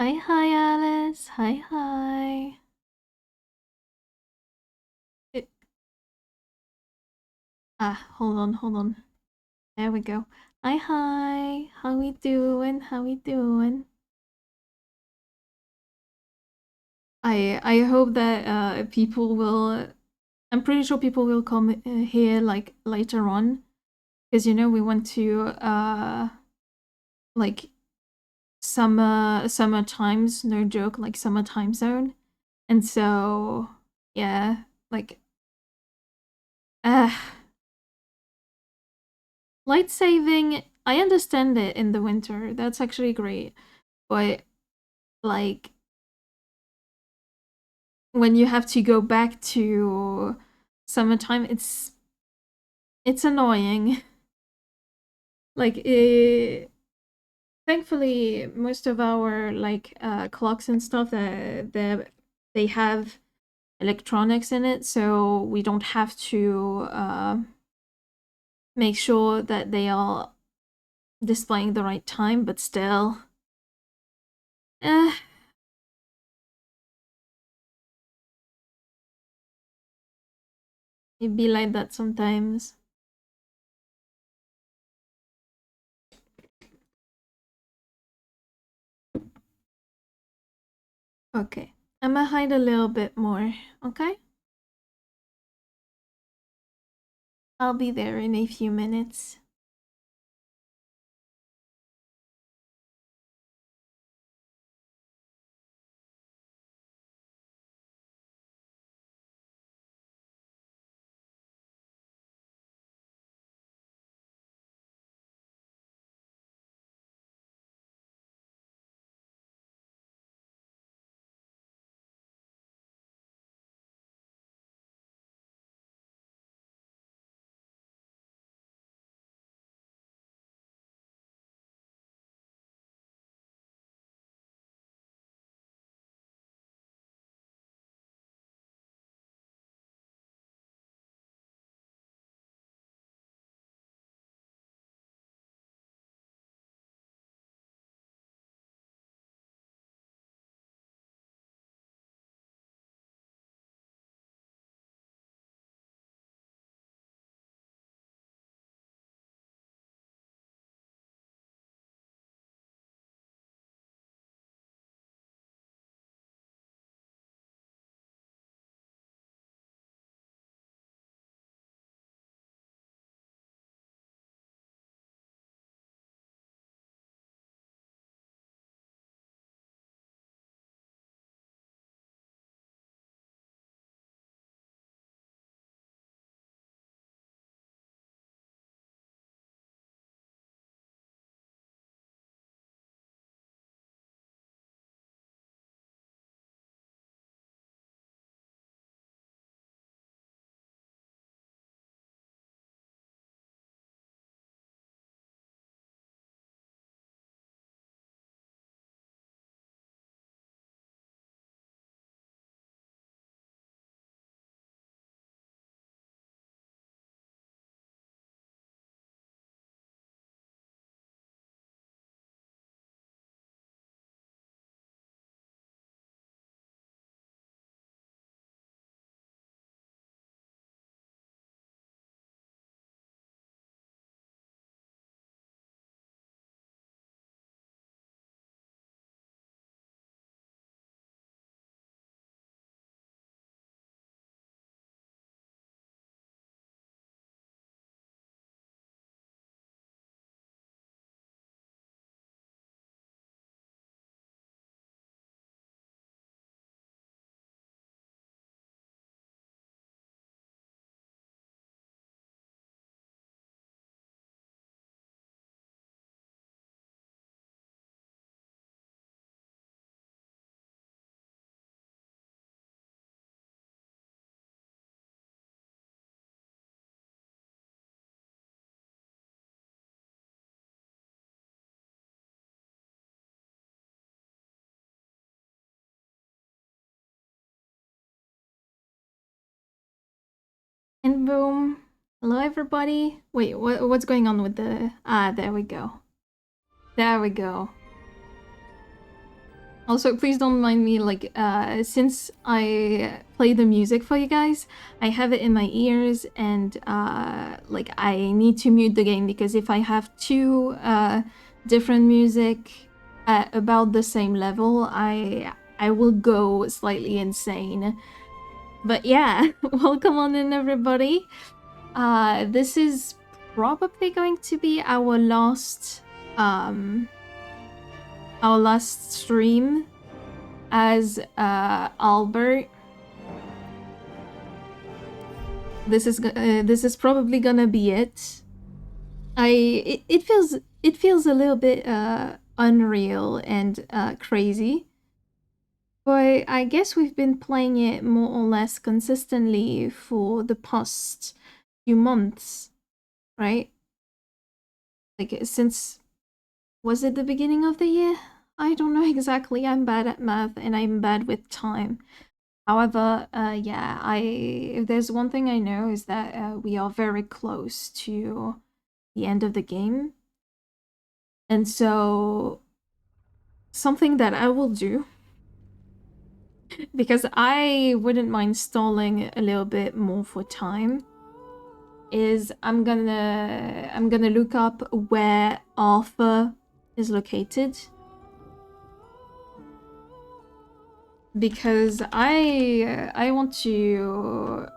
Hi, Alice. Hi. It, hold on. There we go. Hi. How we doing? How we doing? I hope that people will. I'm pretty sure people will come here like later on, because we went to like summer times. No joke, like summer time zone, and so yeah, like uh light saving, I understand it in the winter. That's actually great. But like when you have to go back to summertime, it's annoying. like thankfully most of our like clocks and stuff they have electronics in it, so we don't have to make sure that they are displaying the right time, but still eh, it be like that sometimes. Okay, I'm gonna hide a little bit more, okay? I'll be there in a few minutes. And boom. Hello, everybody. Wait, what's going on with the... Ah, there we go. There we go. Also, please don't mind me, like, since I play the music for you guys, I have it in my ears, and, like, I need to mute the game, because if I have two, different music at about the same level, I will go slightly insane. But yeah, welcome on in, everybody. This is probably going to be our last stream as Albert. This is probably gonna be it. It feels a little bit unreal and crazy. But I guess we've been playing it more or less consistently for the past few months, right? Like since, was it the beginning of the year? I don't know exactly. I'm bad at math and I'm bad with time. However, yeah, if there's one thing I know is that we are very close to the end of the game. And so something that I will do, because I wouldn't mind stalling a little bit more for time, is I'm gonna look up where Arthur is located. Because I want to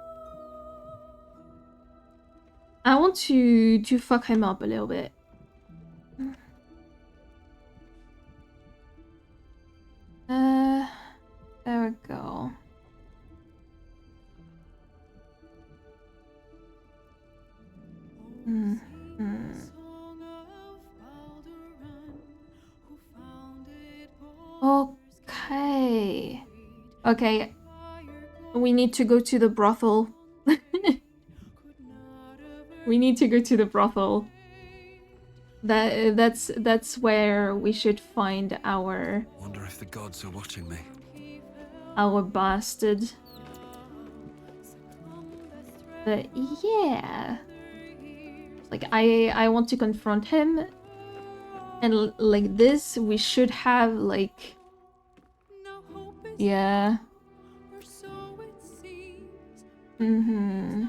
fuck him up a little bit. There we go. Okay. Okay. We need to go to the brothel. We need to go to the brothel. That's where we should find our... Wonder if the gods are watching me. Our bastard. But yeah. Like, I want to confront him. And like this, we should have, like... Yeah. Mm-hmm.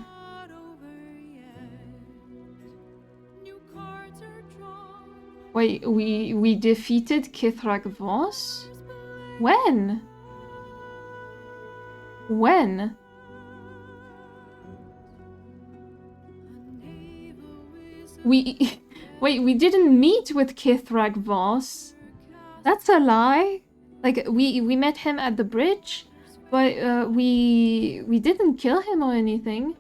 Wait, we defeated Kithrak Voss? When? When? Wait, we didn't meet with Kithrak Voss. That's a lie. Like, we met him at the bridge, but we didn't kill him or anything.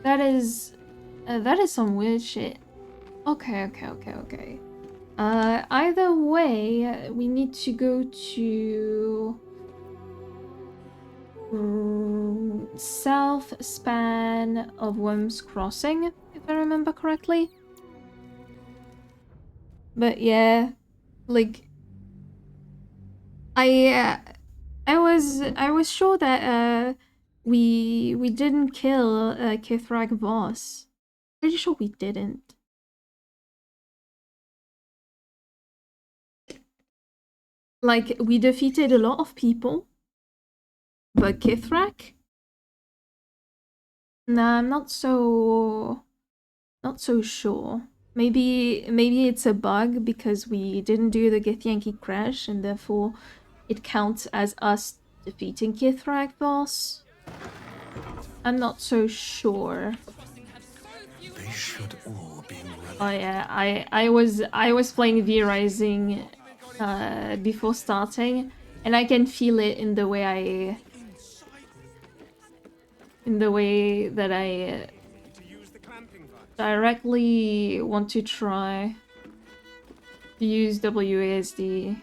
That is some weird shit. Okay. Either way, we need to go to south span of Worms Crossing, if I remember correctly. But yeah, like I was sure that we didn't kill Kithrak Voss. Pretty sure we didn't. Like, we defeated a lot of people, but Kithrak? Nah, I'm not so sure. Maybe it's a bug because we didn't do the Githyanki crash and therefore it counts as us defeating Kithrak Voss. I'm not so sure. They should all be ready. Oh yeah, I was playing V-Rising before starting, and I can feel it in the way that I directly want to try to use WASD.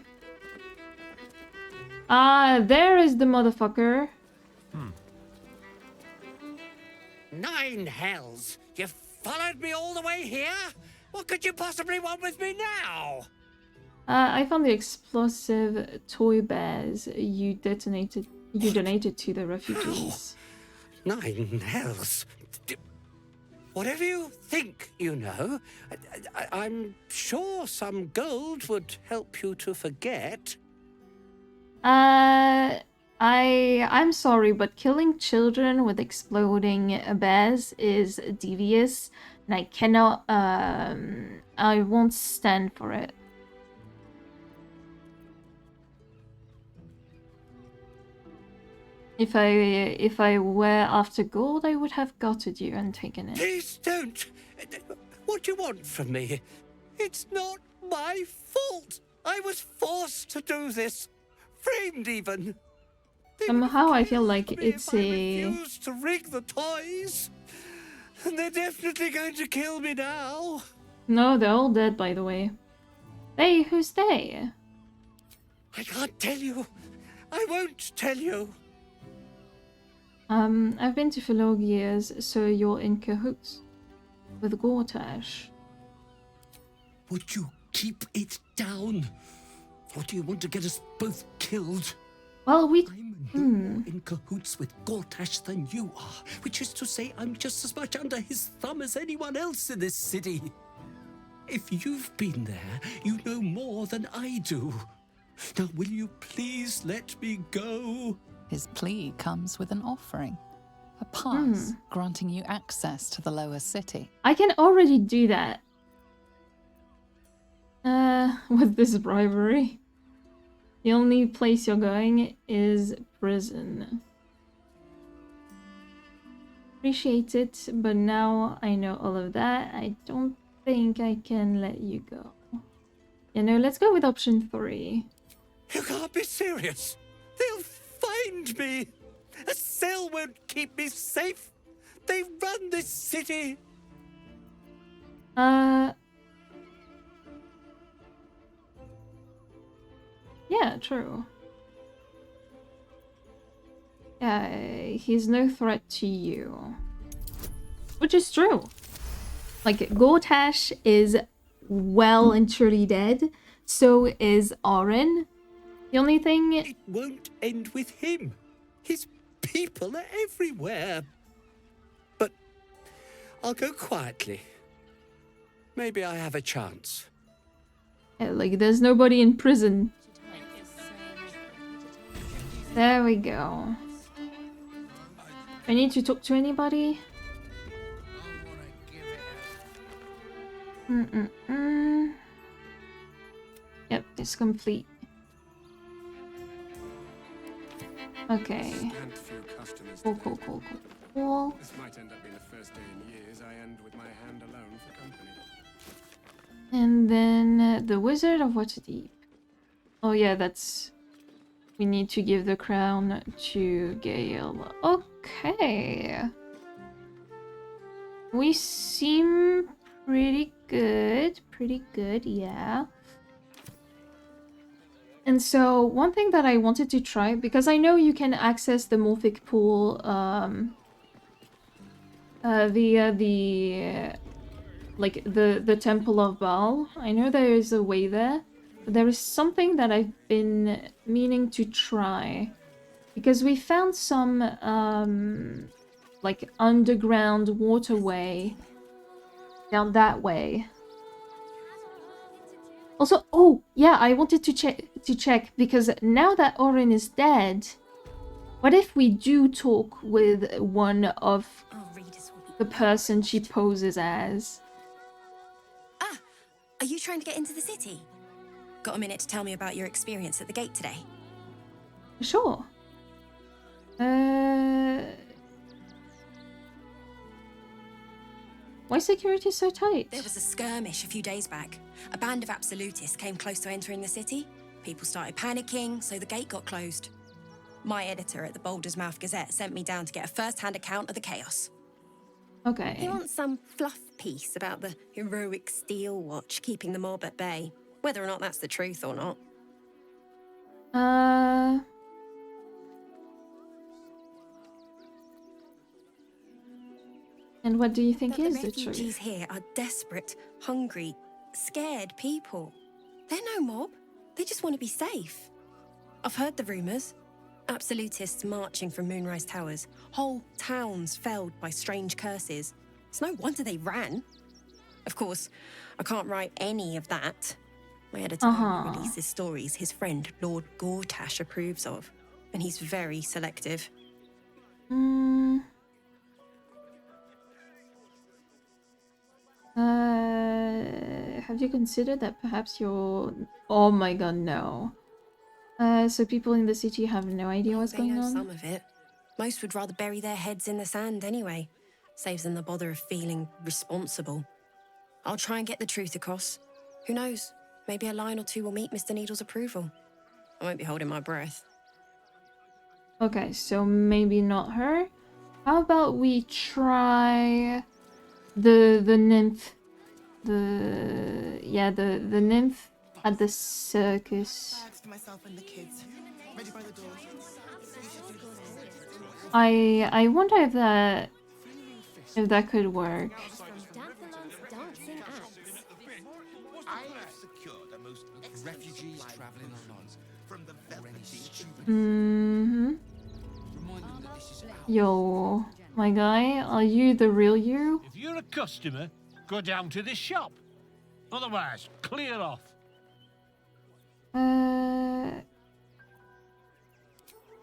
Ah, there is the motherfucker. 9 hells! You followed me all the way here? What could you possibly want with me now? I found the explosive toy bears you donated to the refugees. 9 hells? Whatever you think you know, I'm sure some gold would help you to forget. I'm sorry, but killing children with exploding bears is devious, and I cannot, I won't stand for it. If I were after gold, I would have gutted you and taken it. Please don't. What do you want from me? It's not my fault. I was forced to do this. Framed even. They would have Somehow I feel killed like me it's if I a... refused to rig the toys. And they're definitely going to kill me now. No, they're all dead, by the way. They? Who's they? I can't tell you. I won't tell you. I've been to Philologias, so you're in cahoots with Gortash. Would you keep it down? Or do you want to get us both killed? Well, we... I'm no more in cahoots with Gortash than you are, which is to say I'm just as much under his thumb as anyone else in this city. If you've been there, you know more than I do. Now, will you please let me go? His plea comes with an offering. A pass granting you access to the lower city. I can already do that. With this bribery. The only place you're going is prison. Appreciate it, but now I know all of that. I don't think I can let you go. You know, let's go with option 3. You can't be serious. They'll find me. A cell won't keep me safe. They run this city. Yeah, true. Yeah, he's no threat to you. Which is true. Like, Gortash is well and truly dead. So is Orin. The only thing... It won't end with him. His people are everywhere. But I'll go quietly. Maybe I have a chance. Yeah, like, there's nobody in prison. There we go. I need to talk to anybody? Yep, it's complete. Okay. Cool. This might end up being the first day in years I end with my hand alone for company. And then the Wizard of Waterdeep. Oh yeah, that's... We need to give the crown to Gale. Okay. We seem pretty good. Yeah. And so one thing that I wanted to try, because I know you can access the Morphic pool via the Temple of Baal. I know there is a way there, but there is something that I've been meaning to try, because we found some like underground waterway down that way. Also, oh yeah, I wanted to check because now that Orin is dead, what if we do talk with one of the person she poses as? Ah, are you trying to get into the city? Got a minute to tell me about your experience at the gate today? Sure. Why is security so tight? There was a skirmish a few days back. A band of absolutists came close to entering the city. People started panicking, so the gate got closed. My editor at the Boulder's Mouth Gazette sent me down to get a first-hand account of the chaos. Okay. He wants some fluff piece about the heroic Steel Watch keeping the mob at bay. Whether or not that's the truth or not. And what do you think is the refugees truth? here are desperate, hungry, scared people. They're no mob. They just want to be safe. I've heard the rumours. Absolutists marching from Moonrise Towers. Whole towns felled by strange curses. It's no wonder they ran. Of course, I can't write any of that. My editor only releases stories his friend Lord Gortash approves of, and he's very selective. Have you considered that perhaps you're... Oh my god, no. So people in the city have no idea what's going They know on? some of it. Most would rather bury their heads in the sand anyway. Saves them the bother of feeling responsible. I'll try and get the truth across. Who knows? Maybe a line or two will meet Mr. Needle's approval. I won't be holding my breath. Okay, so maybe not her. How about we try the nymph? The nymph at the circus. For myself and the kids. Ready by the door. I wonder if that could work. Refugees traveling along from the Yo, my guy, are you the real you? If you're a customer, go down to the shop. Otherwise, clear off.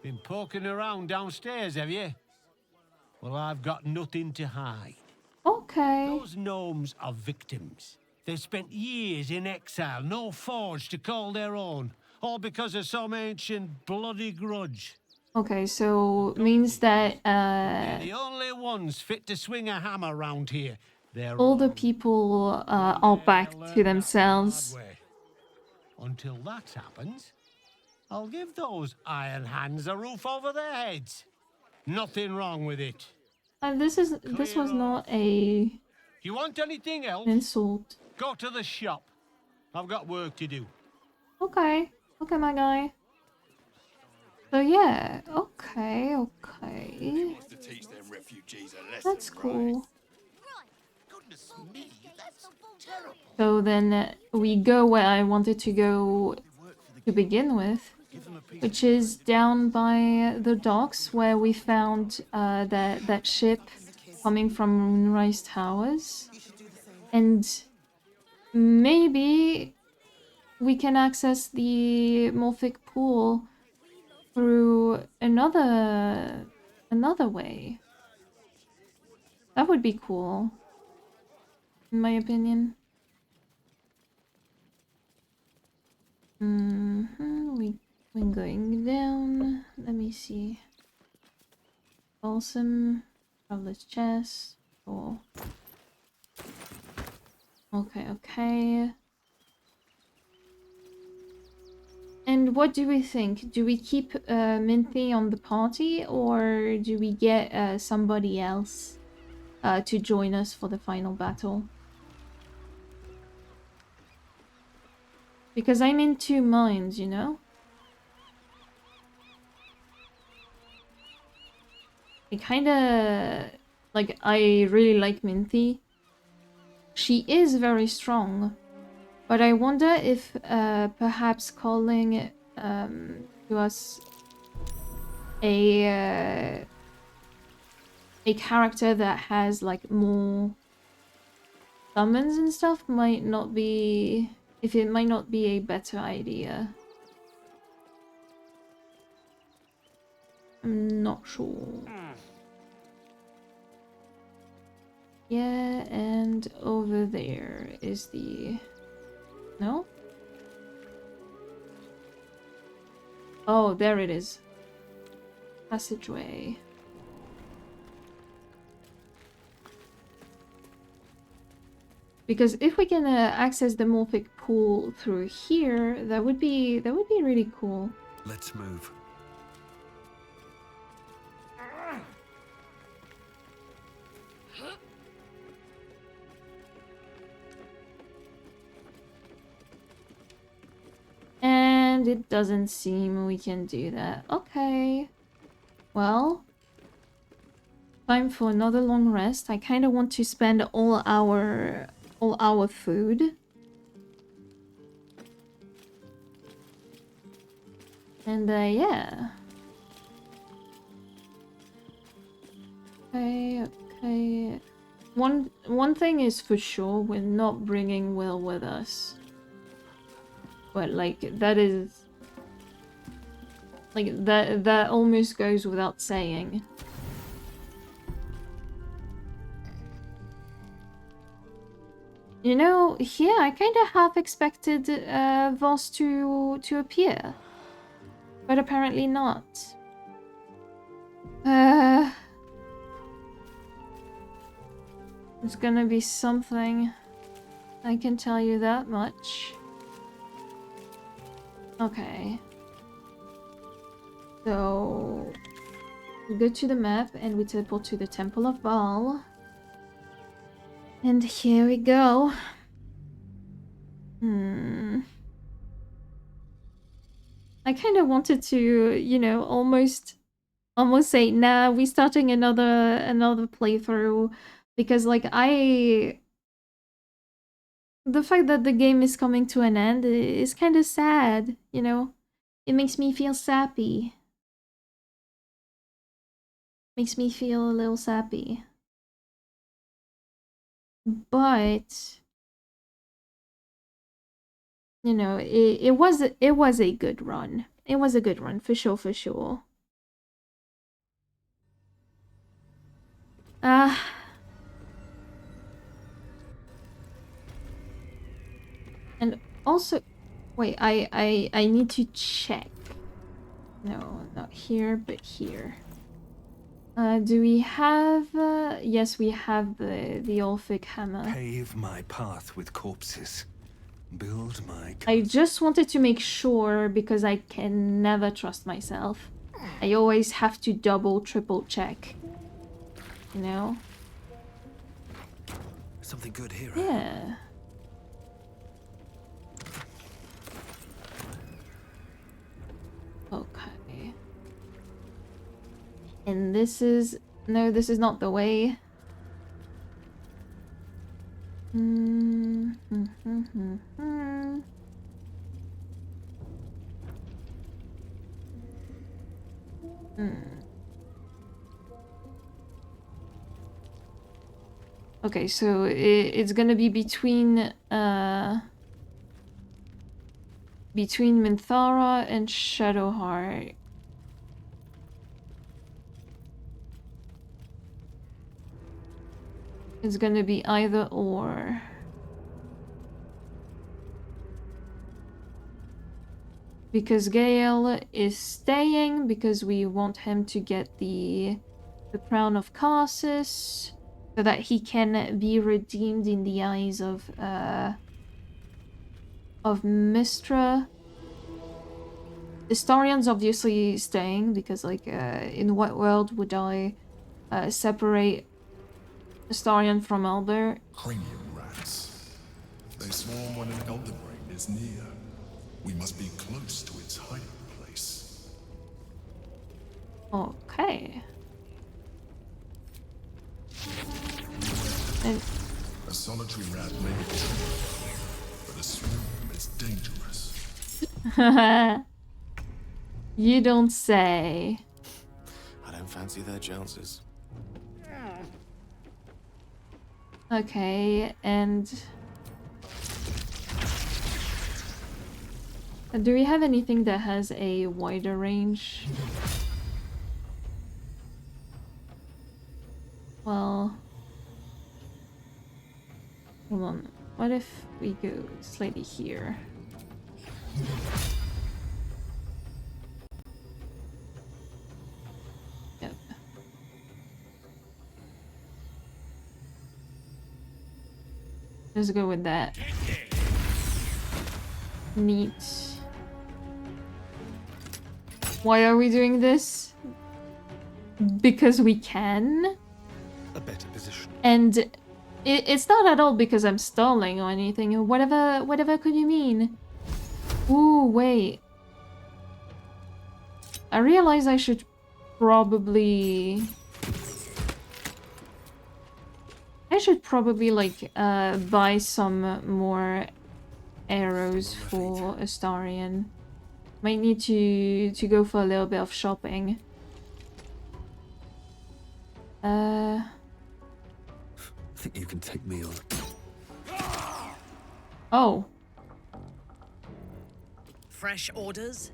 Been poking around downstairs, have you? Well, I've got nothing to hide. Okay. Those gnomes are victims. They've spent years in exile, no forge to call their own, all because of some ancient bloody grudge. Okay, so means that They're the only ones fit to swing a hammer round here. They're all the people are back to themselves. Until that happens, I'll give those iron hands a roof over their heads. Nothing wrong with it. This was not a You want anything else? insult. Go to the shop. I've got work to do. Okay, my guy. So yeah, okay. That's cool. So then we go where I wanted to go to begin with, which is down by the docks where we found that ship coming from Moonrise Towers. And maybe we can access the Morphic pool through another way. That would be cool, in my opinion. We're going down. Let me see. Balsam, traveler's chest. Oh. Okay. And what do we think? Do we keep Minthy on the party, or do we get somebody else to join us for the final battle? Because I'm in two minds, you know? I kinda... like, I really like Minthy. She is very strong. But I wonder if perhaps calling to us a character that has like more summons and stuff might not be... if it might not be a better idea. I'm not sure. Yeah, and over there is the... no? Oh, there it is. Passageway. Because if we can access the Morphic pool through here, that would be really cool. Let's move. And it doesn't seem we can do that. Okay. Well, time for another long rest. I kind of want to spend all our food. And yeah. Okay. One thing is for sure, we're not bringing Will with us. But like that is like that almost goes without saying. You know, here I kind of half expected Voss to appear, but apparently not. It's gonna be something. I can tell you that much. Okay. So we go to the map and we teleport to the Temple of Baal. And here we go. I kind of wanted to, you know, almost say, nah, we starting another playthrough, because like the fact that the game is coming to an end is kind of sad, you know. It makes me feel sappy. Makes me feel a little sappy. But you know, it was a good run. It was a good run for sure, for sure. And also, wait, I need to check. No, not here, but here. Do we have? Yes, we have the Olphic hammer. Pave my path with corpses. Build my. I just wanted to make sure because I can never trust myself. I always have to double, triple check. You know? Something good here. Yeah. Okay. And this is... No, this is not the way. Okay, so it's gonna be between Minthara and Shadowheart. It's gonna be either or. Because Gale is staying because we want him to get the crown of Karsus, so that he can be redeemed in the eyes of Mystra. Astarian's obviously staying because, like, in what world would I separate Astarian from Albert? Cranium rats. They swarm when an elder brain is near. We must be close to its hiding place. Okay. And a solitary rat may be true, but a swarm is dangerous. You don't say. I don't fancy their chances. Okay, and... do we have anything that has a wider range? Well... Hold on. What if we go slightly here? Yep. Let's go with that. Neat. Why are we doing this? Because we can. A better position. And it's not at all because I'm stalling or anything. Whatever could you mean? Ooh, wait. I realize I should probably... like, buy some more arrows for Astarian. Might need to go for a little bit of shopping. think you can take me on. Oh. Fresh orders?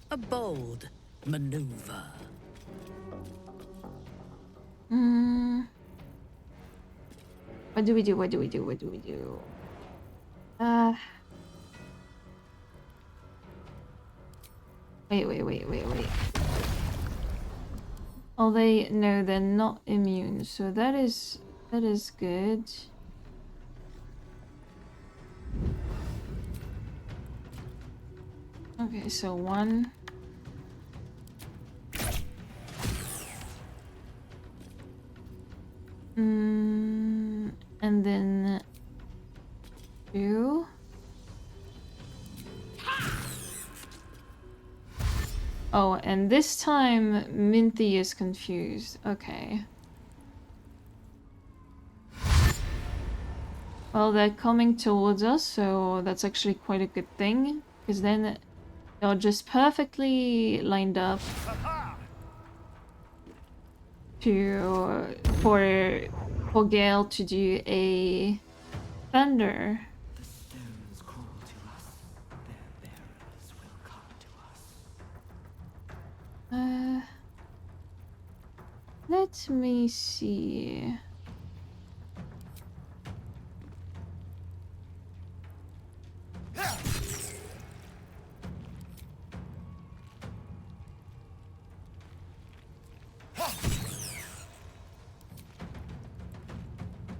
A bold maneuver. What do we do? What do we do? What do we do? Wait. Oh, no, they're not immune, so that is good. Okay, so one. And then two. Oh, and this time Minty is confused. Okay. Well, they're coming towards us, so that's actually quite a good thing, because then they're just perfectly lined up for Gale to do a thunder. The stones call to us. Their bearers will come to us. Let me see.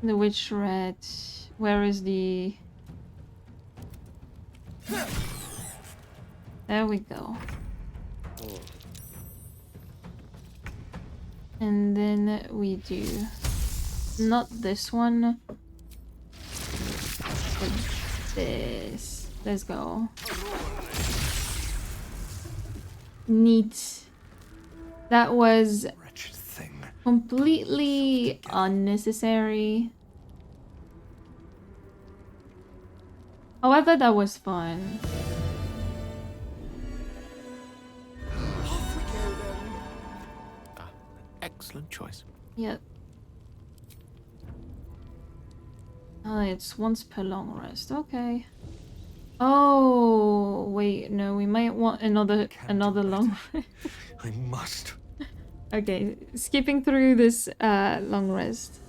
The witch red. Where is the... There we go. And then we do not this one, but this. Let's go. Neat. That was completely unnecessary. However, that was fun. Excellent choice. Yep. It's once per long rest. Okay. Oh wait, no, we might want another long rest. I must. Okay, skipping through this long rest.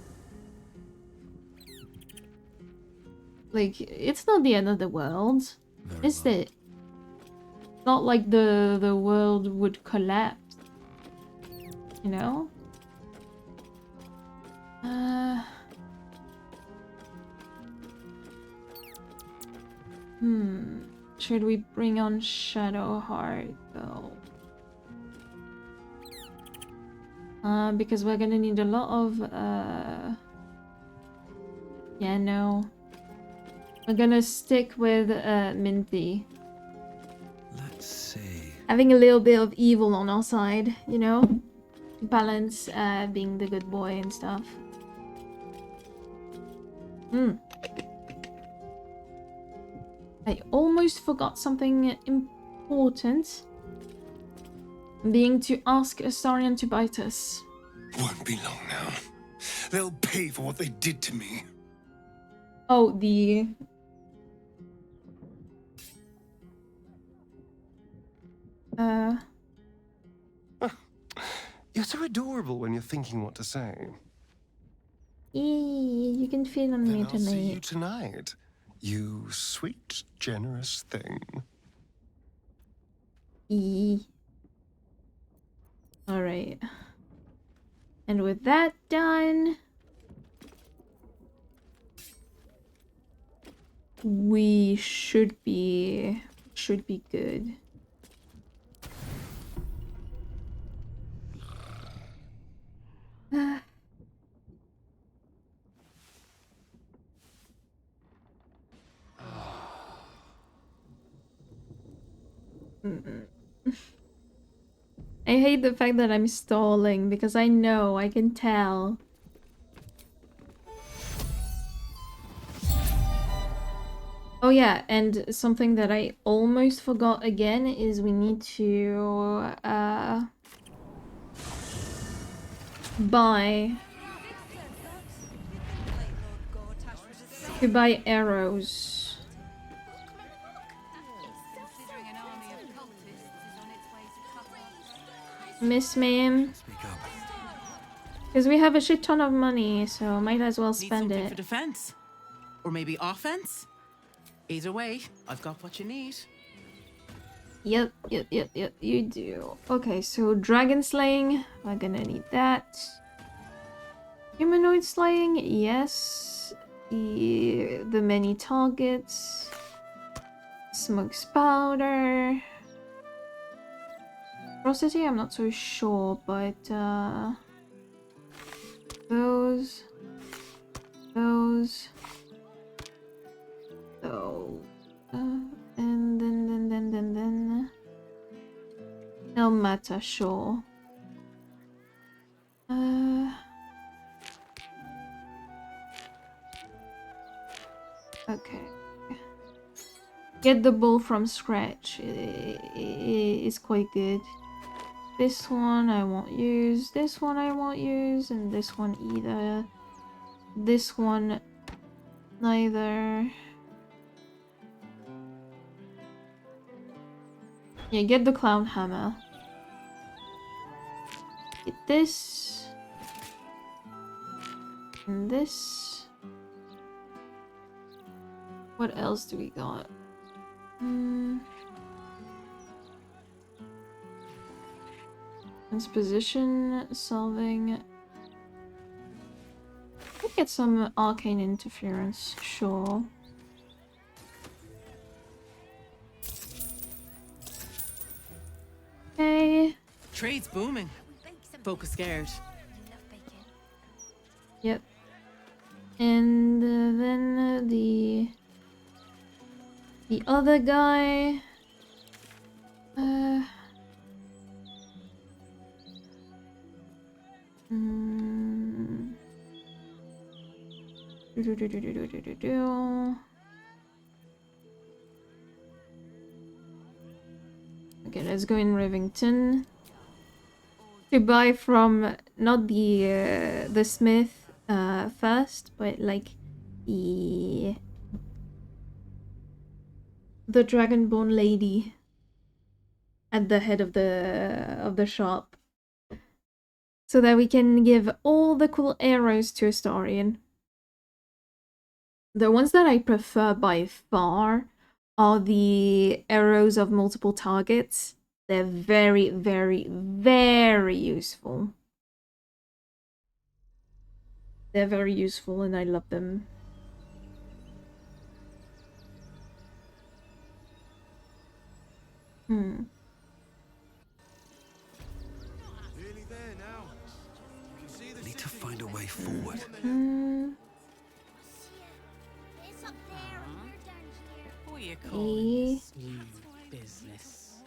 Like, it's not the end of the world, is it? Not like the world would collapse, you know? Should we bring on Shadowheart though? Because we're gonna need a lot of yeah, no. We're gonna stick with Minty. Let's see. Having a little bit of evil on our side, you know? To balance being the good boy and stuff. I almost forgot something important. Being to ask Astarion to bite us. Won't be long now. They'll pay for what they did to me. Oh, the... You're so adorable when you're thinking what to say. You can feel on me Then I'll see you tonight. tonight. You sweet, generous thing. Alright. And with that done, we should be good. I hate the fact that I'm stalling because I know, I can tell. Oh yeah, and something that I almost forgot again is we need to buy To buy arrows. Miss ma'am. Because we have a shit ton of money, so might as well Need spend something it. for defense? Or maybe offense? Either way, I've got what you need. Yep, you do. Okay, so dragon slaying, we're gonna need that. Humanoid slaying, yes. The many targets. Smokes powder. Ferocity, I'm not so sure, but those. So, and then El Mata, sure. Okay. Get the bull from scratch. It's quite good. This one I won't use. This one I won't use, and this one either. This one neither. Yeah, get the clown hammer. Get this. And this. What else do we got? Transposition, solving. Let's get some arcane interference, sure. Okay. Trade's booming. Folk are scared. Yep. And then the other guy. Okay, let's go in Rivington to buy from not the smith first, but like the dragonborn lady at the head of the shop, so that we can give all the cool arrows to Astarion. The ones that I prefer by far are the arrows of multiple targets. They're very, very, very useful. They're very useful and I love them. Nearly there now. Need to find a way forward. What you call business?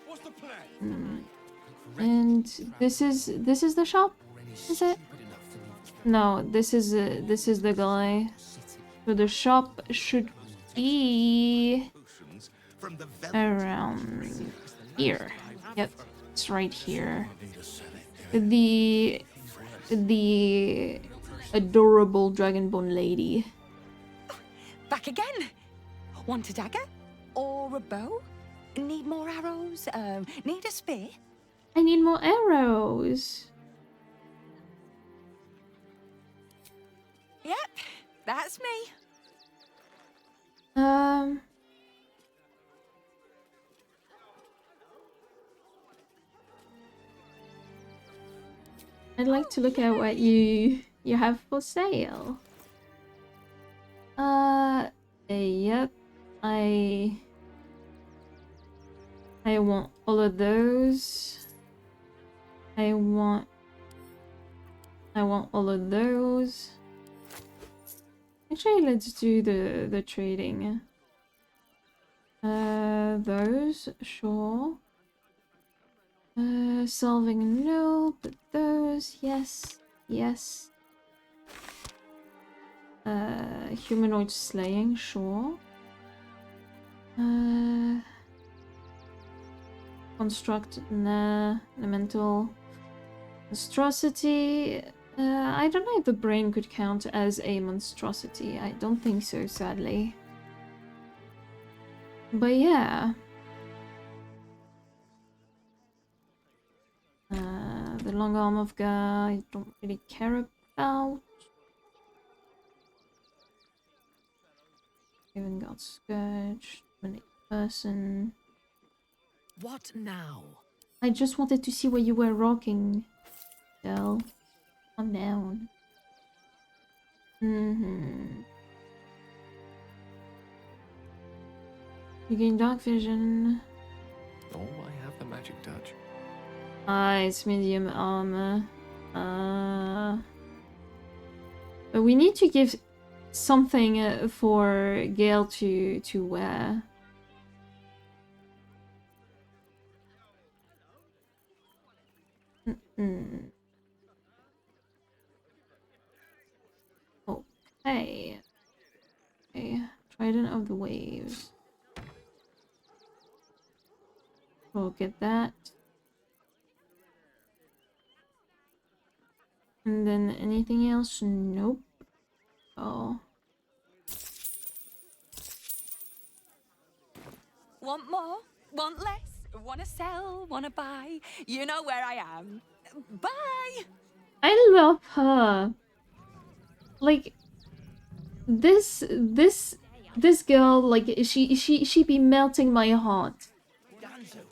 What's the plan? And this is the shop, is it? No, this is the guy. So the shop should be around here. Yep, it's right here. The adorable dragonborn lady. Back again. Want a dagger or a bow? Need more arrows? Need a spear? I need more arrows. Yep, that's me. I'd like to look at what you have for sale. Yep. I want all of those. I want all of those. Actually, let's do the trading. Those, sure. Solving, no, but those, yes, yes. Humanoid slaying, sure. Construct, nah. Elemental monstrosity, I don't know if the brain could count as a monstrosity. I don't think so, sadly. But yeah. The long arm of Gar, I don't really care about. Even got Scourge, Dominate Person. What now? I just wanted to see what you were rocking, Del. Calm down. You gain dark vision. Oh, I have the magic touch. It's medium armor. But we need to give something for Gale to wear. Okay. Okay. Trident of the Waves. We'll get that. And then anything else? Nope. Oh. Want more? Want less? Wanna sell? Wanna buy? You know where I am. Bye! I love her. Like this girl, like she be melting my heart.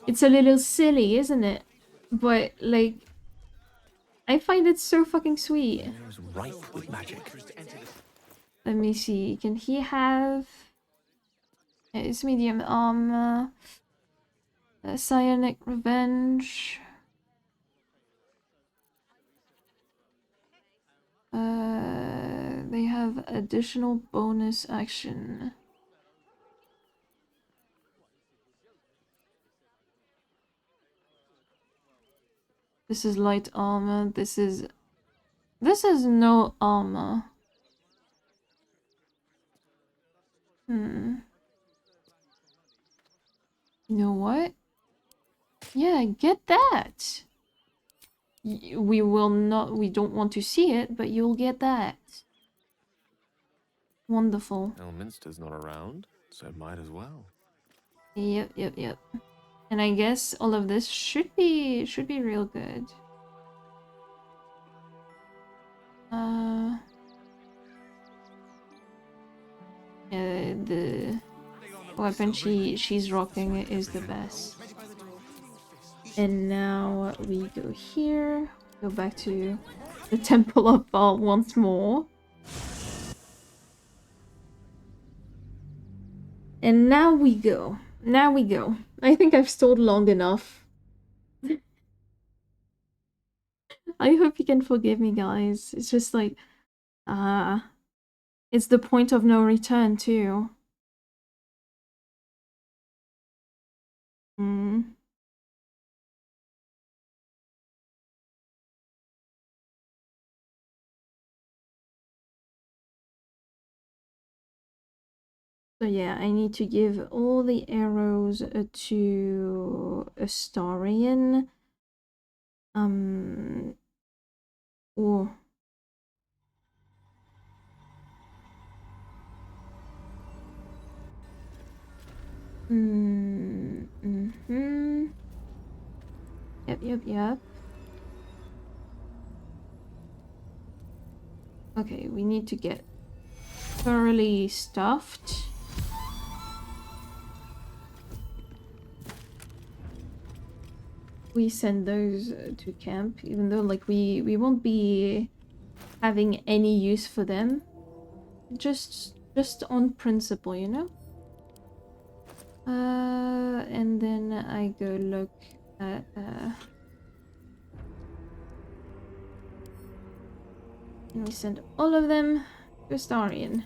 It's a little silly, isn't it? But like I find it so fucking sweet. Ripe with magic. Let me see. Can he have... It's medium armor. Psionic Revenge. They have additional bonus action. This is light armor. This is no armor. You know what? Yeah, get that. We will not, we don't want to see it, but you'll get that. Wonderful. Elminster's not around, so might as well. Yep. And I guess all of this should be real good. Yeah, the weapon she's rocking is the best. And now we go here, go back to the Temple of Baal once more. And now we go. I think I've stalled long enough. I hope you can forgive me, guys. It's just like, it's the point of no return, too. So yeah, I need to give all the arrows to Astarion. Oh. Yep. Okay, we need to get thoroughly stuffed. We send those to camp, even though like we won't be having any use for them. Just on principle, you know? And then I go look at and we send all of them to Astarion.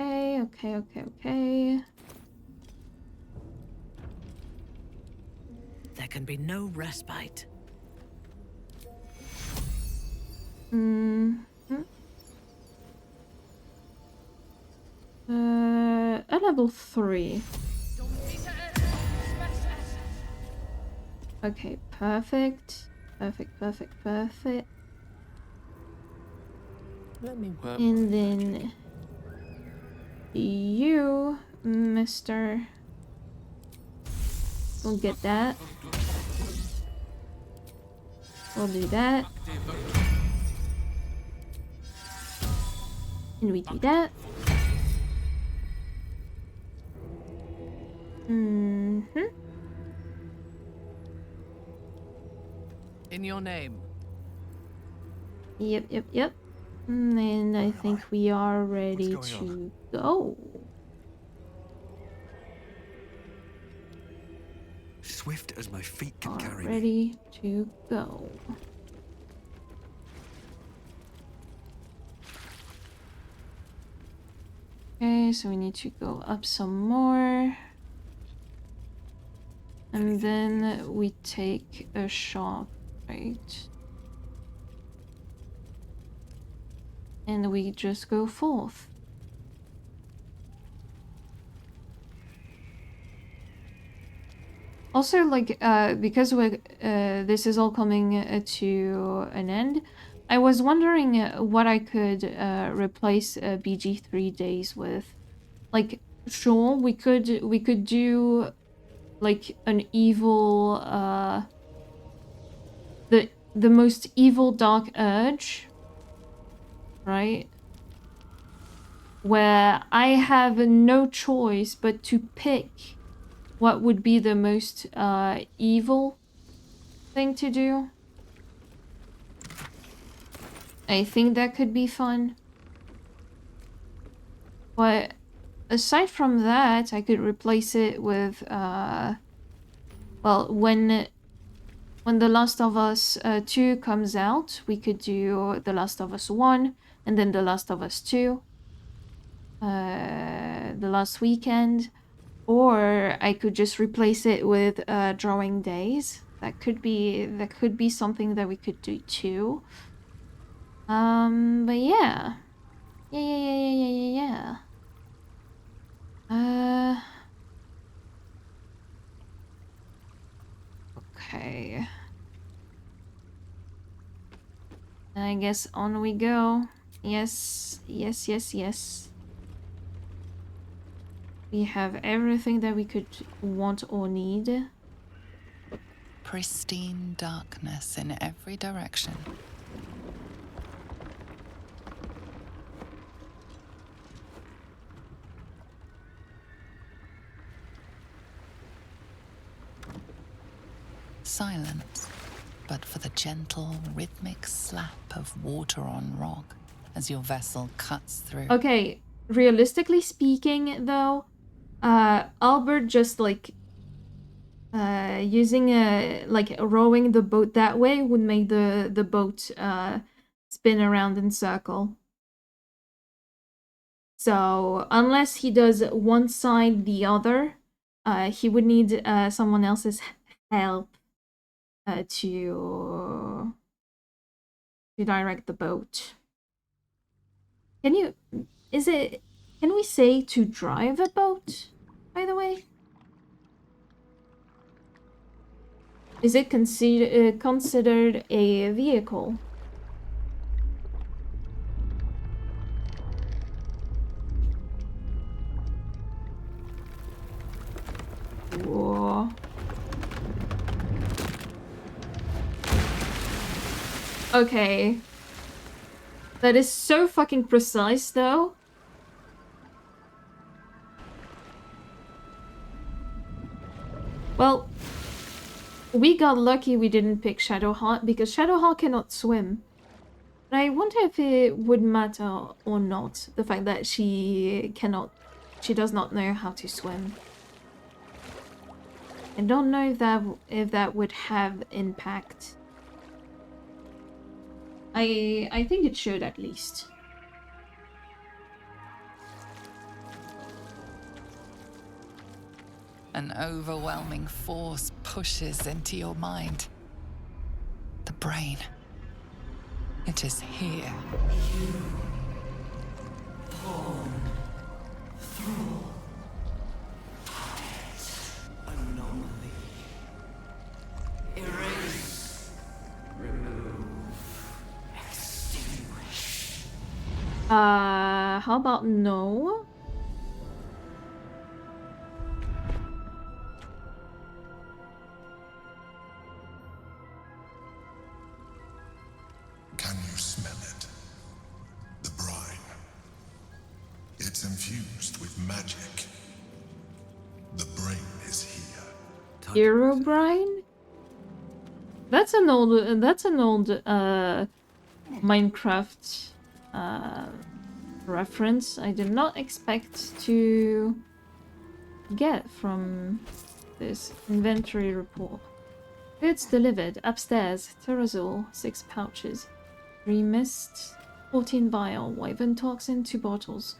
Okay. There can be no respite. A level 3. Okay, perfect. Perfect. Let me work. And then you, Mr. We'll get that. We'll do that. And we do that. Mm-hmm. In your name. Yep. And I think we are ready to go. Swift as my feet can carry me. Ready to go. Okay, so we need to go up some more. And then we take a shop, right? And we just go forth. Also, like, because this is all coming to an end, I was wondering what I could replace BG 3 days with. Like, sure, we could do like an evil, the most evil dark urge, right? Where I have no choice but to pick what would be the most evil thing to do. I think that could be fun. But aside from that, I could replace it with well, when The Last of Us 2 comes out, we could do The Last of Us 1 and then The Last of Us 2 the last weekend. Or I could just replace it with Drawing Days. That could be something that we could do too. But yeah. Yeah. Okay. I guess on we go. Yes. We have everything that we could want or need. Pristine darkness in every direction. Silence, but for the gentle, rhythmic slap of water on rock as your vessel cuts through. Okay, realistically speaking, though, Albert just like using rowing the boat that way would make the boat spin around in circle. So unless he does one side the other, he would need someone else's help to direct the boat. Can we say to drive a boat, by the way? Is it considered a vehicle? Whoa. Okay. That is so fucking precise, though. Well, we got lucky we didn't pick Shadowheart because Shadowheart cannot swim. But I wonder if it would matter or not, the fact that she does not know how to swim. I don't know if that would have impact. I think it should, at least. An overwhelming force pushes into your mind. The brain. It is here. How about no? Can you smell it? The brine. It's infused with magic. The brain is here. Herobrine? That's an old Minecraft reference I did not expect to get from this inventory report. Goods delivered upstairs. Terrazol, 6 pouches. 3 mist, 14 vial. Wyvern toxin, 2 bottles.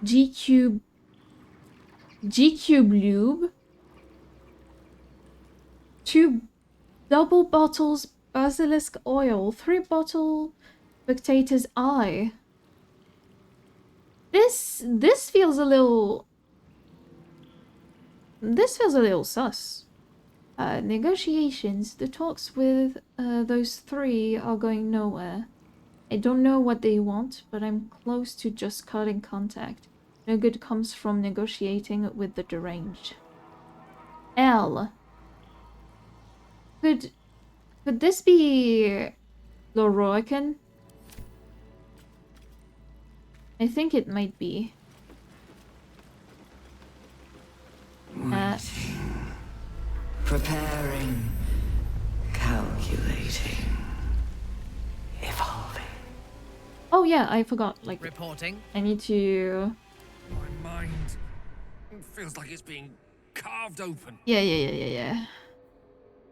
G-Cube lube. 2 double bottles basilisk oil. 3 bottle spectator's eye. This feels a little... This feels a little sus. Negotiations. The talks with those 3 are going nowhere. I don't know what they want, but I'm close to just cutting contact. No good comes from negotiating with the deranged. L. Could this be Loroican? I think it might be. Preparing. Calculating. Evolving. Oh yeah, I forgot. Like, reporting. I need to... My mind feels like it's being carved open. Yeah.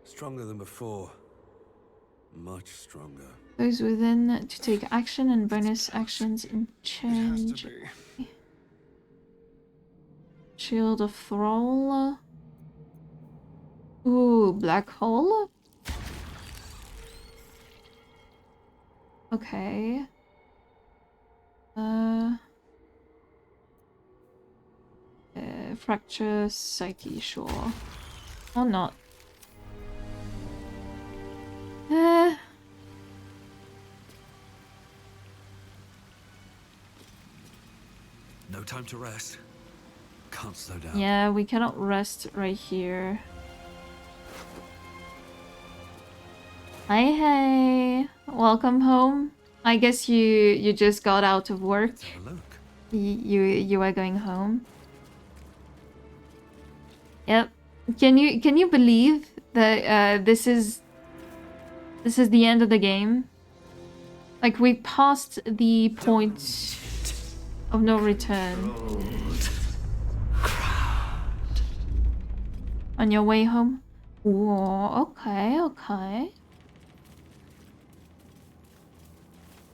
Stronger than before. Much stronger. Those within to take action and bonus actions in change. Shield of Thrall. Ooh, black hole? Okay. Fracture Psyche, sure. Or not. No time to rest. Can't slow down. Yeah, we cannot rest right here. Hey. Welcome home. I guess you just got out of work. Let's have a look. You are going home. Yep. Can you believe that this is the end of the game? Like, we passed the point of no return. On your way home? Whoa, okay.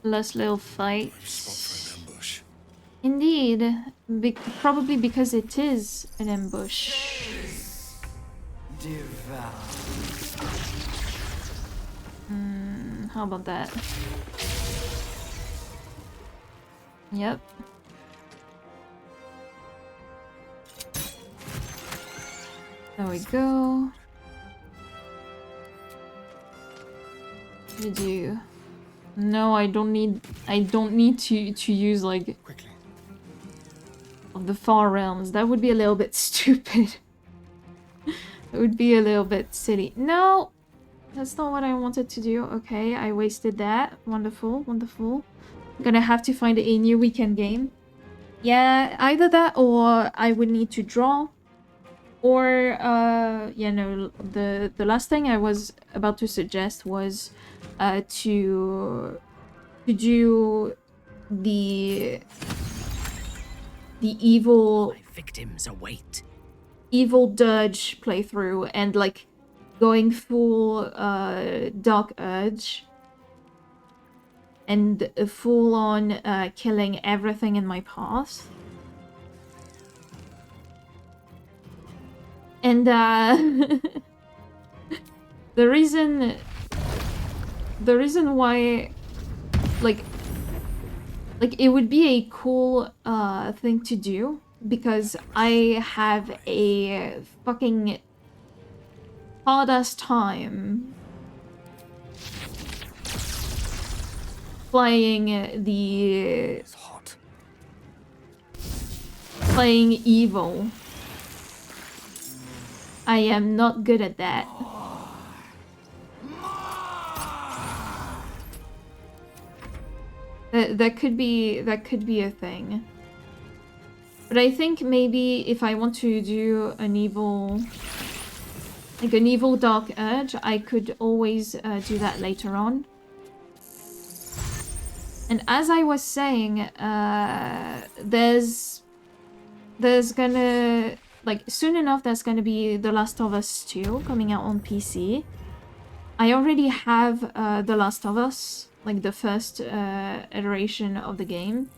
Less little fights. Indeed. Probably because it is an ambush. How about that? Yep. There we go. What did you... No, I don't need to use like of the far realms. That would be a little bit stupid. It would be a little bit silly. No, that's not what I wanted to do. Okay, I wasted that. Wonderful. I'm gonna have to find a new weekend game. Yeah, either that or I would need to draw. Or yeah, no, the last thing I was about to suggest was to do the evil... My victims await. Evil Dirge playthrough and like going full Dark Urge and full on killing everything in my path. And the reason why like it would be a cool thing to do because I have a fucking hard ass time playing playing evil. I am not good at that. That could be a thing. But I think maybe if I want to do an evil, like an evil dark urge, I could always do that later on. And as I was saying, there's gonna, like, soon enough there's gonna be The Last of Us 2 coming out on PC. I already have The Last of Us, like the first iteration of the game.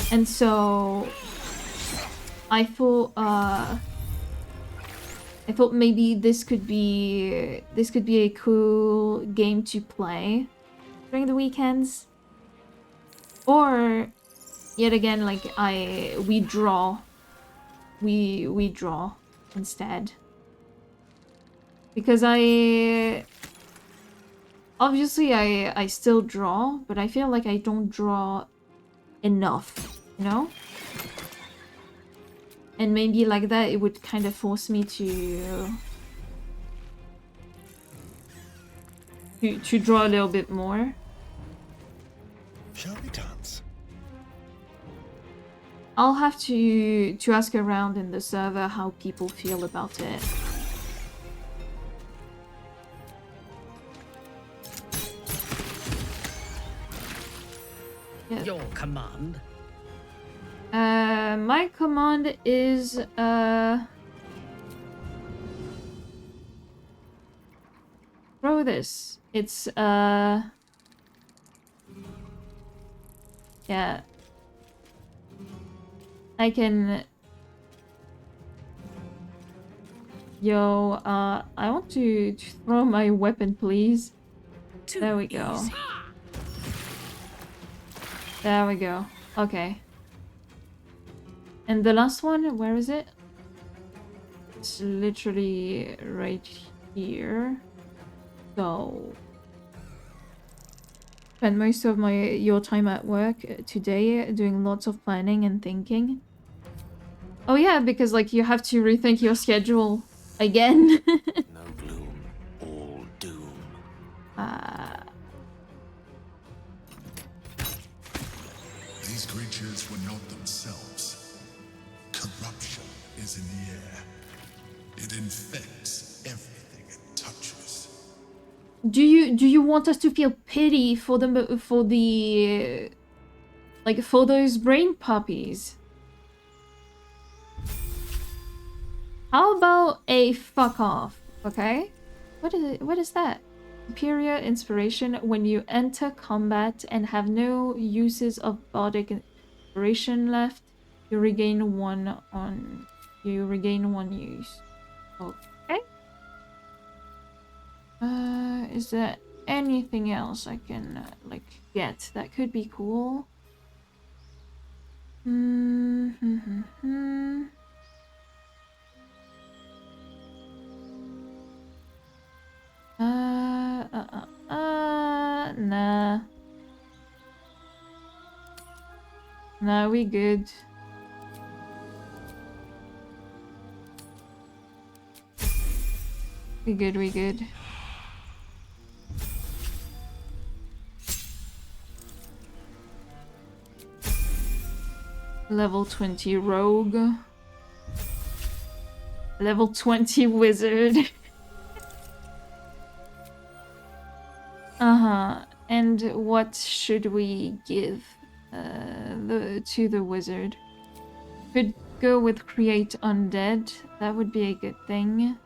And so I thought maybe this could be a cool game to play during the weekends. Or yet again, like we draw instead. Because obviously I still draw, but I feel like I don't draw enough, you know? And maybe like that it would kind of force me to draw a little bit more. Shall we dance? I'll have to ask around in the server how people feel about it. Yeah. Your command? My command is throw this. It's yeah. I can. Yo, I want to throw my weapon, please. There we go. There we go. Okay. And the last one, where is it? It's literally right here. So spend most of your time at work today doing lots of planning and thinking. Oh yeah, because like you have to rethink your schedule again. No gloom, all doom. These creatures were not themselves. Corruption is in the air. It infects everything it touches. Do you want us to feel pity for the like for those brain puppies? How about a fuck off, okay? What is it? What is that? Superior inspiration. When you enter combat and have no uses of bardic inspiration left, you regain one use. Okay. Is there anything else I can like get that could be cool? Nah. Nah, we good. We good. Level 20 rogue. Level 20 wizard. And what should we give to the wizard? Could go with create undead. That would be a good thing.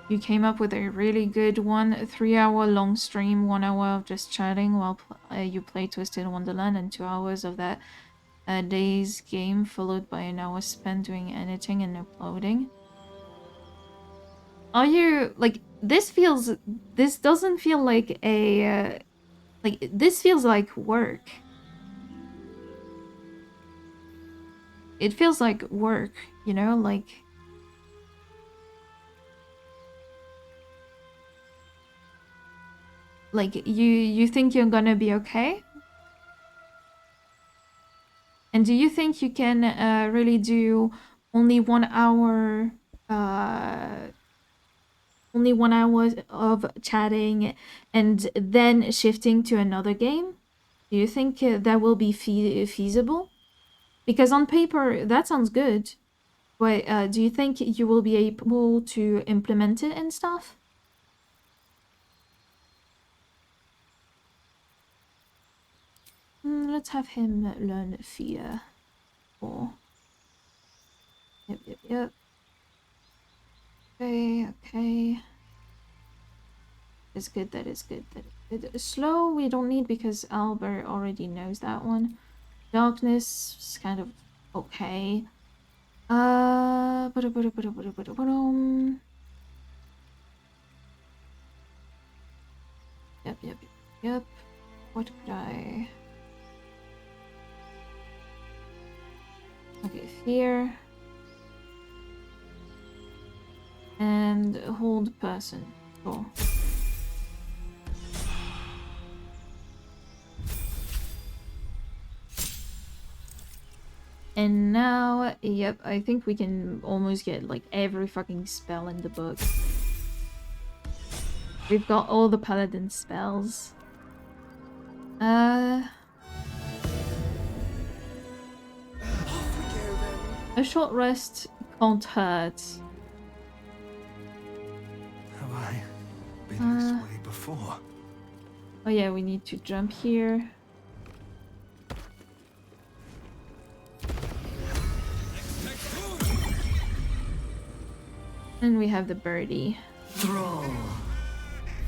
You came up with a really good one. A 3-hour long stream, 1 hour of just chatting while you play Twisted Wonderland, and 2 hours of that day's game, followed by an hour spent doing editing and uploading. Are you like this doesn't feel like a like this feels like work. It feels like work, you know, like Like, you think you're gonna be okay? And do you think you can really do only 1 hour, only 1 hour of chatting and then shifting to another game? Do you think that will be feasible? Because on paper, that sounds good. But do you think you will be able to implement it and stuff? Let's have him learn fear. Or... Yep. Okay. That is good, that is good. Slow we don't need because Albert already knows that one. Darkness is kind of okay. Yep. What could I... Okay, fear. And hold person. Cool. And now, yep, I think we can almost get like every fucking spell in the book. We've got all the paladin spells. A short rest can't hurt. Have I been this way before? Oh yeah, we need to jump here. And we have the birdie. Thrall.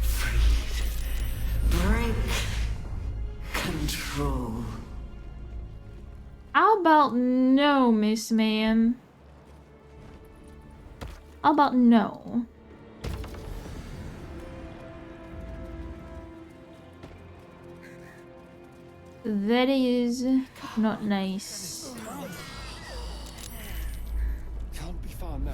Freed. Break. Control. How about no, Miss Ma'am? How about no? That is not nice. Can't be far now.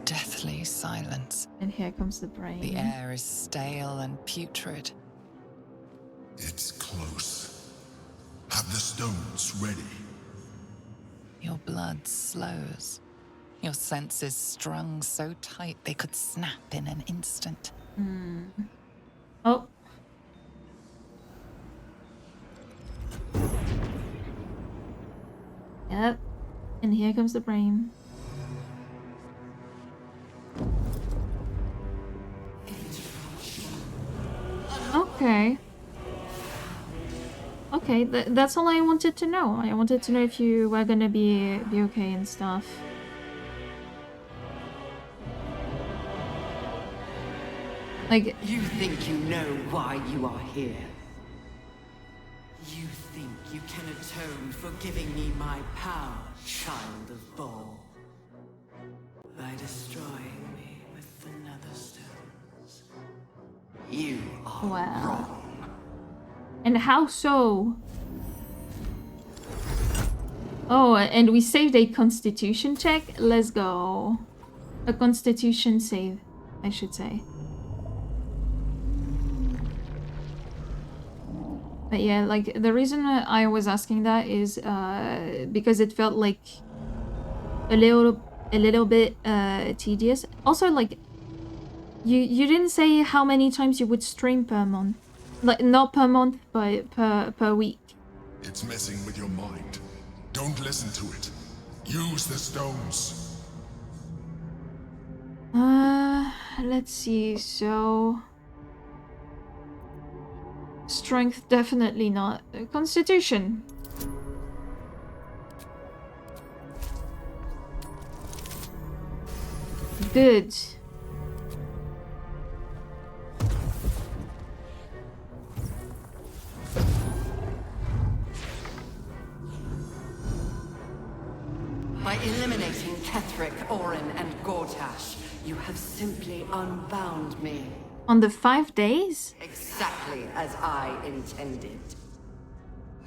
Deathly silence. And here comes the brain. The air is stale and putrid. It's close. Have the stones ready. Your blood slows. Your senses strung so tight they could snap in an instant. Oh. Yep. And here comes the brain. Okay. Okay, that's all I wanted to know. I wanted to know if you were gonna be okay and stuff. Like... You think you know why you are here? You think you can atone for giving me my power, child of Baal? By destroying me with the nether stones. You are wrong. And how so? Oh, and we saved a constitution check? Let's go. A constitution save, I should say. But yeah, like, the reason I was asking that is because it felt like a little bit tedious. Also, like, you didn't say how many times you would stream per month. Like, not per month, but per week. It's messing with your mind. Don't listen to it. Use the stones. Let's see, so... Strength, definitely not. Constitution. Good. By eliminating Ketheric, Orin, and Gortash, you have simply unbound me. On the 5 days? Exactly as I intended.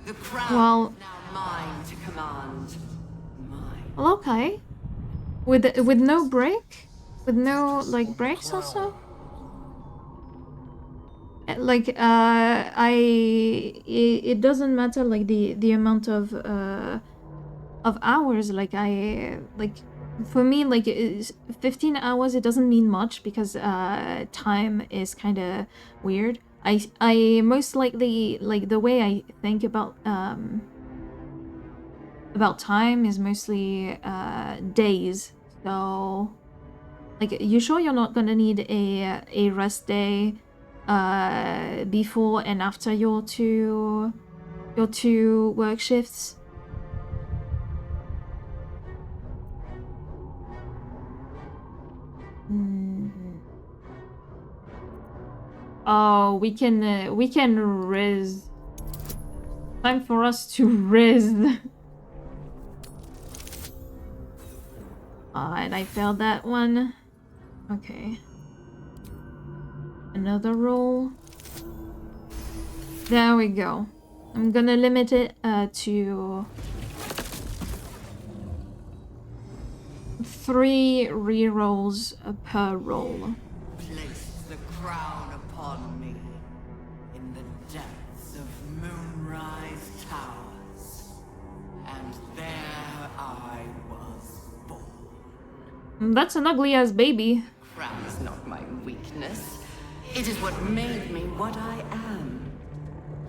The crown Well, is now mine to command. well, okay. With no break? With no, like, breaks also? Like, it doesn't matter, like, the amount of hours, like, for me, like, 15 hours, it doesn't mean much, because, time is kind of weird. I most likely, like, the way I think about time is mostly, days, so, like, you sure you're not gonna need a rest day, before and after your two work shifts? Oh, we can riz. Time for us to riz. And I failed that one. Okay. Another roll. There we go. I'm gonna limit it to 3 rerolls per roll. Place the crown upon me in the depths of Moonrise Towers. And there I was born. That's an ugly-ass baby. Crown is not my weakness. It is what made me what I am.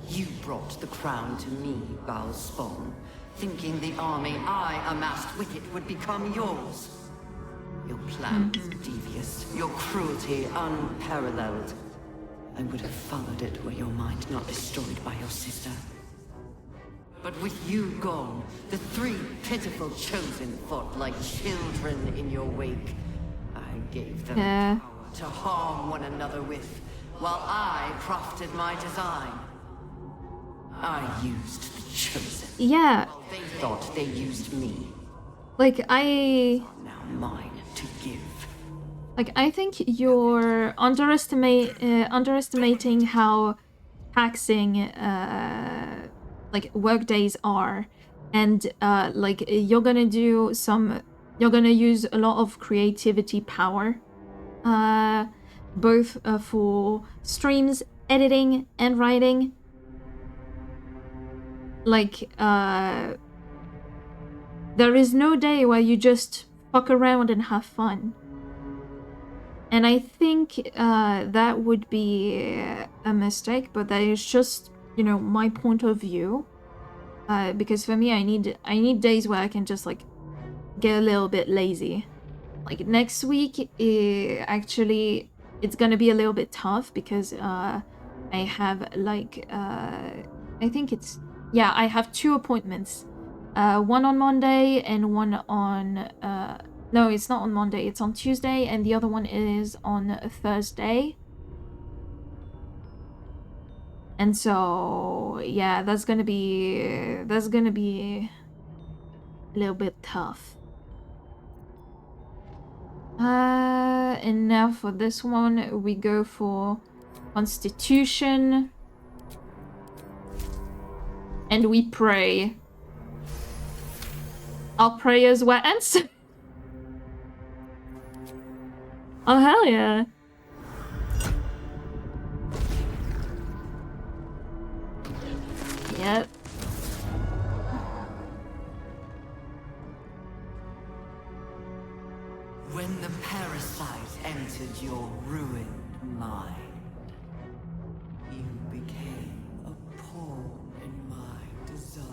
You brought the crown to me, Balspawn, thinking the army I amassed with it would become yours. Your plan is devious, your cruelty unparalleled. I would have followed it were your mind not destroyed by your sister. But with you gone, the 3 pitiful chosen fought like children in your wake. I gave them power to harm one another with, while I crafted my design. I used the chosen. Yeah. They thought they used me. Like, Now mine to give. Like, I think you're underestimating how taxing, like, work days are. And, like, you're gonna use a lot of creativity power. Both for streams, editing, and writing. Like, there is no day where you just fuck around and have fun. And I think that would be a mistake, but that is just, you know, my point of view. Because for me, I need days where I can just, like, get a little bit lazy. Like, next week, actually, it's gonna be a little bit tough because I have, like, I think it's... Yeah, I have 2 appointments. One on Monday and one on... No, it's not on Monday, it's on Tuesday, and the other one is on Thursday. And so, yeah, that's gonna be a little bit tough. And now for this one, we go for Constitution. And we pray. Our prayers were answered. Oh, hell yeah. Yep. When the parasite entered your ruined mind, you became a pawn in my design.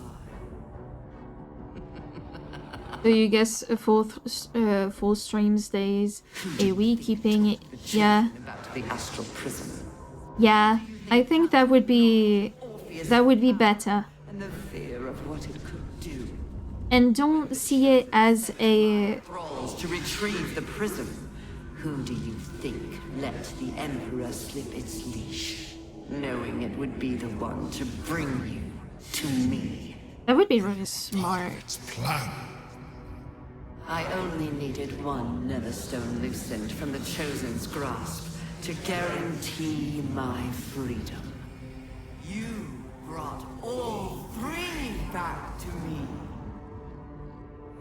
So you guess 4 streams days a week, keeping it, yeah. About the astral prism. Yeah, I think that would be better. And the fear of what it could do. And don't see it as a... Thralls to retrieve the prism. Who do you think let the Emperor slip its leash, knowing it would be the one to bring you to me? That would be really smart. Plan. I only needed one Netherstone loosened from the Chosen's grasp to guarantee my freedom. You brought all three back to me.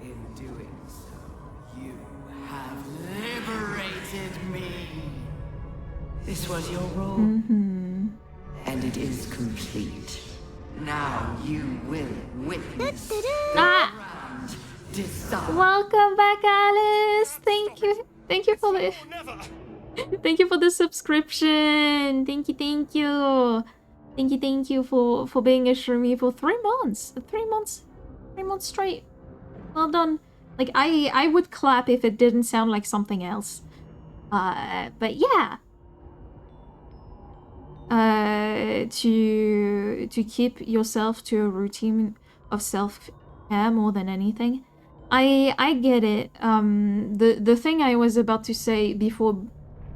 In doing so, you have liberated me. This was your role, and it is complete. Now you will witness the grand decide. Welcome back, Alice. Thank you. Thank you for the thank you for the subscription. Thank you, thank you. Thank you for being a streamy for 3 months. 3 months. 3 months straight. Well done. Like I would clap if it didn't sound like something else. But yeah. To keep yourself to a routine of self-care more than anything. I get it. The thing I was about to say before,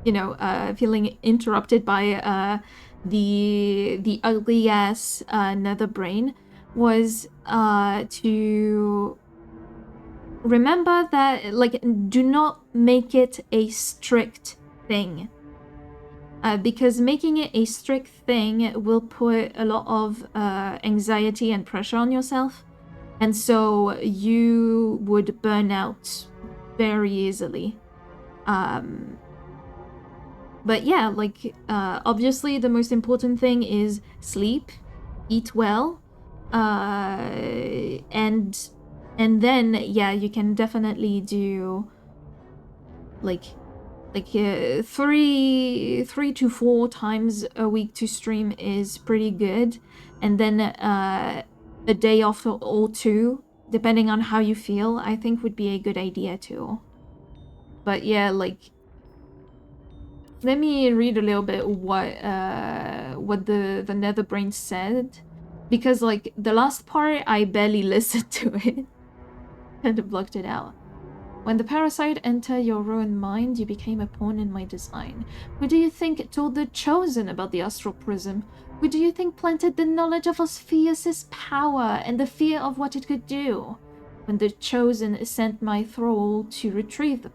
you know, feeling interrupted by the ugly ass nether brain was to remember that, like, do not make it a strict thing. Because making it a strict thing will put a lot of anxiety and pressure on yourself. And so you would burn out very easily. But yeah, like, obviously the most important thing is sleep, eat well, and then, yeah, you can definitely do, like 3 to 4 times a week to stream is pretty good, and then a day off or 2, depending on how you feel, I think would be a good idea too. But yeah, like, let me read a little bit what the Netherbrain said, because like the last part I barely listened to it. Kind of blocked it out. When the parasite entered your own mind, you became a pawn in my design. Who do you think told the Chosen about the astral prism? Who do you think planted the knowledge of Ospheu's power and the fear of what it could do? When the Chosen sent my thrall to retrieve the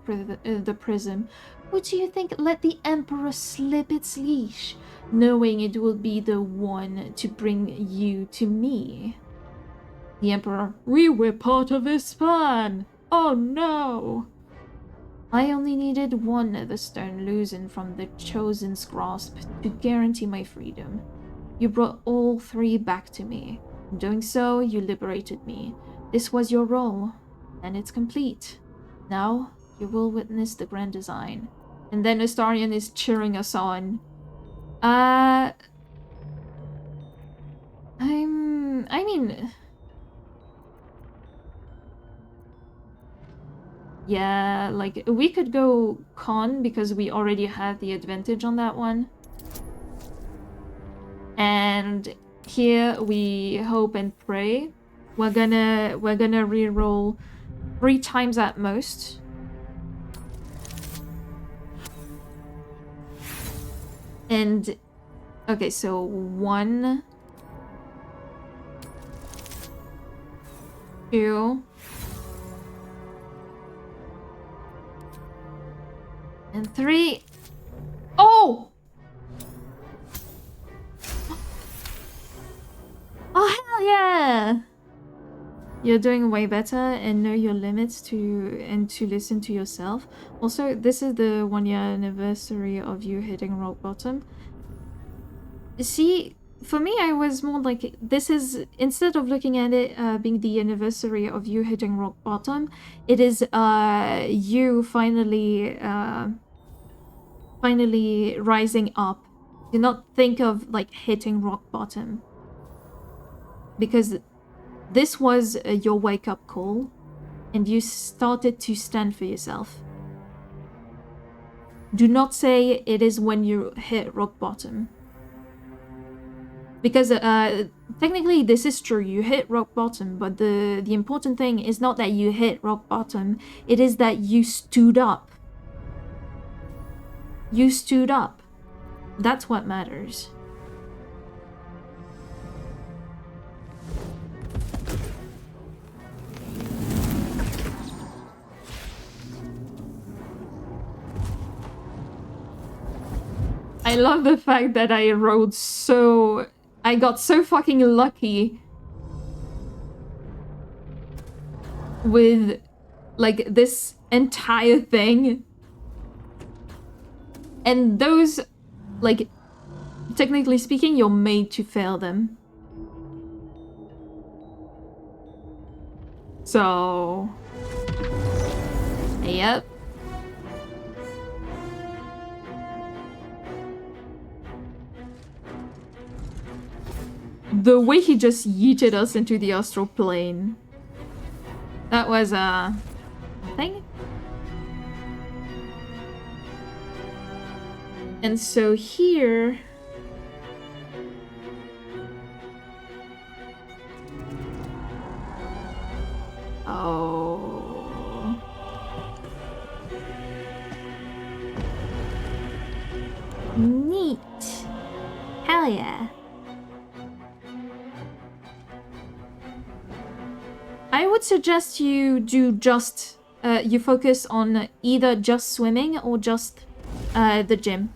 prism, who do you think let the Emperor slip its leash, knowing it will be the one to bring you to me? The Emperor, we were part of his plan! Oh no! I only needed one Netherstone loosened from the Chosen's grasp to guarantee my freedom. You brought all 3 back to me. In doing so, you liberated me. This was your role, and it's complete. Now, you will witness the grand design. And then Astarion is cheering us on. I mean... Yeah, like, we could go con because we already have the advantage on that one. And here we hope and pray. We're gonna reroll 3 times at most. And okay, so 1, 2, and 3. Oh! Oh, hell yeah! You're doing way better, and know your limits to listen to yourself. Also, this is the 1-year anniversary of you hitting rock bottom. See, for me, I was more like, this is, instead of looking at it being the anniversary of you hitting rock bottom, it is you finally rising up. Do not think of like hitting rock bottom, because this was your wake-up call, and you started to stand for yourself. Do not say it is when you hit rock bottom. Because technically this is true, you hit rock bottom, but the important thing is not that you hit rock bottom, it is that you stood up. You stood up. That's what matters. I love the fact that I rode so... I got so fucking lucky with, like, this entire thing. And those, like, technically speaking, you're made to fail them. So... Yep. The way he just yeeted us into the astral plane. That was a thing. And so here... Oh... Neat. Hell yeah. I would suggest you do just... you focus on either just swimming or just the gym.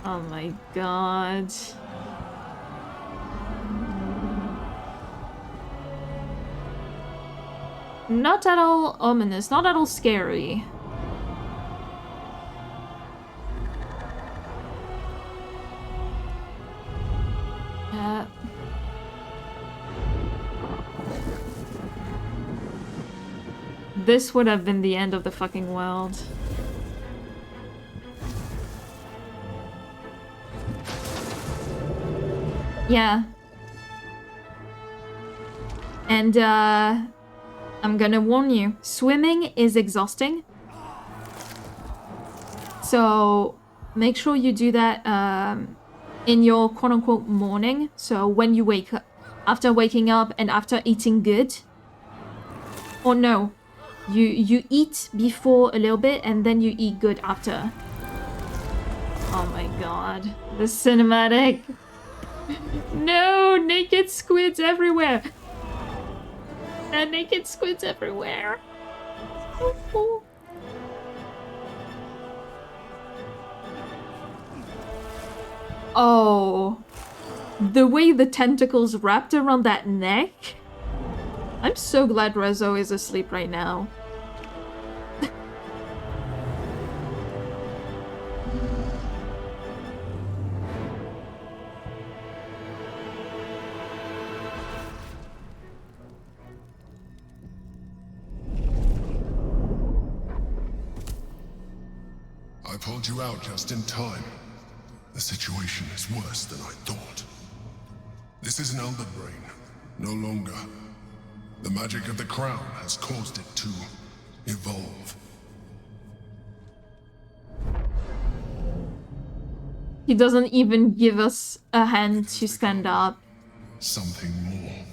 Oh my god. Not at all ominous, not at all scary. This would have been the end of the fucking world. Yeah. And, I'm gonna warn you, swimming is exhausting. So, make sure you do that, in your quote-unquote morning. So, when you wake up, after waking up and after eating good. Or no, you eat before a little bit and then you eat good after. Oh my god, the cinematic. No, naked squids everywhere. Naked squids everywhere. Oh, the way the tentacles wrapped around that neck. I'm so glad Rezo is asleep right now. I pulled you out just in time. The situation is worse than I thought. This is an elder brain, no longer. The magic of the crown has caused it to evolve. He doesn't even give us a hand to stand up. Something more.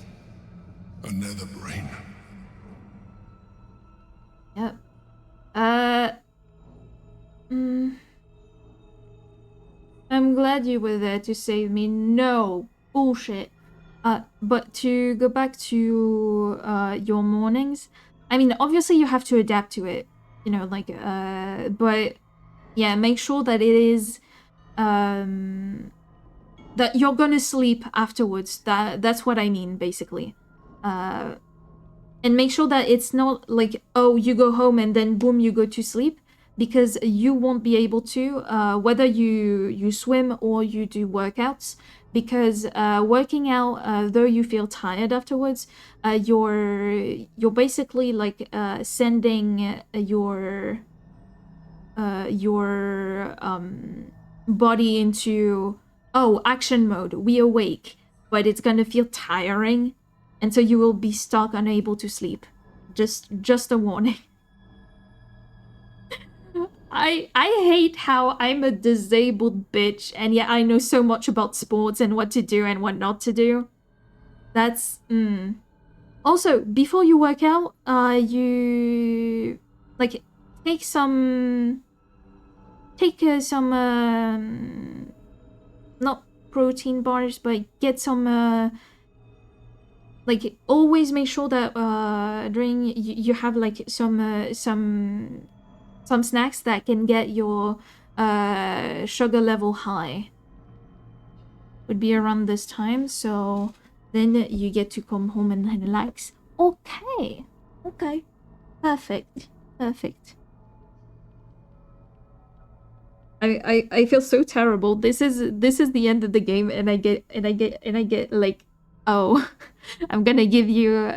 Another brain. Yep. I'm glad you were there to save me. No bullshit. But to go back to your mornings, I mean, obviously you have to adapt to it, you know, like, but yeah, make sure that it is, that you're gonna sleep afterwards. That's what I mean, basically. And make sure that it's not like, oh, you go home and then boom, you go to sleep, because you won't be able to, whether you swim or you do workouts, because working out, though you feel tired afterwards, you're basically like sending your body into, oh, action mode, we awake, but it's gonna feel tiring, and so you will be stuck, unable to sleep. Just a warning. I hate how I'm a disabled bitch, and yet I know so much about sports and what to do and what not to do. That's, Also, before you work out, you, like, take some, not protein bars, but get some, like always make sure that during you have like some snacks that can get your sugar level high. Would be around this time, so then you get to come home and relax. Okay, okay, perfect, perfect. I feel so terrible. This is the end of the game, and I get like, oh, I'm gonna give you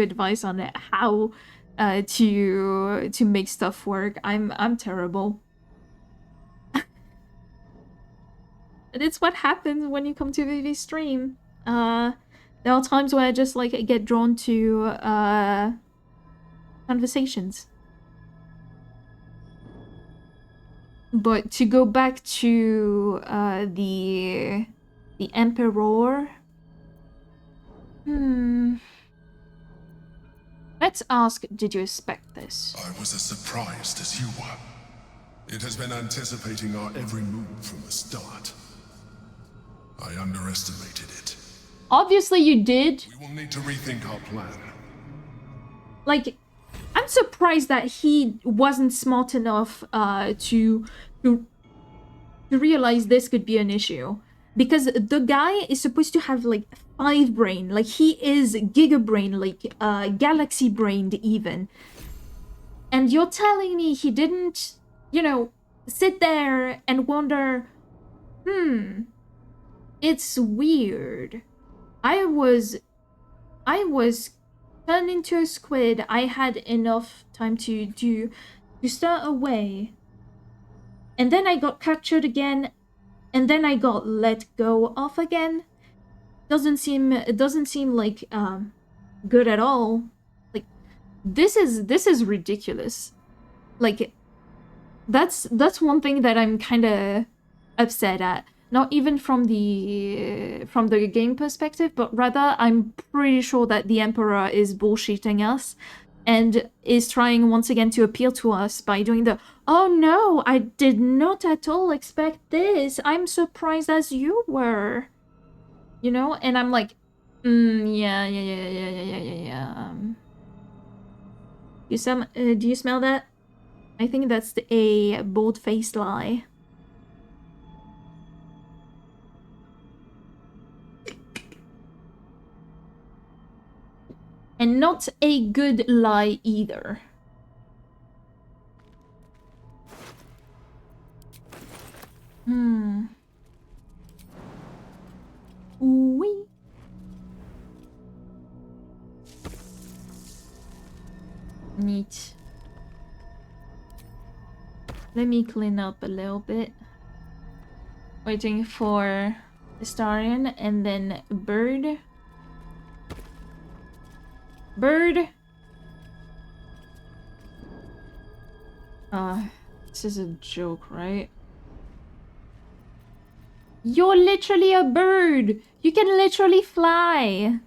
advice on it, how to make stuff work. I'm terrible. And it's what happens when you come to Vivi stream. There are times where I just like get drawn to conversations. But to go back to the Emperor. Let's ask, did you expect this? I was as surprised as you were. It has been anticipating our every move from the start. I underestimated it. Obviously you did. We will need to rethink our plan. Like, I'm surprised that he wasn't smart enough to realize this could be an issue. Because the guy is supposed to have like 5 brain. Like, he is giga brain, like galaxy brained even. And you're telling me he didn't, you know, sit there and wonder, it's weird. I was turned into a squid. I had enough time to start away. And then I got captured again, and then I got let go of again. It doesn't seem like good at all. Like, this is ridiculous. Like, that's one thing that I'm kind of upset at. Not even from the game perspective, but rather I'm pretty sure that the Emperor is bullshitting us and is trying once again to appeal to us by doing the, oh no, I did not at all expect this. I'm surprised as you were. You know? And I'm like, yeah. Do you smell that? I think that's a bold-faced lie. And not a good lie either. Wee. Neat. Let me clean up a little bit. Waiting for Historian and then Bird. Bird! This is a joke, right? You're literally a bird! You can literally fly!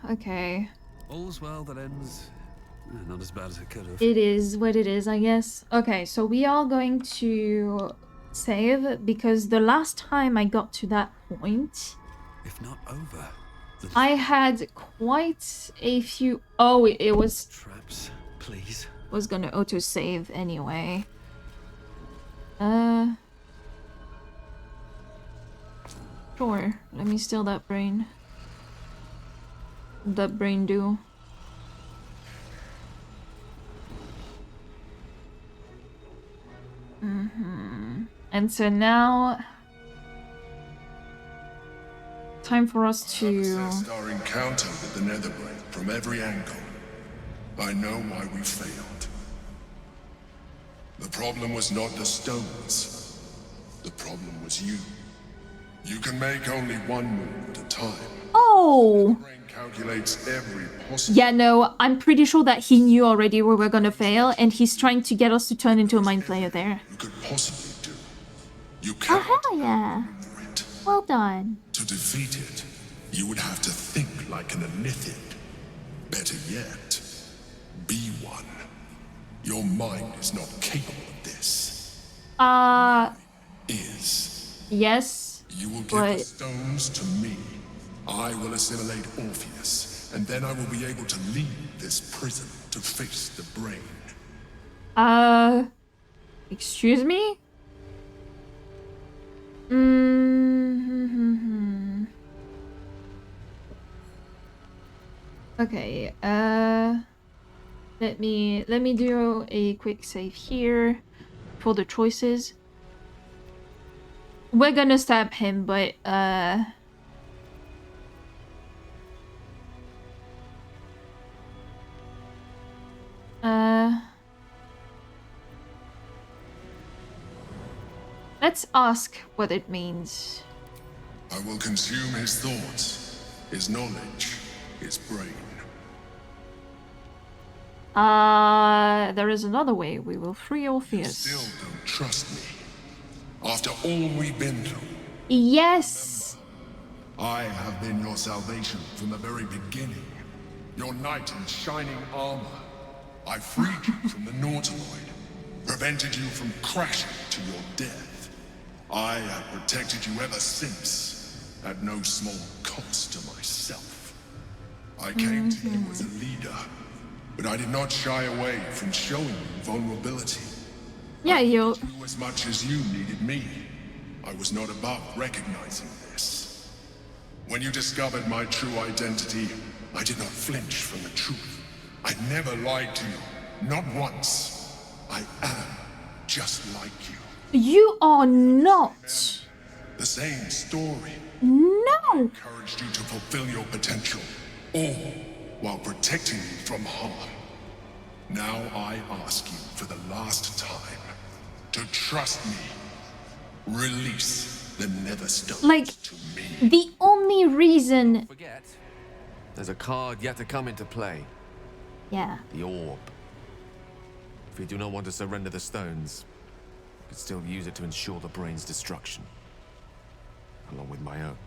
Okay. All's well that ends not as bad as it could have. It is what it is, I guess. Okay, so we are going to save, because the last time I got to that point... If not over. I had quite a few... Oh, it was... Traps, please. Was gonna auto-save anyway. Sure, let me steal that brain. That brain do. And so now... Time for us to... Assessed our encounter with the Netherbrain from every angle. I know why we failed. The problem was not the stones. The problem was you. You can make only one move at a time. Oh! The brain calculates every possible... Yeah, no, I'm pretty sure that he knew already we were gonna fail, and he's trying to get us to turn into a mind player there. You could possibly do. You can't. Yeah. Well done. To defeat it, you would have to think like an Anithid. Better yet, be one. Your mind is not capable of this. Yes. You will give the But stones to me. I will assimilate Orpheus, and then I will be able to leave this prison to face the brain. Excuse me? Okay, let me do a quick save here for the choices. We're gonna stab him, but let's ask what it means. I will consume his thoughts, his knowledge, his brain. There is another way. We will free Orpheus. You still don't trust me. After all we've been through. Yes. Remember, I have been your salvation from the very beginning. Your knight in shining armor. I freed you from the Nautiloid. Prevented you from crashing to your death. I have protected you ever since. At no small cost to myself. I came to you as a leader. But I did not shy away from showing you vulnerability. Yeah, you. As much as you needed me, I was not above recognizing this. When you discovered my true identity, I did not flinch from the truth. I never lied to you, not once. I am just like you. You are not. The same story. No. I encouraged you to fulfill your potential, all while protecting you from harm. Now I ask you for the last time to trust me. Release the Netherstone like, to me. The only reason... Don't forget, there's a card yet to come into play. Yeah. The orb. If you do not want to surrender the stones, you could still use it to ensure the brain's destruction. Along with my own,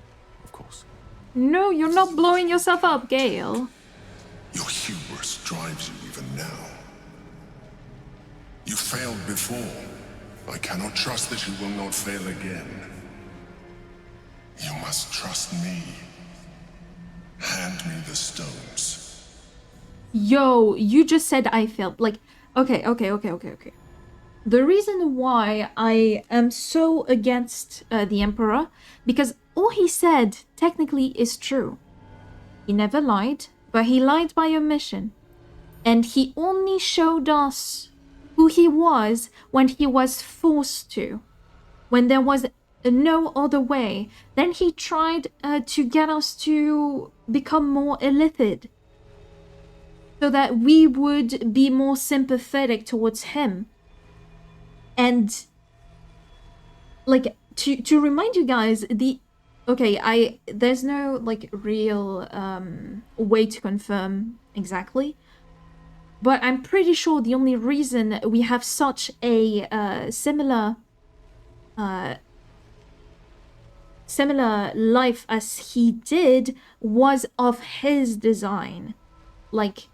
of course. No, you're not blowing yourself up, Gale. Your hubris drives you even now. You failed before. I cannot trust that you will not fail again. You must trust me. Hand me the stones. Yo, you just said I failed. Like, okay. The reason why I am so against the Emperor, because all he said technically is true. He never lied, but he lied by omission. And he only showed us who he was when he was forced to. When there was no other way. Then he tried to get us to become more illithid. So that we would be more sympathetic towards him. And like to remind you guys, there's no like real way to confirm exactly, but I'm pretty sure the only reason we have such a similar life as he did was of his design. Like,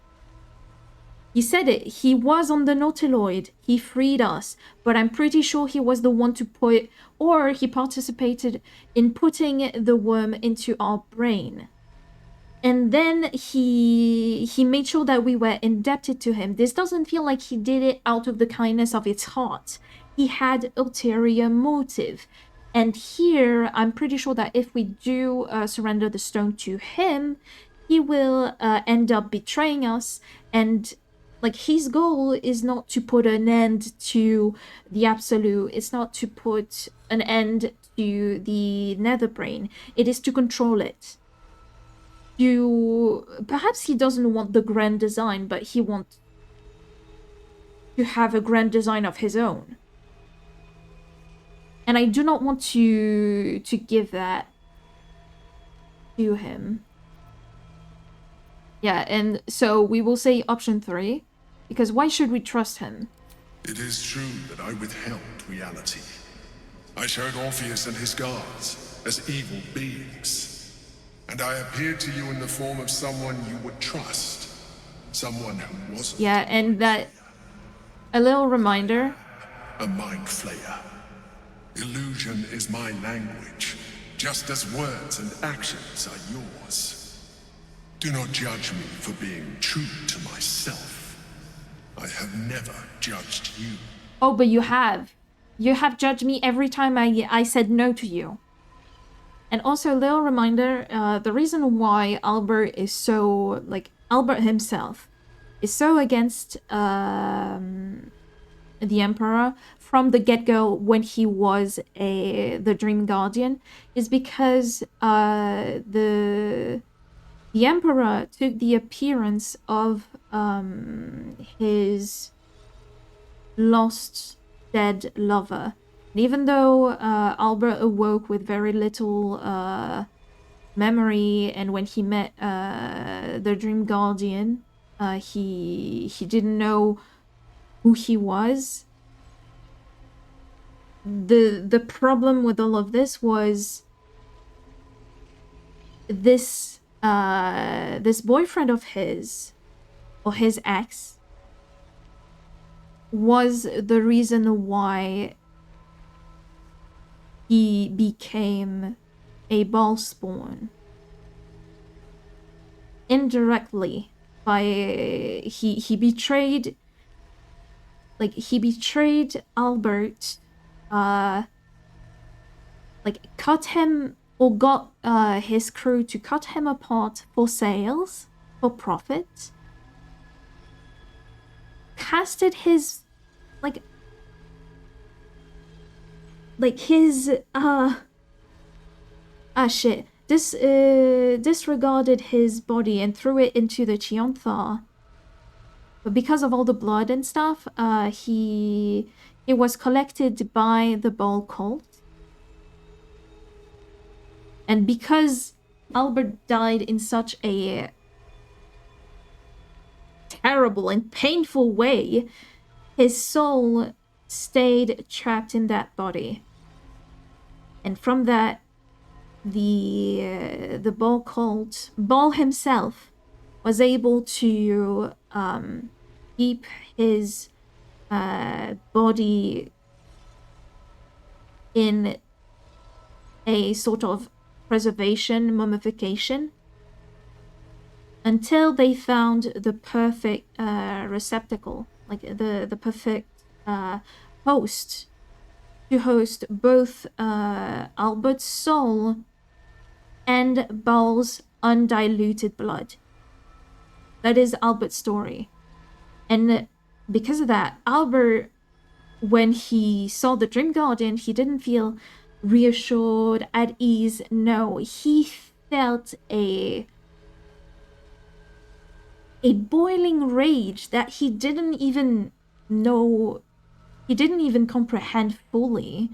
he said it, he was on the Nautiloid, he freed us, but I'm pretty sure he was the one to put, or he participated in putting the worm into our brain. And then he made sure that we were indebted to him. This doesn't feel like he did it out of the kindness of his heart. He had ulterior motive. And here, I'm pretty sure that if we do surrender the stone to him, he will end up betraying us. And like, his goal is not to put an end to the Absolute. It's not to put an end to the Netherbrain. It is to control it. Perhaps he doesn't want the grand design, but he wants to have a grand design of his own. And I do not want to give that to him. Yeah, and so we will say option 3, because why should we trust him? It is true that I withheld reality. I showed Orpheus and his guards as evil beings. And I appeared to you in the form of someone you would trust. Someone who wasn't. Yeah, and that... a little reminder. A mind flayer. Illusion is my language. just as words and actions are yours. Do not judge me for being true to myself. I have never judged you. Oh, but you have. You have judged me every time I said no to you. And also, a little reminder, the reason why Albert is so, like, Albert himself is so against the Emperor from the get-go when he was the Dream Guardian is because the Emperor took the appearance of his lost dead lover. And even though Albert awoke with very little memory, and when he met the Dream Guardian, he didn't know who he was. The problem with all of this was this this boyfriend of his, or his ex, was the reason why he became a ballspawn. Indirectly, by he betrayed, like, he betrayed Albert, like, cut him, or got his crew to cut him apart for sales, for profit, casted his, like his, disregarded his body and threw it into the Chionthar. But because of all the blood and stuff, he was collected by the Ball cult. And because Albert died in such a terrible and painful way, his soul stayed trapped in that body. And from that, the Ball cult, Ball himself, was able to keep his body in a sort of preservation, mummification, until they found the perfect receptacle, like the perfect host to host both Albert's soul and Ball's undiluted blood. That is Albert's story. And because of that, Albert, when he saw the Dream Guardian, he didn't feel reassured, at ease. No, he felt a boiling rage that he didn't even know, he didn't even comprehend fully.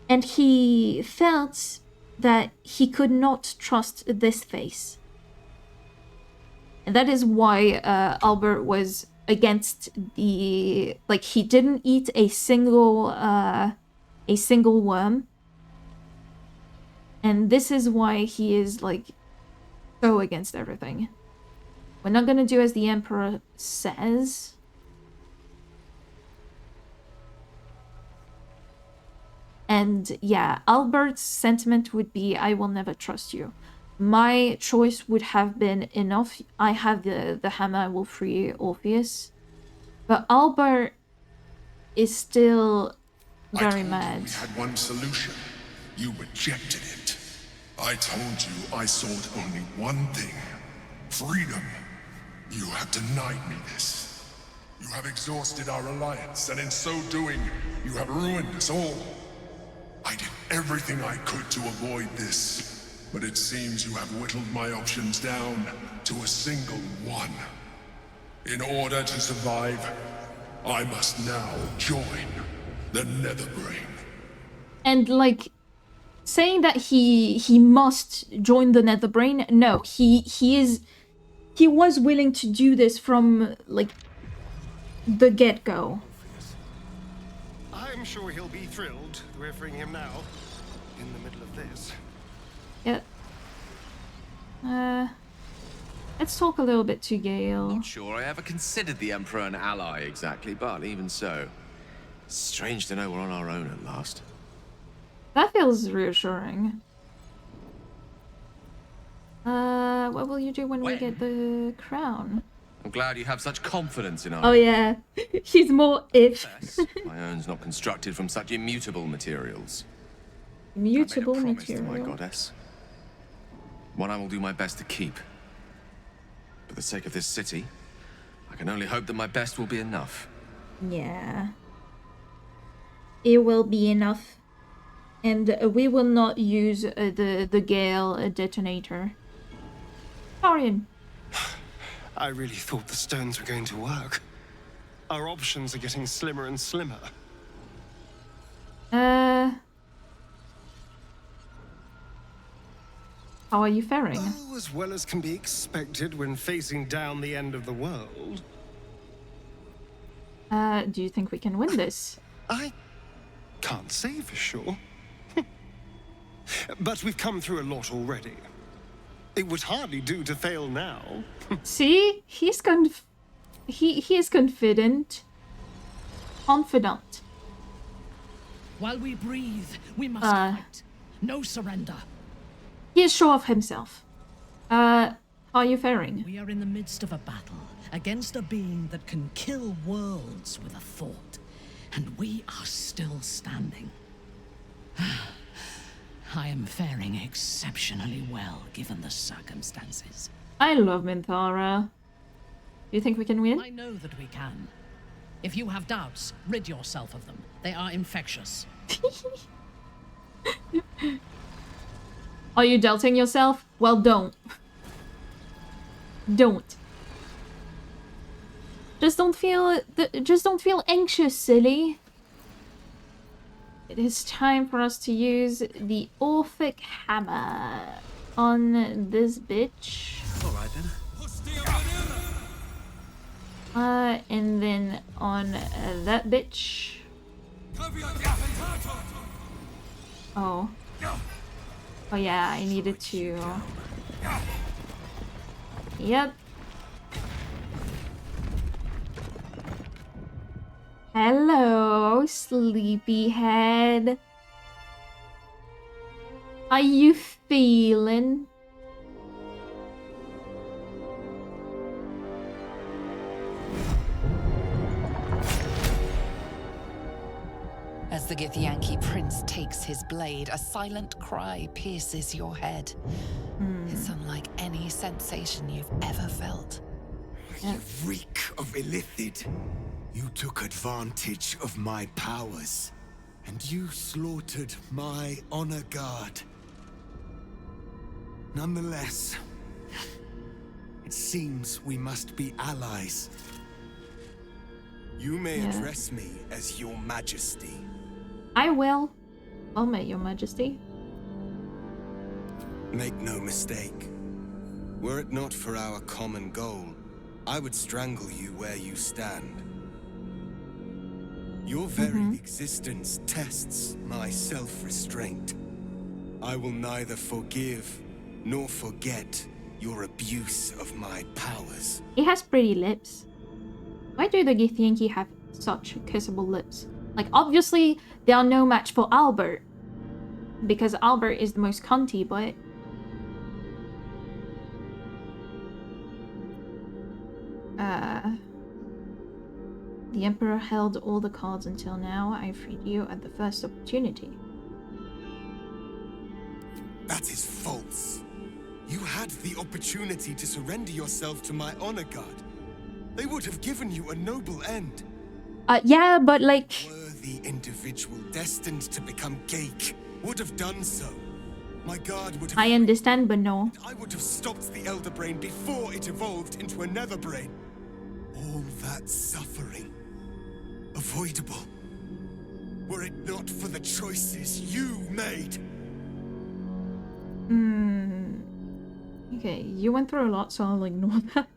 And he felt that he could not trust this face. And that is why Albert was against the, like, he didn't eat a single worm. And this is why he is, like, so against everything. We're not gonna do as the Emperor says. And yeah, Albert's sentiment would be, I will never trust you. My choice would have been enough. I have the hammer, I will free Orpheus. But Albert is still very mad. We had one solution. You rejected it. I told you I sought only one thing. Freedom. You have denied me this. You have exhausted our alliance, and in so doing, you have ruined us all. I did everything I could to avoid this, but it seems you have whittled my options down to a single one. In order to survive, I must now join the Netherbrain. And, like, saying that he must join the Netherbrain, no, he was willing to do this from, like, the get-go. I'm sure he'll be thrilled we're freeing him now, in the middle of this. Yeah. Let's talk a little bit to Gale. Not sure I ever considered the Emperor an ally exactly, but even so, strange to know we're on our own at last. That feels reassuring. What will you do when we get the crown? I'm glad you have such confidence in Oh Owen. yeah, she's more if. My own's not constructed from such immutable materials. Mutable I made a promise to my material. goddess. One I will do my best to keep. For the sake of this city, I can only hope that my best will be enough. Yeah. It will be enough. And we will not use the Gale detonator. Orion. I really thought the stones were going to work. Our options are getting slimmer and slimmer. How are you faring? Oh, as well as can be expected when facing down the end of the world. Do you think we can win this? I can't say for sure. But we've come through a lot already. It would hardly do to fail now. See? He is confident. Confident. While we breathe, we must fight. No surrender. He is sure of himself. How are you faring? We are in the midst of a battle against a being that can kill worlds with a thought. And we are still standing. I am faring exceptionally well, given the circumstances. I love Minthara. Do you think we can win? I know that we can. If you have doubts, rid yourself of them. They are infectious. Are you doubting yourself? Well, don't. Don't. Just don't feel anxious, silly. It is time for us to use the Orphic Hammer on this bitch. Alright then. And then on that bitch. Oh. Oh yeah, I needed to... Yep. Hello, sleepyhead. How you feeling? As the Githyanki prince takes his blade, a silent cry pierces your head. It's unlike any sensation you've ever felt. You reek of Illithid. You took advantage of my powers, and you slaughtered my honor guard. Nonetheless, it seems we must be allies. You may address me as Your Majesty. I will. I'll make Your Majesty. Make no mistake. Were it not for our common goal, I would strangle you where you stand. Your very existence tests my self-restraint. I will neither forgive nor forget your abuse of my powers. He has pretty lips. Why do the Githyanki have such kissable lips? Like, obviously, they are no match for Albert. Because Albert is the most cunty, but... The Emperor held all the cards until now. I freed you at the first opportunity. That is false. You had the opportunity to surrender yourself to my honor guard. They would have given you a noble end. Yeah, but like... The individual destined to become Geik would have done so. My guard would have... I understand, but no. I would have stopped the Elder Brain before it evolved into a Nether Brain. All that suffering, avoidable, were it not for the choices you made. Okay, you went through a lot, so I'll ignore that.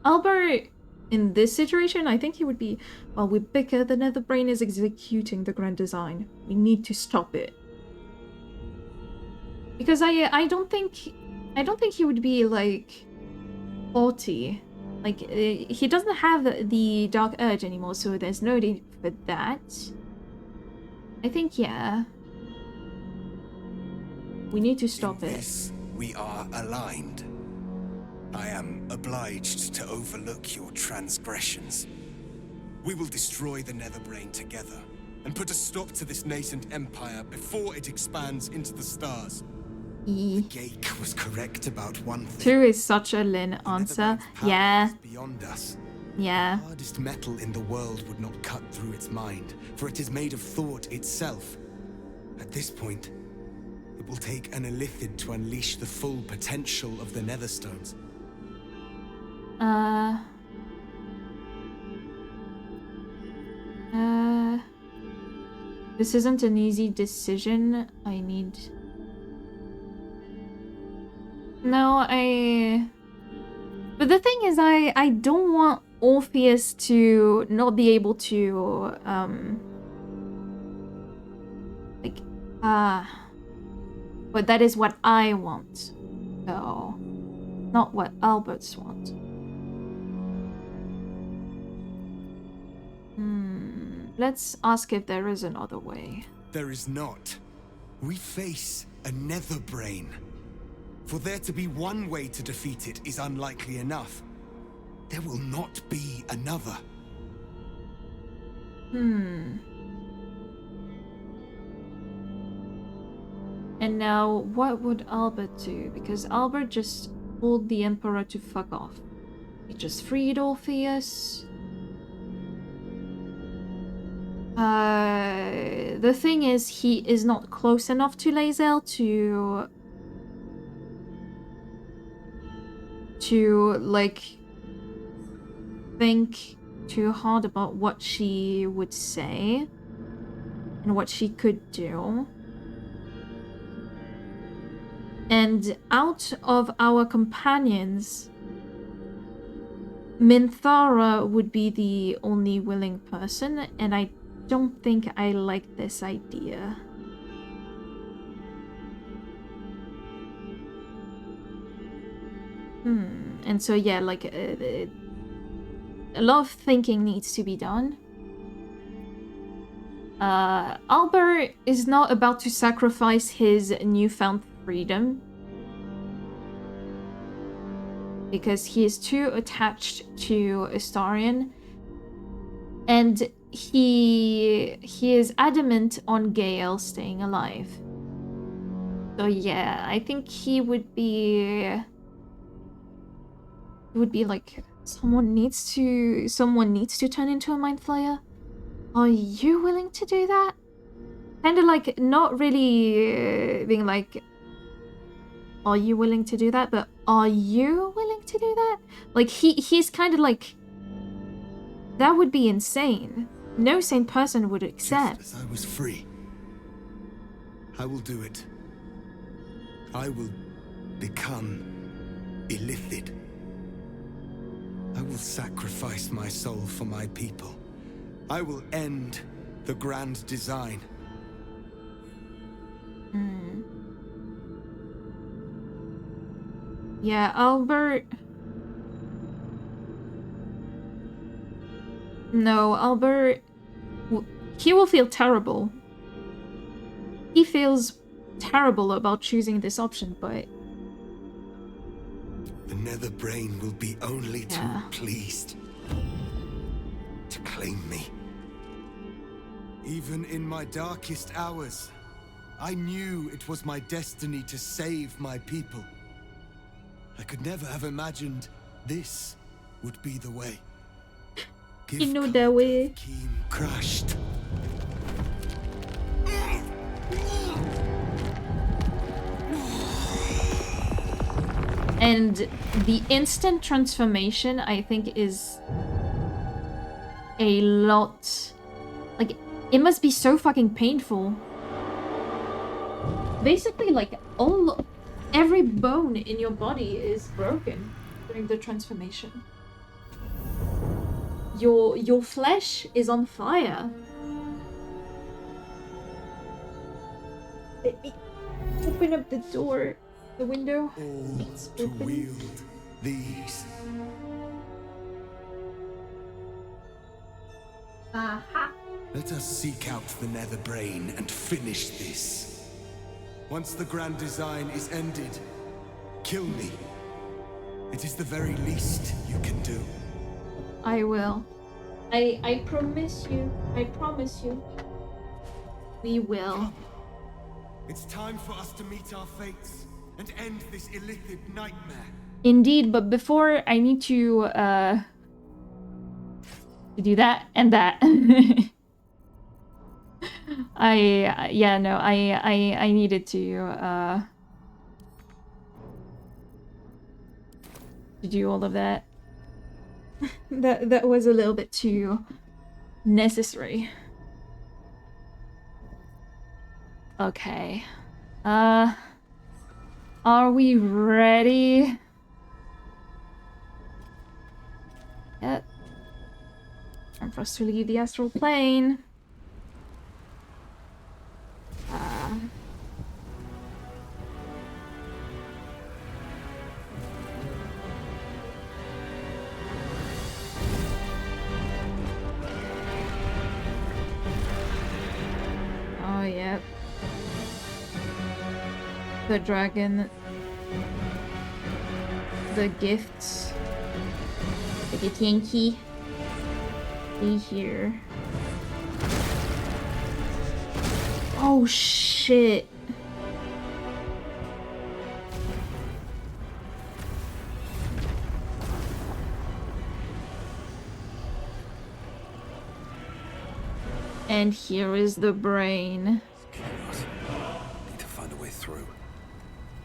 Albert, in this situation, I think he would be, while we bicker, the Nether Brain is executing the grand design. We need to stop it. Because I don't think he would be like haughty. Like he doesn't have the dark urge anymore, so there's no need for that. I think, yeah. We need to stop it. This, we are aligned. I am obliged to overlook your transgressions. We will destroy the Netherbrain together, and put a stop to this nascent empire before it expands into the stars. The Geik was correct about one thing. 2 is such a Lin answer. Yeah. Beyond us. Yeah. The hardest metal in the world would not cut through its mind, for it is made of thought itself. At this point, it will take an Illithid to unleash the full potential of the Netherstones. This isn't an easy decision. I need... No, But the thing is, I don't want Orpheus to not be able to, but that is what I want. So, not what Alberts want. Let's ask if there is another way. There is not. We face a Netherbrain. For there to be one way to defeat it is unlikely enough. There will not be another. And now, what would Albert do? Because Albert just told the Emperor to fuck off. He just freed Orpheus. The thing is, he is not close enough to Lae'zel to like think too hard about what she would say and what she could do. And out of our companions, Minthara would be the only willing person, and I don't think I like this idea. And so yeah, like a lot of thinking needs to be done. Albert is not about to sacrifice his newfound freedom because he is too attached to Astarion, and he is adamant on Gale staying alive. So yeah, I think he would be like, someone needs to turn into a Mind Flayer. Are you willing to do that? Kind of like, not really being like, are you willing to do that? But are you willing to do that? Like, he's kind of like, that would be insane. No sane person would accept. Just as I was free, I will do it. I will become Illithid. I will sacrifice my soul for my people. I will end the grand design. Yeah, Albert... No, Albert... He will feel terrible. He feels terrible about choosing this option, but... The Netherbrain will be only too pleased to claim me. Even in my darkest hours, I knew it was my destiny to save my people. I could never have imagined this would be the way. Give you know that way. Keem crushed. And the instant transformation, I think, is a lot... Like, it must be so fucking painful. Basically, like, every bone in your body is broken during the transformation. Your flesh is on fire. Let me open up the door. The window. It's to open. wield these. Aha. Let us seek out the Nether Brain and finish this. Once the grand design is ended, kill me. It is the very least you can do. I will. I promise you. I promise you. We will. Come. It's time for us to meet our fates and end this illithid nightmare. Indeed, but before I need to do that and that. I needed to do all of that. that was a little bit too necessary. Okay. Are we ready? Yep. Time for us to leave the astral plane. Oh, yep. The dragon. The gifts. The Githyanki. Be here. Oh shit. And here is the brain. Chaos. Need to find a way through.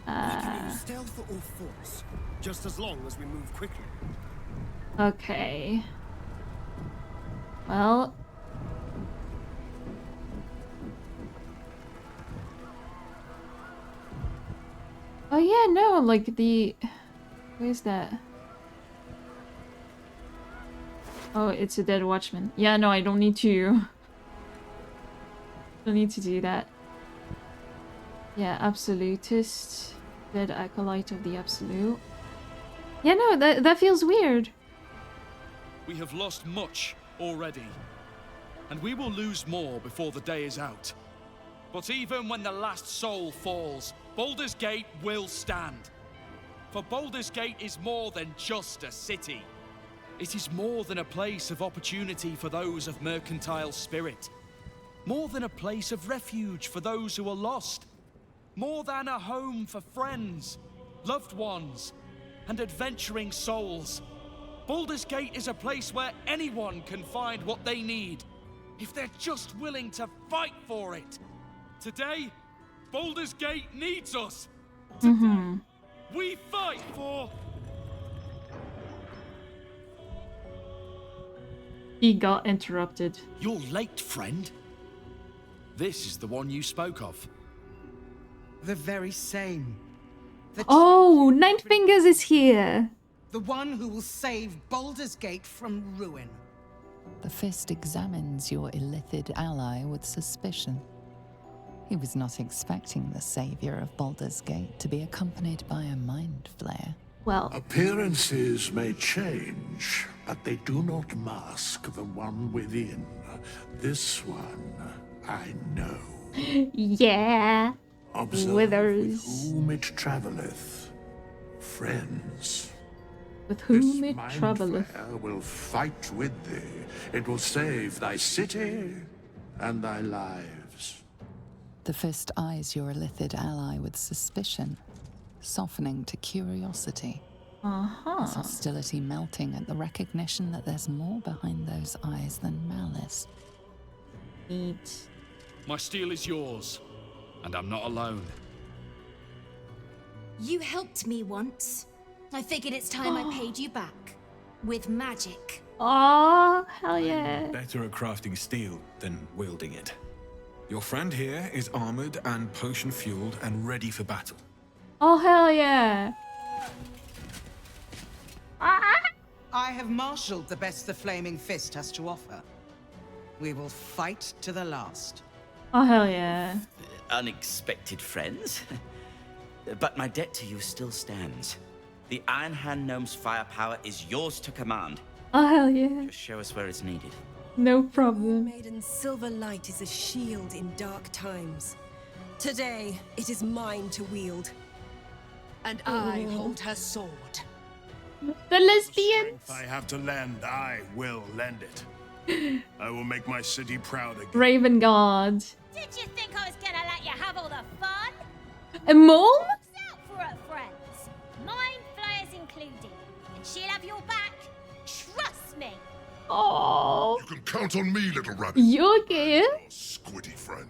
We can use stealth or force, just as long as we move quickly. Okay. Well. Oh yeah, no, like the... Where's that? Oh, it's a dead watchman. Yeah, no, I don't need to... Don't need to do that. Yeah, absolutist. Dead acolyte of the absolute. Yeah, no, that feels weird. We have lost much already, and we will lose more before the day is out. But even when the last soul falls, Baldur's Gate will stand. For Baldur's Gate is more than just a city. It is more than a place of opportunity for those of mercantile spirit. More than a place of refuge for those who are lost. More than a home for friends, loved ones, and adventuring souls. Baldur's Gate is a place where anyone can find what they need, if they're just willing to fight for it. Today, Baldur's Gate needs us. Today, we fight for... He got interrupted. You're late, friend. This is the one you spoke of. The very same. Oh, Nine Fingers is here. The one who will save Baldur's Gate from ruin. The Fist examines your illithid ally with suspicion. He was not expecting the savior of Baldur's Gate to be accompanied by a mind flare. Well, appearances may change, but they do not mask the one within. This one, I know. Yeah. Observe Withers. with whom it travelleth. Friends. With whom This it mind travelleth. flare will fight with thee. It will save thy city and thy lives. The Fist eyes your illithid ally with suspicion, softening to curiosity. His hostility melting at the recognition that there's more behind those eyes than malice. Neat. My steel is yours, and I'm not alone. You helped me once. I figured it's time I paid you back. With magic. Oh, hell yeah. Better at crafting steel than wielding it. Your friend here is armored and potion-fueled and ready for battle. Oh, hell yeah. I have marshaled the best the Flaming Fist has to offer. We will fight to the last. Oh, hell yeah. Unexpected friends. But my debt to you still stands. The Iron Hand Gnome's firepower is yours to command. Oh, hell yeah. Just show us where it's needed. No problem. Maiden's silver light is a shield in dark times. Today, it is mine to wield. And I hold her sword. The lesbian. If I have to lend, I will lend it. I will make my city proud again. Raven Guard. Did you think I was gonna let you have all the fun? A mole? Looks out for her friends. Mind flayers included. And she'll have your back. Trust me. Oh. You can count on me, little rabbit. You're good. Squiddy friend.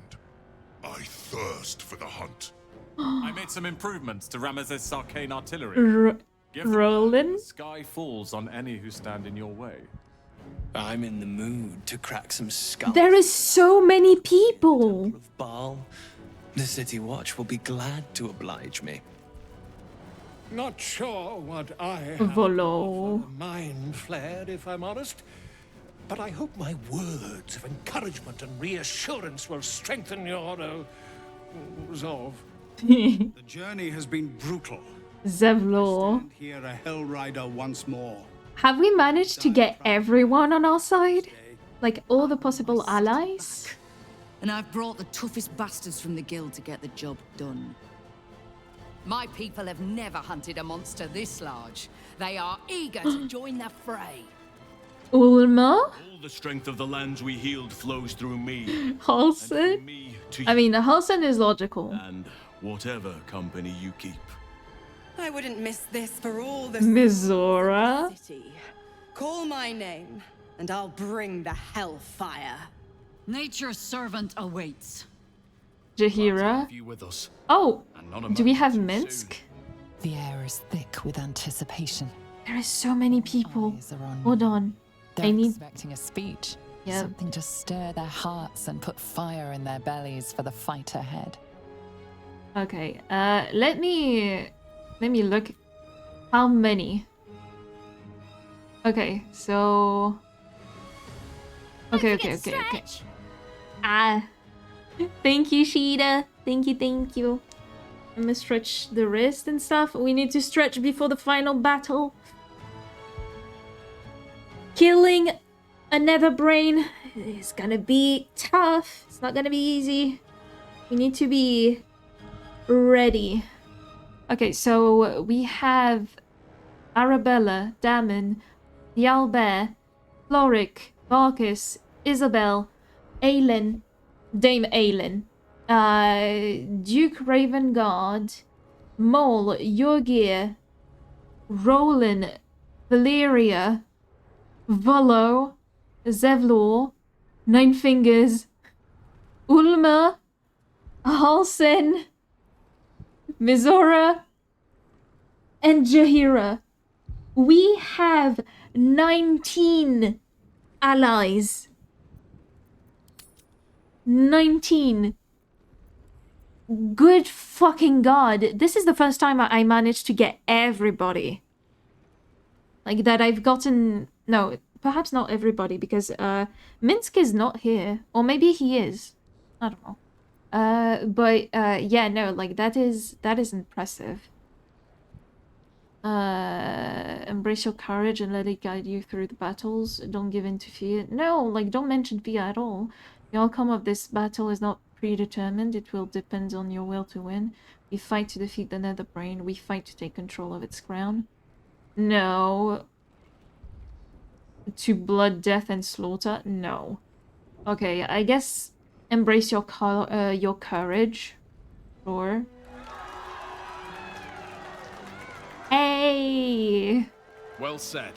I thirst for the hunt. I made some improvements to Ramesses' arcane artillery. Roland? The sky falls on any who stand in your way. I'm in the mood to crack some skulls. There is so many people. Baal, the City Watch will be glad to oblige me. Not sure what I have Volo. Mind flared, if I'm honest. But I hope my words of encouragement and reassurance will strengthen your resolve. The journey has been brutal. Zevlor. Here a Hell Rider once more. Have we managed to get everyone on our side? Like all the possible allies? And I've brought the toughest bastards from the guild to get the job done. My people have never hunted a monster this large. They are eager to join the fray. Ulma? All the strength of the lands we healed flows through me. Halson? I mean, Halson is logical. And whatever company you keep. I wouldn't miss this for all the Mizora? city. Call my name, and I'll bring the hellfire. Nature's servant awaits. Jahira? You with us. Oh, not a do we have Minsk? The air is thick with anticipation. There is so many people. Hold on. They're I need expecting a speech. Yep. Something to stir their hearts and put fire in their bellies for the fight ahead. Okay, let me look. How many? Okay, so okay. Ah, thank you, Sheeta. Thank you. I'm gonna stretch the wrist and stuff. We need to stretch before the final battle. Killing another brain is gonna be tough. It's not gonna be easy. We need to be ready. Okay, so we have Arabella, Damon, the Owlbear, Floric, Marcus, Isabel, Aelin, Dame Aelin, Duke Ravengard, Mole, Yorgir, Roland, Valeria, Volo, Zevlor, Nine Fingers, Ulma, Halsen, Mizora, and Jahira. We have 19 allies. 19. Good fucking god. This is the first time I managed to get everybody. Like that I've gotten... No, perhaps not everybody because Minsk is not here. Or maybe he is. I don't know. But yeah, no, like that is impressive. Embrace your courage and let it guide you through the battles. Don't give in to fear. No, like don't mention fear at all. The outcome of this battle is not predetermined. It will depend on your will to win. We fight to defeat the Nether Brain. We fight to take control of its crown. No. To blood, death, and slaughter? No. Okay, I guess embrace your courage. Sure. Hey! Well said.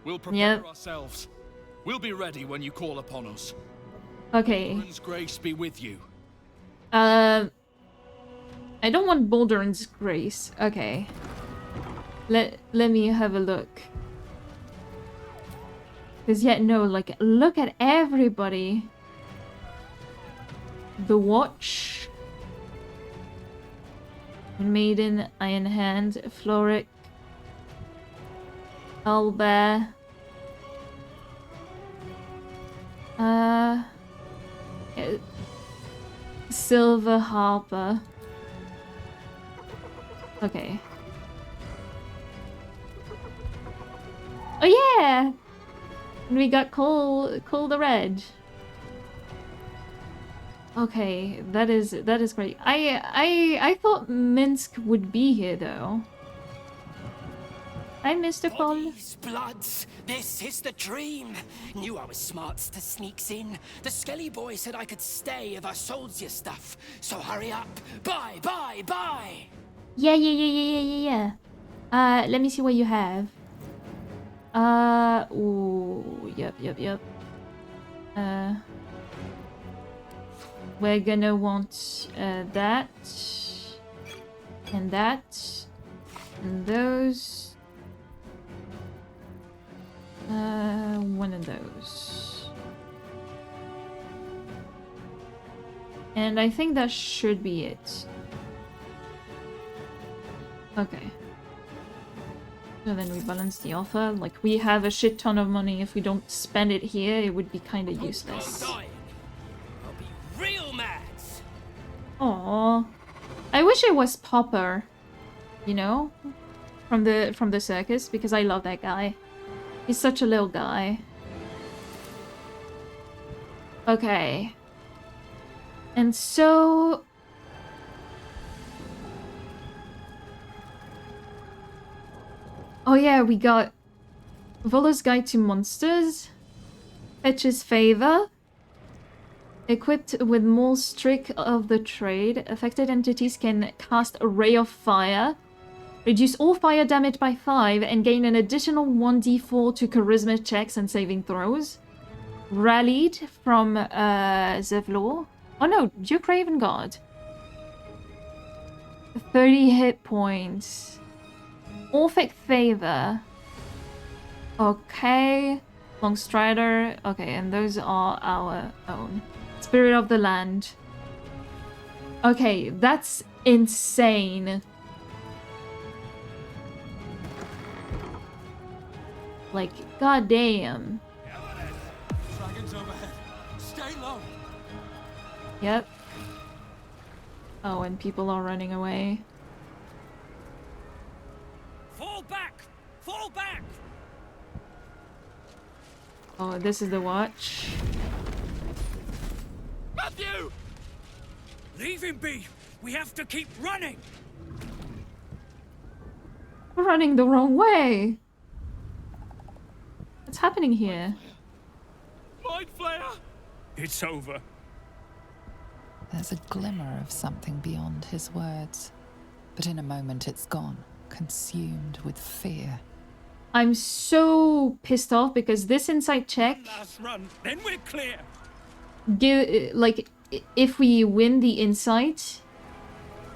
We'll prepare ourselves. We'll be ready when you call upon us. Okay. Baldur's grace be with you. I don't want Baldur's grace. Okay. Let me have a look. Because yet no, like look at everybody. The Watch. Maiden, Iron Hand, Floric, Owlbear. Silver Harper. Okay. Oh yeah! And we got Cole the Red. Okay, that is great. I thought Minsk would be here though. Hi, Mr. Cole. Bodies, bloods, this is the dream. Knew I was smart to sneaks in. The Skelly boy said I could stay if I sold your stuff. So hurry up. Bye, bye, bye. Yeah. Let me see what you have. Ooh, yep. We're gonna want that and that and those. One of those. And I think that should be it. Okay. So then we balance the offer. Like, we have a shit ton of money. If we don't spend it here, it would be kind of useless. I'll be real mad. Aww. I wish it was Popper, you know? From the circus, because I love that guy. He's such a little guy. Okay. And so... Oh yeah, we got Volo's Guide to Monsters, Fetch's Favor, equipped with Maul's Trick of the Trade. Affected entities can cast a Ray of Fire, reduce all fire damage by 5, and gain an additional 1d4 to Charisma checks and saving throws. Rallied from Zevlor. Oh no, Duke Raven Guard. 30 hit points. Orphic Favor. Okay. Long Strider. Okay, and those are our own. Spirit of the Land. Okay, that's insane. Like, goddamn. Dragons overhead. Stay low. Yep. Oh, and people are running away. Fall back! Fall back! Oh, this is the watch. Matthew! Leave him be! We have to keep running! We're running the wrong way! What's happening here? Mind Flayer! It's over. There's a glimmer of something beyond his words, but in a moment it's gone, consumed with fear. I'm so pissed off because this insight check... Last run, then we're clear! Like, if we win the insight,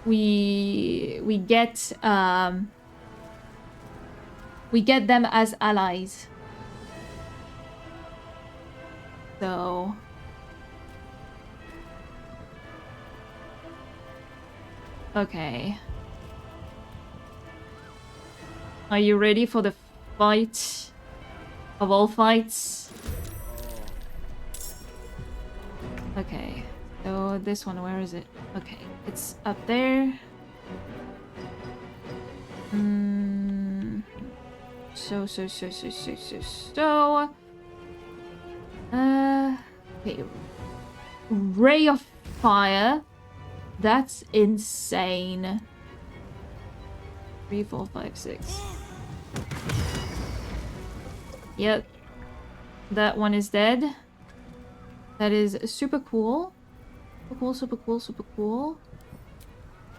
we get them as allies. So... Okay. Are you ready for the fight of all fights? Okay. So this one, where is it? Okay, it's up there. Okay. Ray of Fire. That's insane. 3, 4, 5, 6. Yep. That one is dead. That is super cool. Super cool.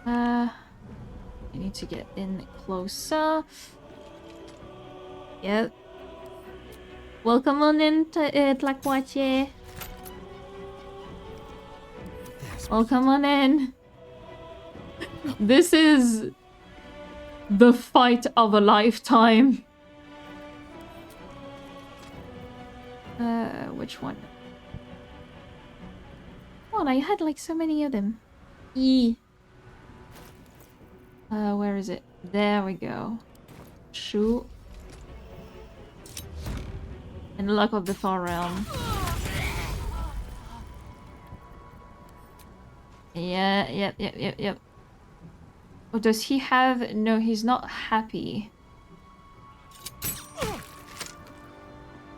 I need to get in closer. Yep. Welcome on in, Tlakwache. Welcome on in. This is the fight of a lifetime. Which one? Come on, I had like so many of them. Where is it? There we go. Shoot. And Luck of the Far Realm. Yeah, yep. Oh, does he have... No, he's not happy.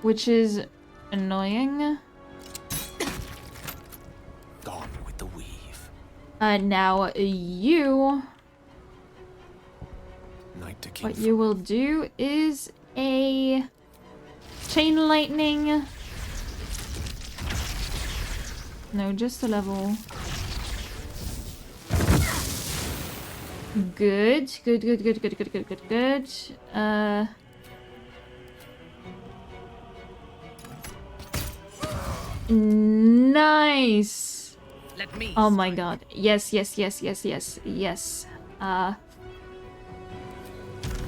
which is annoying. Gone with the weave. Now you... Knight to King. What you will do is a chain lightning. No, just a level. Good. Good. Nice. Let me. Oh my god. Yes.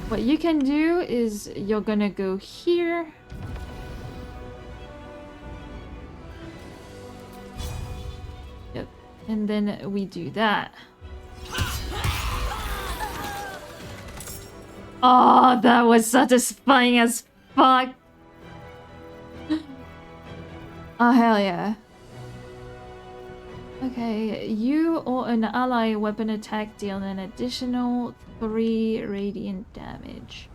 What you can do is you're gonna go here. Yep. And then we do that. Oh, that was satisfying as fuck. Oh, hell yeah. Okay, you or an ally weapon attack deal an additional 3 radiant damage.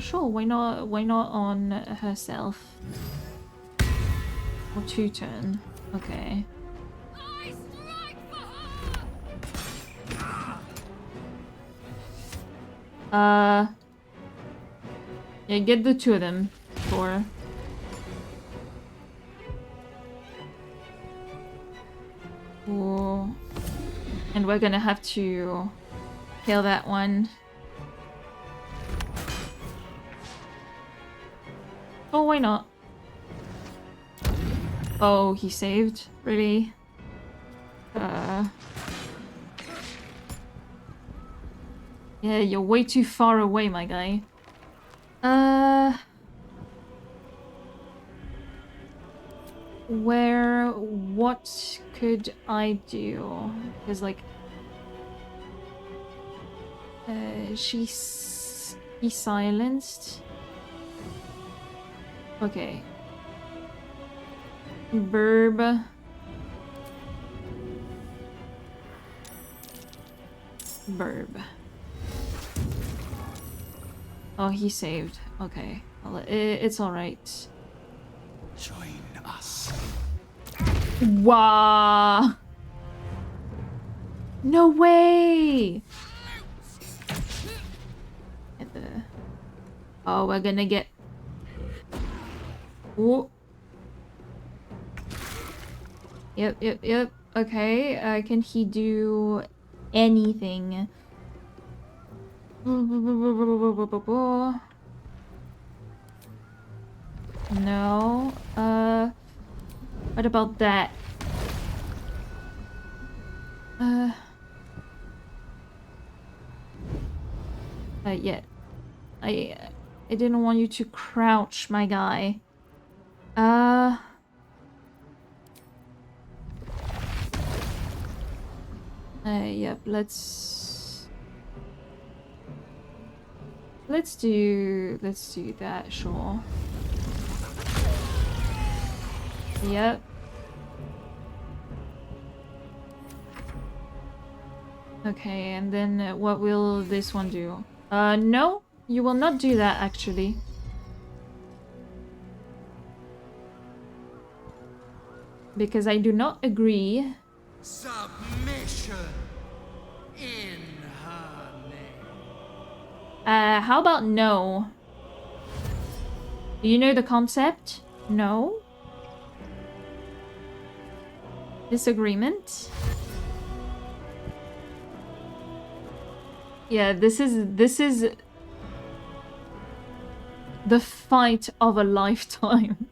Sure, why not on herself? Or 2 turn. Okay. Yeah, get the 2 of them. 4. Ooh. And we're gonna have to kill that one. Oh, why not? Oh, he saved? Really? Yeah, you're way too far away, my guy. What could I do? Because, like, he's silenced. Okay. Burb. Oh, he saved. Okay. It's alright. Join us. Wow. No way. Oh, we're gonna get... Ooh. Yep. Okay, can he do anything? No. What about that? Yeah. I didn't want you to crouch, my guy. Yep, let's do that, sure. Yep. Okay, and then what will this one do? No, you will not do that, actually. Because I do not agree. Submission in her name. How about no? Do you know the concept? No? Disagreement? Yeah, this is the fight of a lifetime.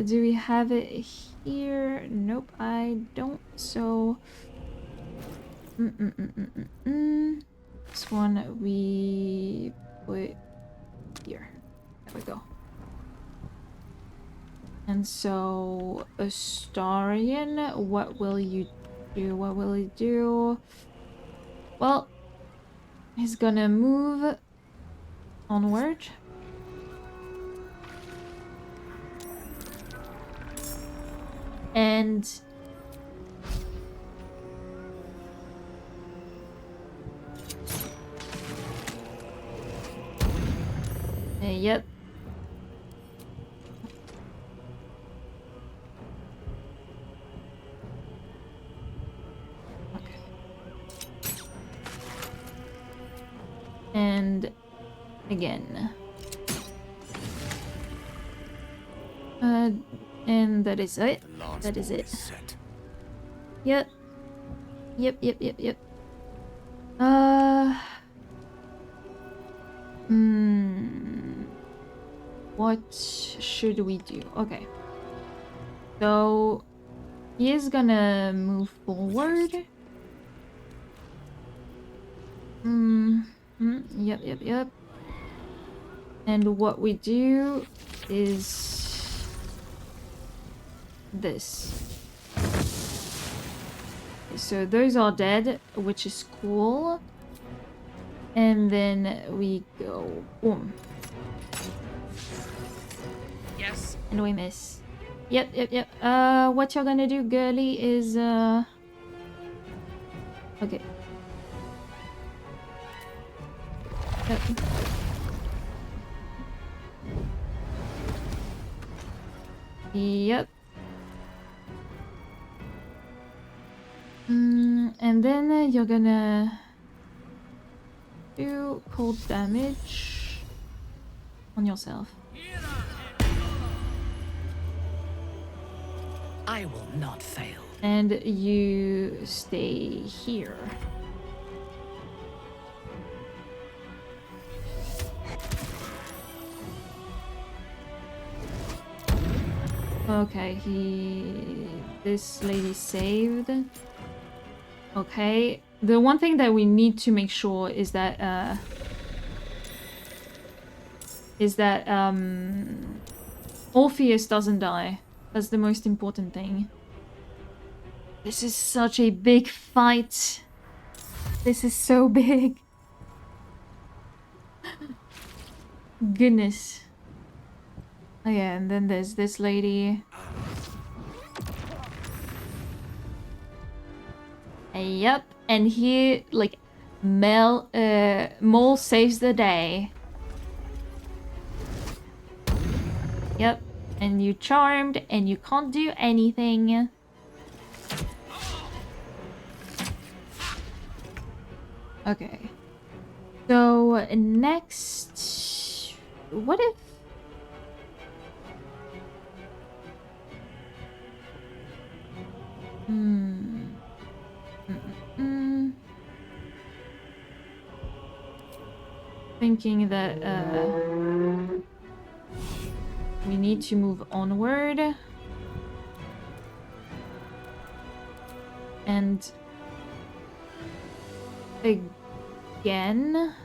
Do we have it here? Nope, I don't. So, this one we put here. There we go. And so, Astarion, what will you do? What will he do? Well, he's gonna move onward. And Yep. Okay. And again. And that is it. That is it. Yep. Yep, yep, yep, yep. What should we do? Okay. So he is gonna move forward. Yep, yep, yep. And what we do is this. So those are dead, which is cool. And then we go boom. Yes. And we miss. Yep, yep, yep. What you're gonna do, girly, is okay. Yep. Yep. And then you're gonna do cold damage on yourself. I will not fail. And you stay here. Okay, this lady saved. Okay. The one thing that we need to make sure is that Orpheus doesn't die. That's the most important thing. This is such a big fight. This is so big. Goodness. Oh yeah, and then there's this lady. Yep, and here, like, Mole saves the day. Yep, and you charmed, and you can't do anything. Okay. So, next... What if... Thinking that, we need to move onward. And... Again...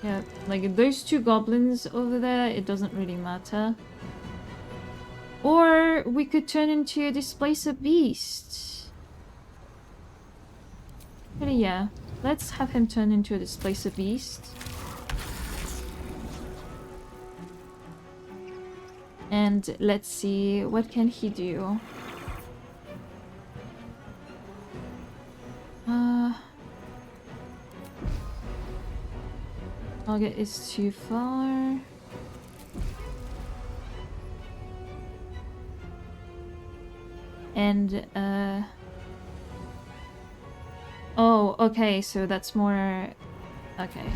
Yeah, like those two goblins over there, it doesn't really matter. Or we could turn into a displacer beast. But yeah, let's have him turn into a displacer beast. And let's see, what can he do? Target is too far. And, oh, okay, so that's more... Okay,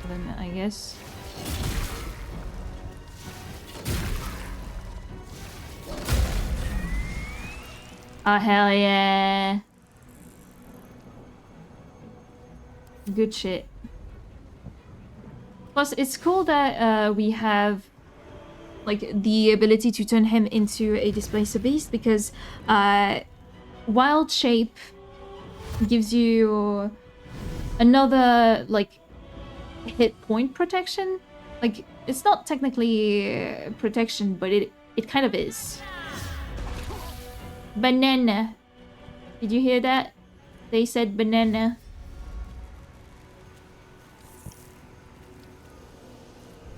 then I guess... Oh, hell yeah! Good shit. Plus, it's cool that we have like the ability to turn him into a displacer beast, because wild shape gives you another like hit point protection. Like, it's not technically protection, but it kind of is. Banana. Did you hear that? They said banana.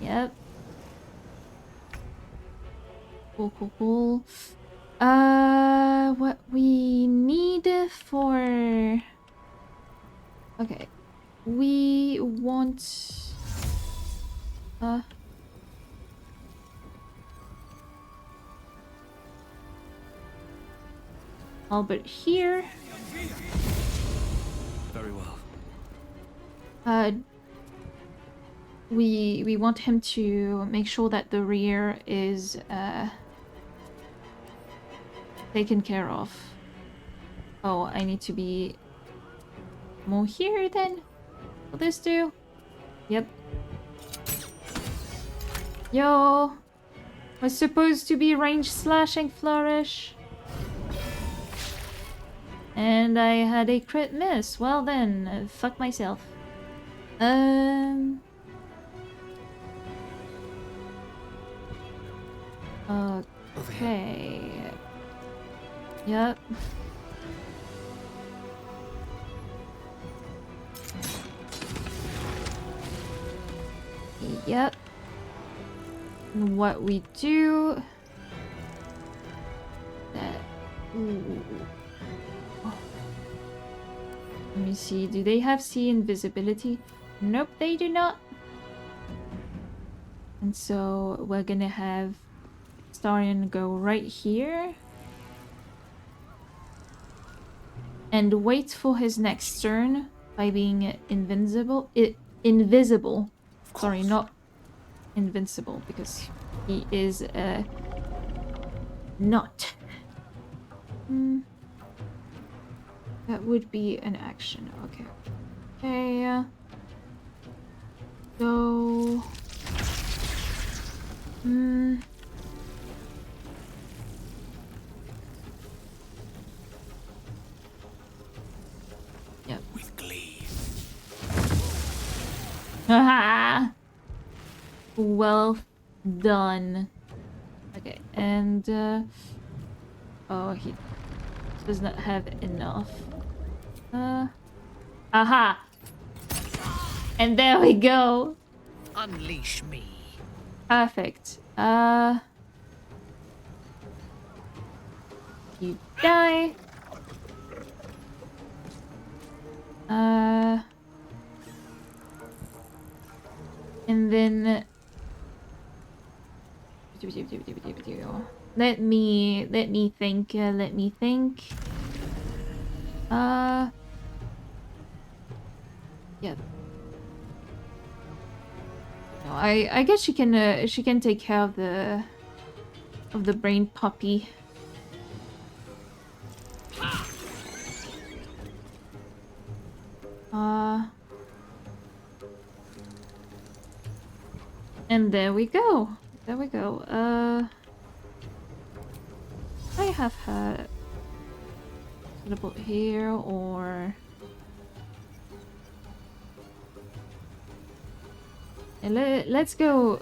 Yep. Cool, cool, cool. What we need for... Okay. We want... Albert here. Very well. We want him to make sure that the rear is taken care of. Oh, I need to be more here then. Will this do? Yep. Yo, was supposed to be range slashing flourish. And I had a crit miss. Well then, fuck myself. Okay. Yep. Yep. And what we do... Ooh. Let me see. Do they have sea invisibility? Nope, they do not. And so we're gonna have Starion go right here. And wait for his next turn by being invincible. Invisible. Sorry, not invincible, because he is not. That would be an action. Okay. Okay. So... Yep. With glee. Haha! Well done. Okay, and oh, he does not have enough. Aha! And there we go. Unleash me. Perfect. You die. And then let me think. Yeah. No, I guess she can take care of the brain puppy. And there we go. There we go. I have her teleport here, or and let's go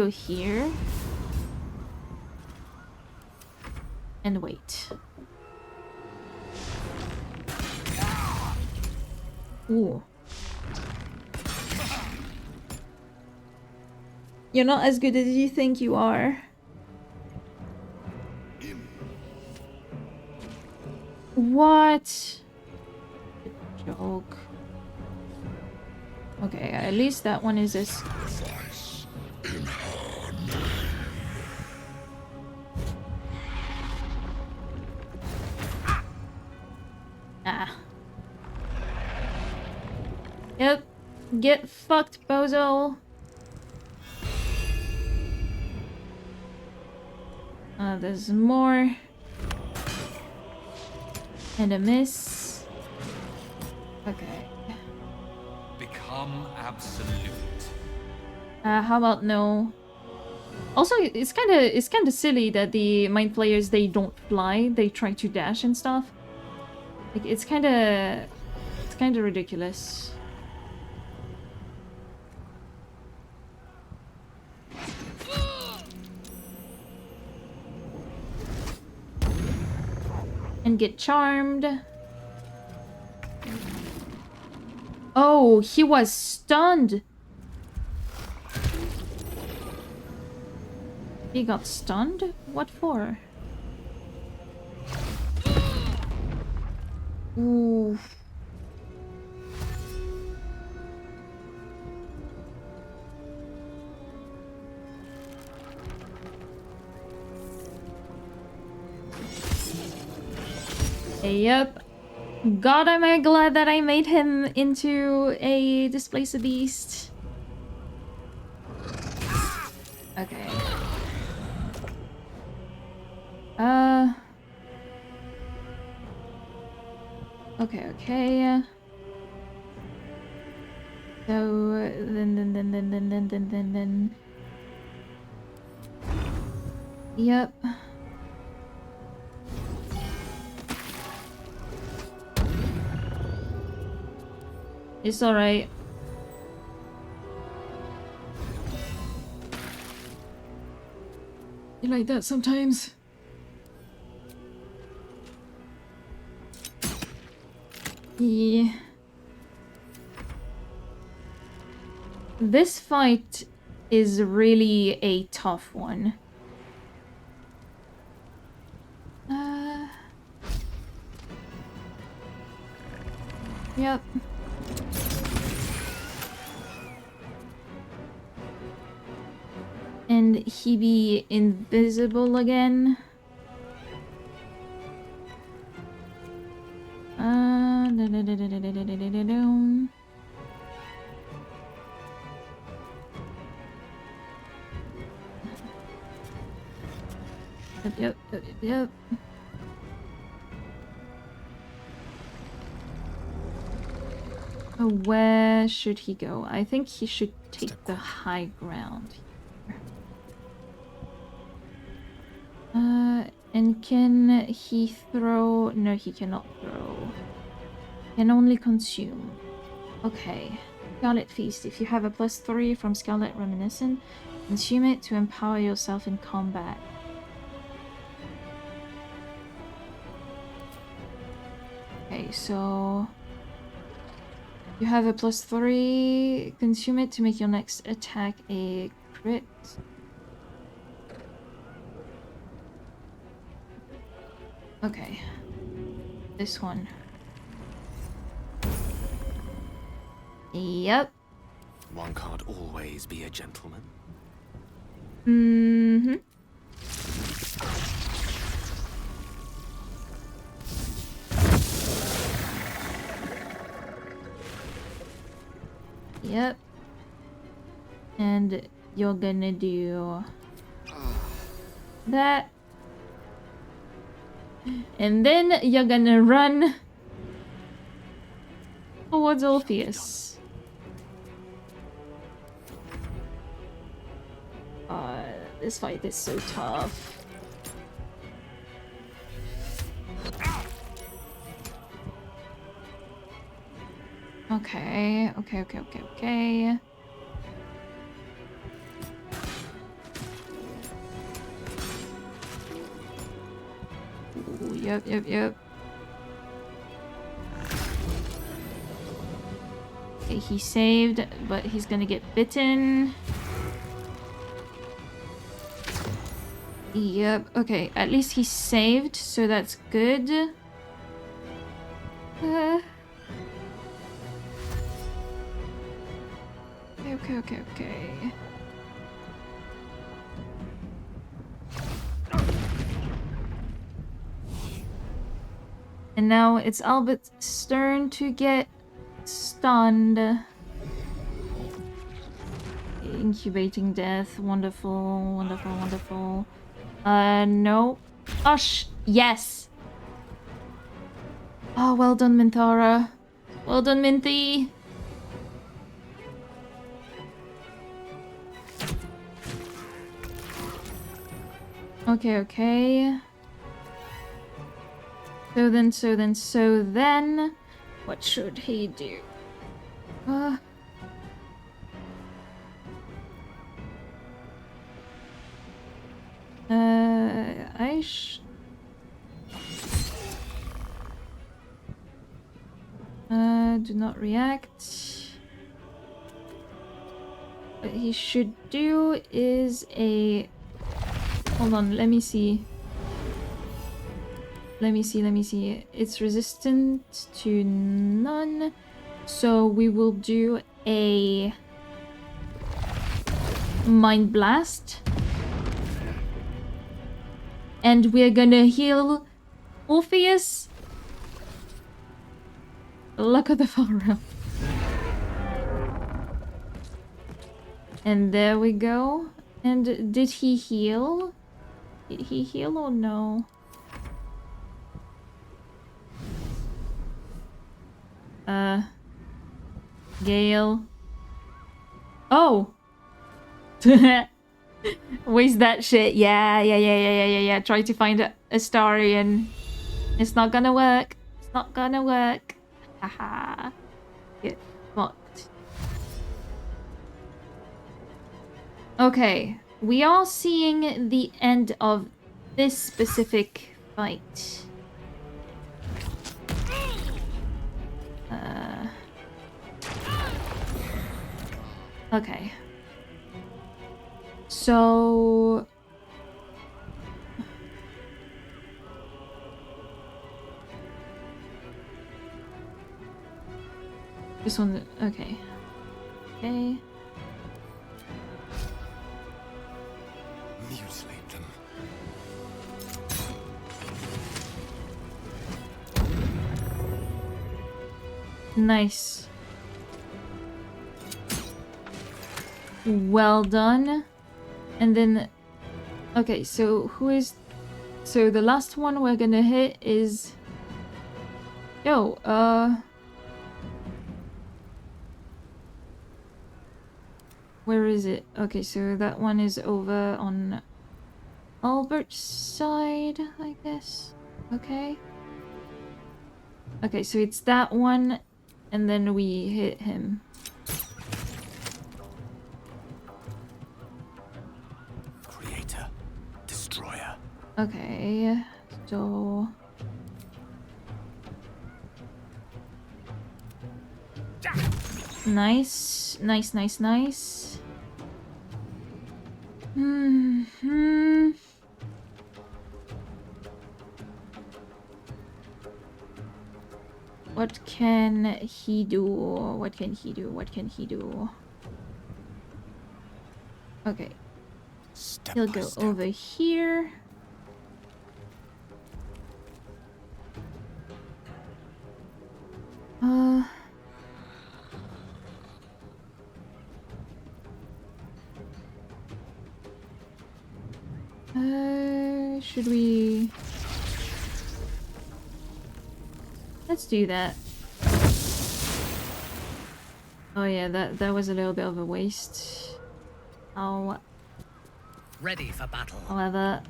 here and wait. Ooh. You're not as good as you think you are. What? Joke. Okay, at least that one is a... Ah. Yep. Get fucked, bozo. There's more. And a miss. Okay. Become absolute. How about no? Also, it's kind of silly that the mind players, they don't fly, they try to dash and stuff. Like it's kind of ridiculous. And get charmed. Oh, he was stunned. He got stunned? What for? Ooh. Yep. God, am I glad that I made him into a Displacer Beast. Okay. Okay. So then. Yep. It's alright. You like that sometimes? Yeah. This fight is really a tough one. Yep. And he be invisible again. Yep. Oh, where should he go? I think he should take the high ground here. And can he throw? No, he cannot throw. Can only consume. Okay. Scarlet Feast. If you have a +3 from Scarlet Reminiscent, consume it to empower yourself in combat. Okay, so you have a +3. Consume it to make your next attack a crit. Okay. This one. Yep. One can't always be a gentleman. Mm-hmm. Yep. And you're gonna do that. And then you're gonna run towards Orpheus. This fight is so tough. Okay. Ooh, yep. Okay, he saved, but he's gonna get bitten. Yep, okay, at least he saved, so that's good. Okay. And now it's Albert's turn to get stunned. Incubating death. Wonderful. No. Gosh, yes. Oh, well done, Minthara. Well done, Minthy. Okay. So then, what should he do? Do not react. What he should do is a... Hold on, let me see. let me see. It's resistant to none. So we will do a Mind Blast. And we're gonna heal Orpheus. Luck of the Pharaoh. And there we go. And did he heal? Did he heal or no? Gale. Oh! Waste that shit. Yeah. Try to find a Astarion. It's not gonna work. It's not gonna work. Haha. Get fucked. Okay. We are seeing the end of this specific fight. Okay. So... This one... Okay. Okay. Mutilate them. Nice. Well done. And then... Okay, so who is... So the last one we're gonna hit is... Yo, where is it? Okay, so that one is over on Albert's side, I guess. Okay. Okay, so it's that one, and then we hit him. Creator, destroyer. Okay, so... Nice. What can he do? Okay. He'll go over here. Should we... Let's do that. Oh yeah, that was a little bit of a waste. Oh. Ready for battle. However,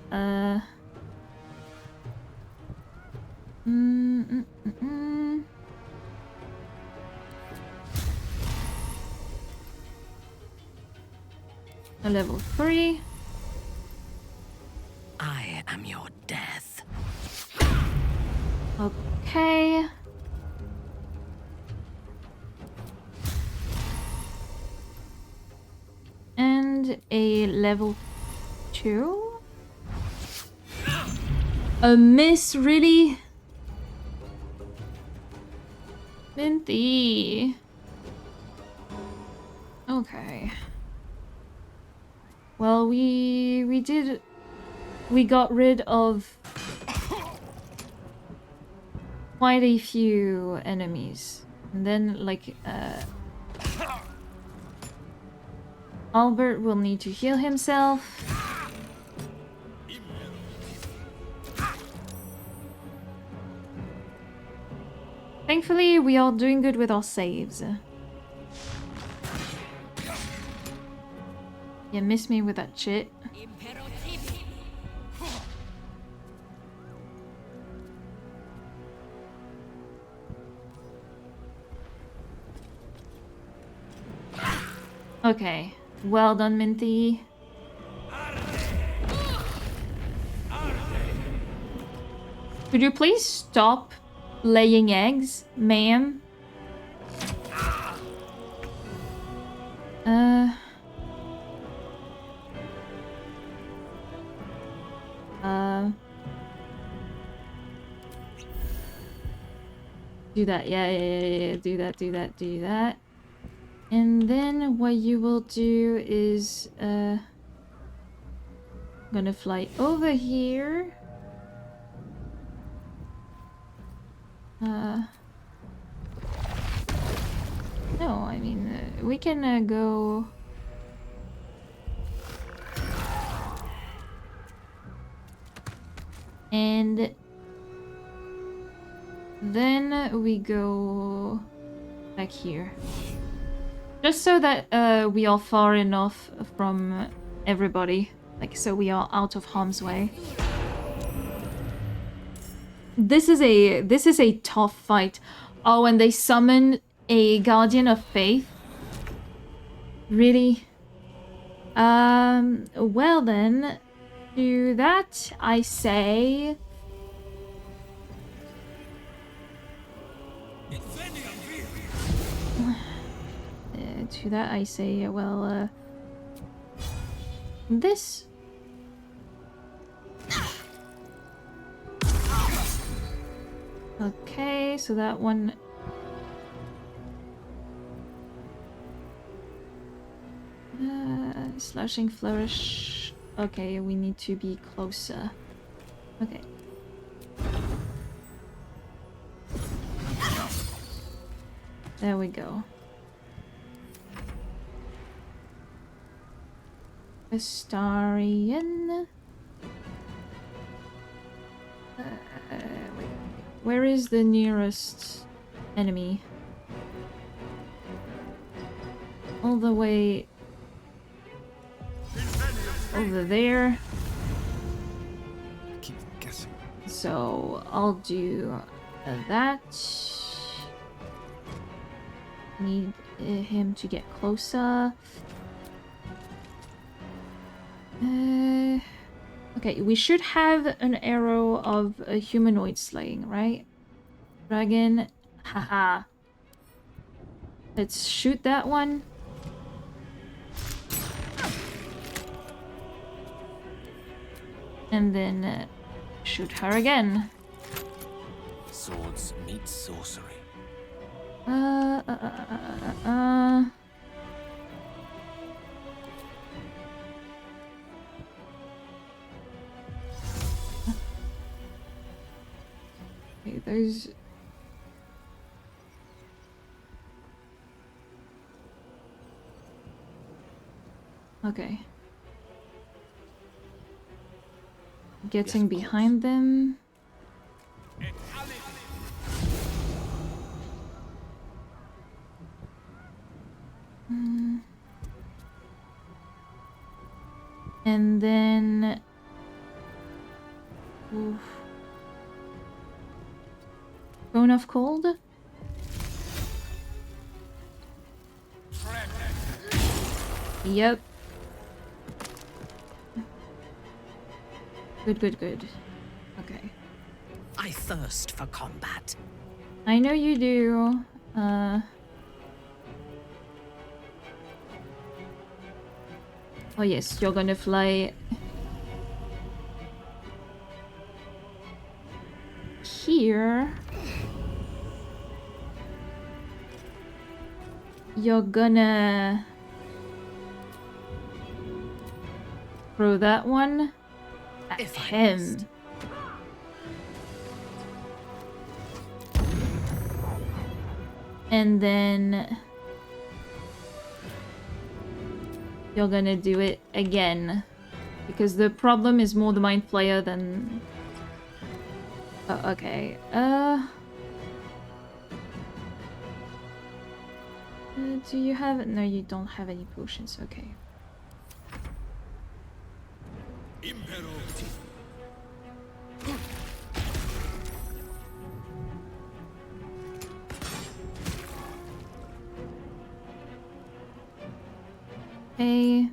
A level 3. I am your death. Okay. And a level 2? A miss, really? Minty. Okay. Well, we got rid of quite a few enemies. And then, like, Albert will need to heal himself. Thankfully, we are doing good with our saves. You miss me with that shit. Okay. Well done, Minty. Could you please stop laying eggs, ma'am? Do that. Yeah. Do that. And then what you will do is gonna fly over here. No, I mean we can go. And then we go back here. Just so that we are far enough from everybody. Like, so we are out of harm's way. This is a tough fight. Oh, and they summon a Guardian of Faith? Really? Well then, to that I say... to that I say, well, this... Okay, so that one... slashing flourish. Okay, we need to be closer. Okay. There we go. Astarian. Wait. Where is the nearest enemy? All the way over there. Keep guessing. So I'll do that. Need him to get closer. Okay, we should have an arrow of a humanoid slaying, right? Dragon. Haha. Let's shoot that one. And then shoot her again. Swords meet sorcery. Okay, those... Okay. Getting behind them. And then... Oof. Bone of Cold? Yep. Good. Okay. I thirst for combat. I know you do. Oh yes, you're gonna fly here. You're gonna throw that one at him. And then you're gonna do it again. Because the problem is more the Mind Flayer than... Oh, okay. Do you have... No, you don't have any potions. Okay. Hey.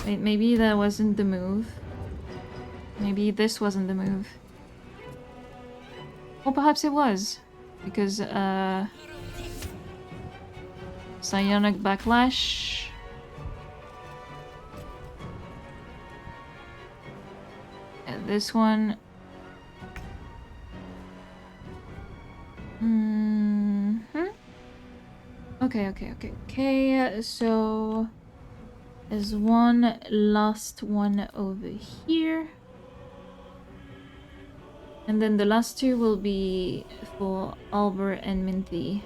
Wait, maybe that wasn't the move. Maybe this wasn't the move. Or perhaps it was. Because, Psionic Backlash. And this one. Okay. So there's one last one over here. And then the last two will be for Albert and Minty.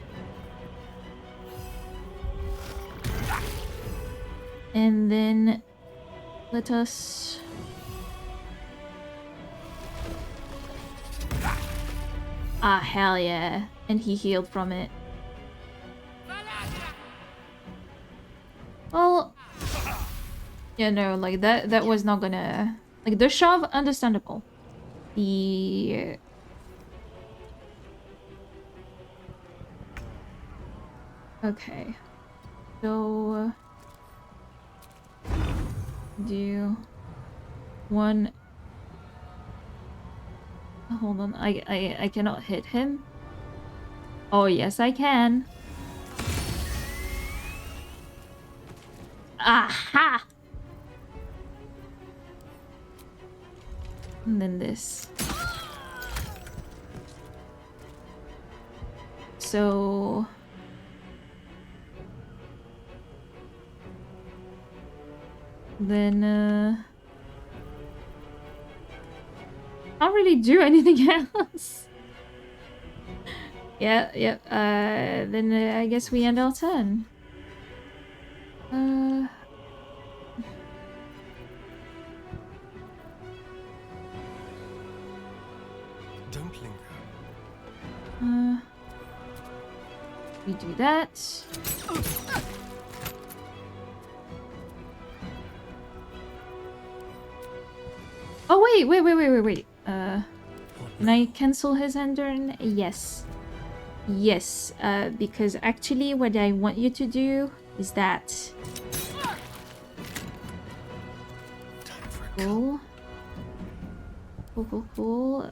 And then let us... Ah, hell yeah. And he healed from it. Well... Yeah, no, like that was not gonna... Like, the shove, understandable. The... Okay. So... do... one... Hold on, I cannot hit him. Oh, yes, I can. Aha! And then this. So... Then, can't really do anything else. Yep. Then I guess we end our turn. Don't linger. We do that. Oh, wait. Can I cancel his end turn? Yes. Yes, because actually what I want you to do is that. Cool. Cool.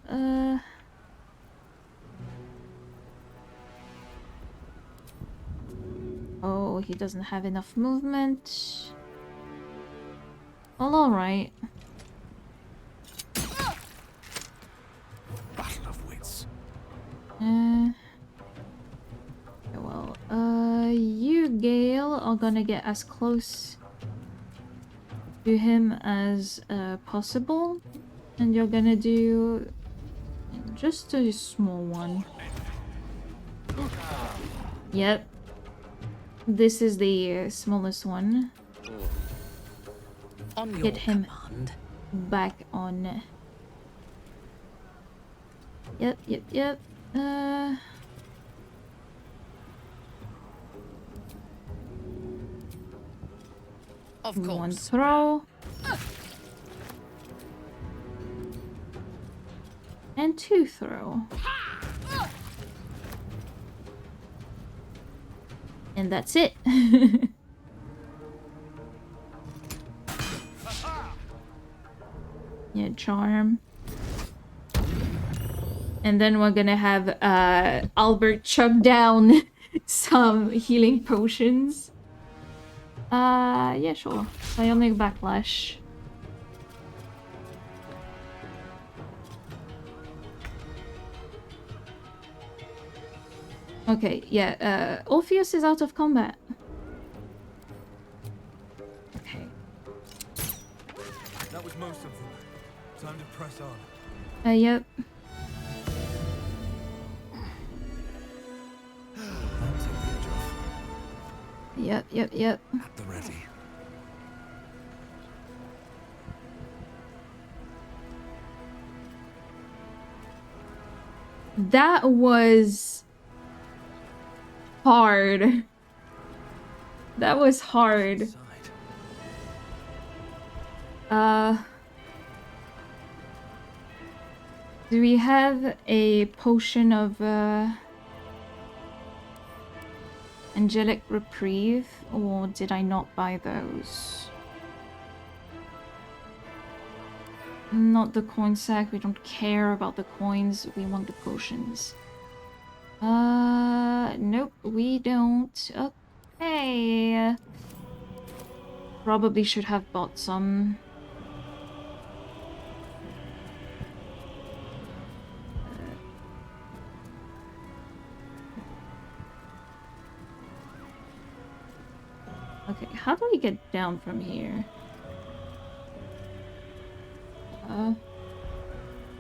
Oh, he doesn't have enough movement. Well, alright. Battle of wits. Well, you, Gale, are gonna get as close to him as possible. And you're gonna do just a small one. Yep. This is the smallest one. On your Get him command. back on. Yep. Of course. One throw. And two throw. And that's it. Yeah, charm. And then we're gonna have Albert chug down some healing potions. Yeah, sure. Bionic Backlash. Okay, yeah, Orpheus is out of combat. Okay. That was most of them. Time to press on. Yep. Yep. At the ready. That was hard. That was hard. Do we have a potion of Angelic Reprieve, or did I not buy those? Not the coin sack, we don't care about the coins, we want the potions. Nope, we don't. Okay. Probably should have bought some. how do we get down from here?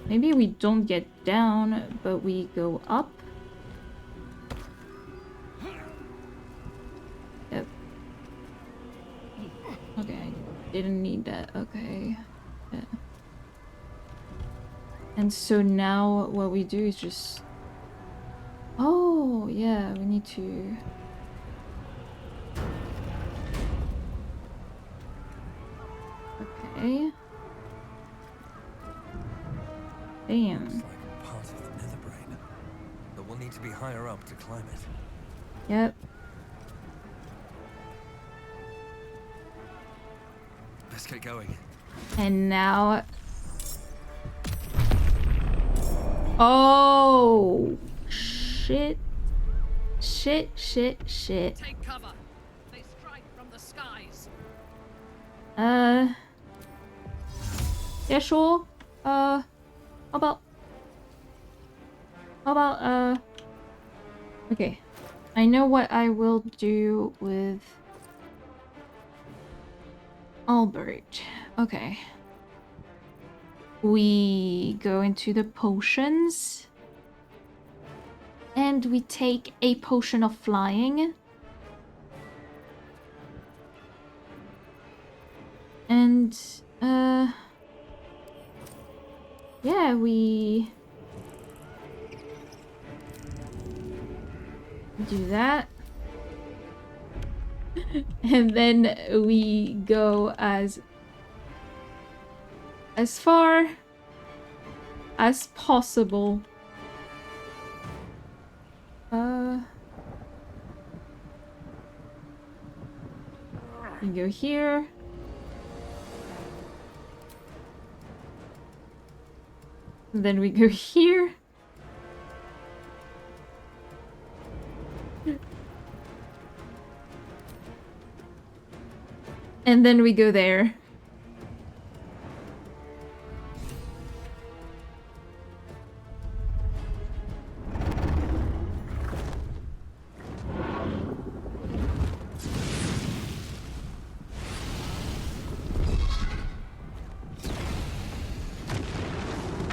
Maybe we don't get down, but we go up. Yep. Okay, I didn't need that. Okay. Yeah. And so now what we do is just... Oh, yeah, we need to... Okay. Damn. Looks like part of the nether brain, but we'll need to be higher up to climb it. Yep. Let's get going. And now... Oh! Shit. Shit, shit, shit. Take cover. They strike from the skies. Yeah, sure. How about, okay. I know what I will do with Albert. Okay. We go into the potions. And we take a potion of flying. And, yeah, we do that. And then we go as far as possible. We go here. And then we go here. And then we go there.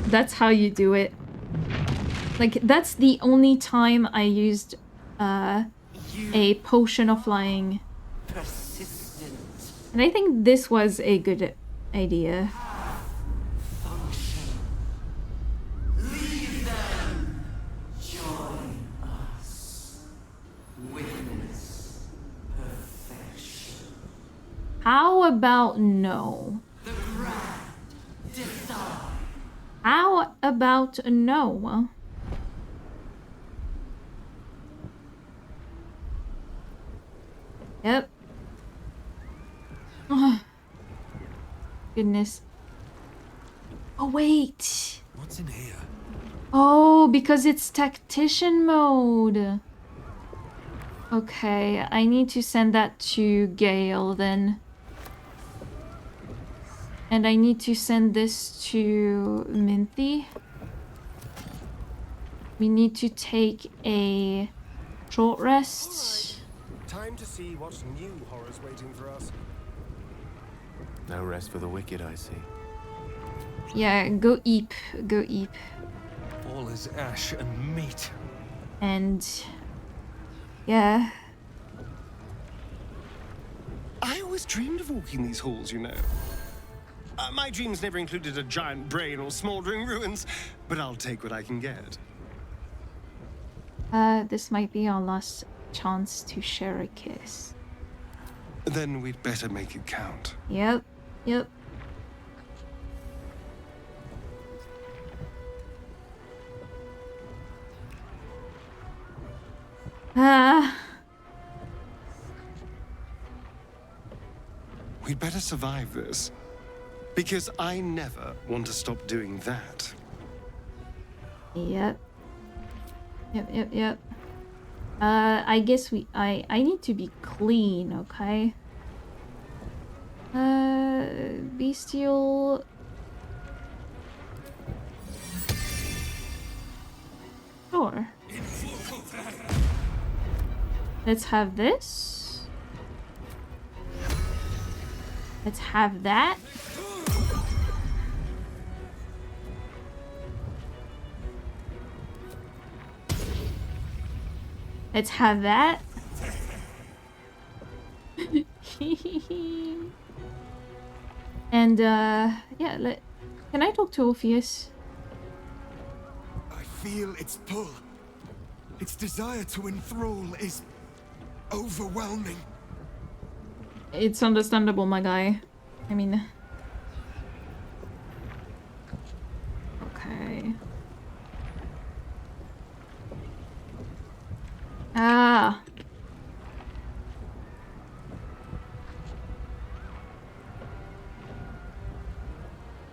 That's how you do it. Like, that's the only time I used a potion of flying. Persistent. And I think this was a good idea. Leave them. Join us. Witness perfection. How about no? The grand design. How about no? Yep. Oh, goodness. Oh, wait. What's in here? Oh, because it's tactician mode. Okay, I need to send that to Gale then. And I need to send this to Minthy. We need to take a short rest. Time to see what new horrors waiting for us. No rest for the wicked, I see. Yeah, go eep. Go eep. All is ash and meat. And... yeah. I always dreamed of walking these halls, you know. My dreams never included a giant brain or smoldering ruins, but I'll take what I can get. This might be our last chance to share a kiss. Then we'd better make it count. Yep, yep. We'd better survive this. Because I never want to stop doing that. Yep. Yep. I guess I need to be clean, okay? Bestial... Sure. Let's have this. Let's have that. Let's have that. And yeah, can I talk to Orpheus? I feel its pull. Its desire to enthrall is overwhelming. It's understandable, my guy. I mean... Okay. Ah.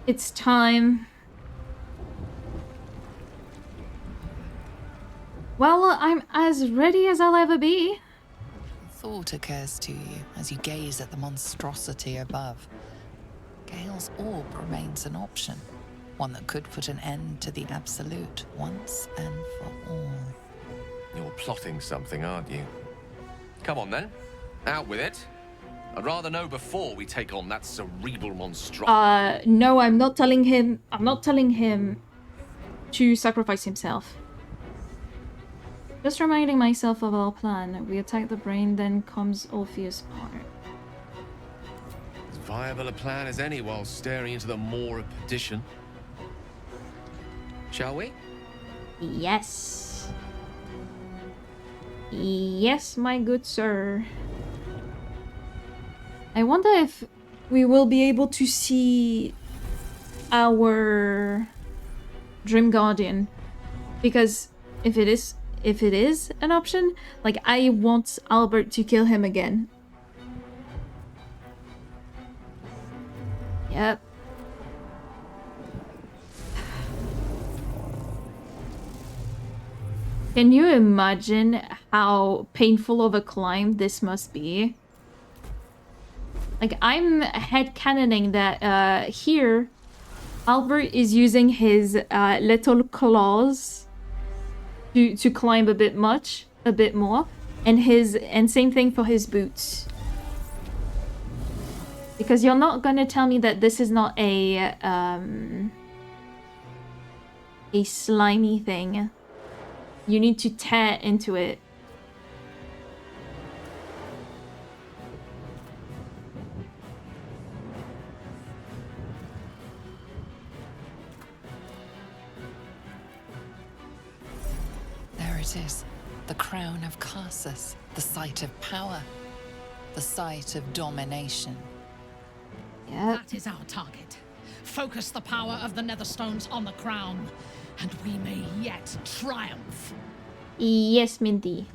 It's time. Well, I'm as ready as I'll ever be. Thought occurs to you as you gaze at the monstrosity above. Gale's orb remains an option, one that could put an end to the Absolute once and for all. You're plotting something, aren't you? Come on then, out with it. I'd rather know before we take on that cerebral monstrosity. No, I'm not telling him. I'm not telling him to sacrifice himself. Just reminding myself of our plan. We attack the brain, then comes Orpheus' part. As viable a plan as any while staring into the maw of perdition. Shall we? Yes. Yes, my good sir. I wonder if we will be able to see our Dream Guardian, because if it is an option, like, I want Albert to kill him again. Yep. Can you imagine how painful of a climb this must be? Like, I'm headcanoning that here, Albert is using his little claws to climb a bit more, and same thing for his boots. Because you're not gonna tell me that this is not a slimy thing. You need to tear into it. There it is. The crown of Carsus. The site of power. The site of domination. That is our target. Focus the power of the Netherstones on the crown, and we may yet triumph. Yes, Minty.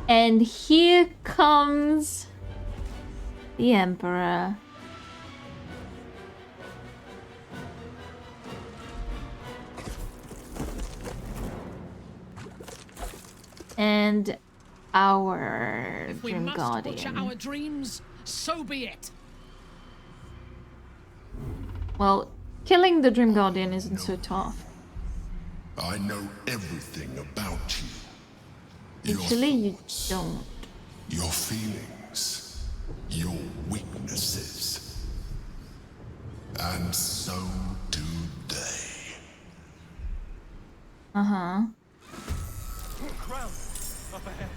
And here comes the Emperor. And our If we Dream must Guardian. butcher our dreams, so be it. Well, killing the Dream Guardian isn't so tough. I know everything about you. Actually, you don't. Your feelings, your weaknesses. And so do they. Uh-huh. Crown, up ahead.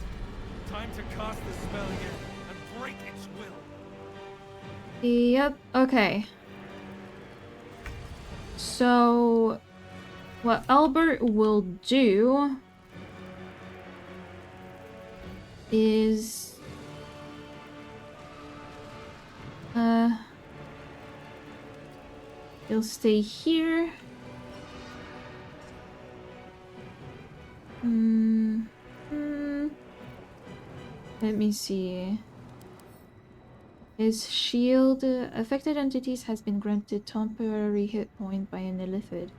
Time to cast the spell again and break its will. Yep, okay. So, what Albert will do is... he'll stay here. Let me see. His shield affected entities has been granted temporary hit point by an illithid.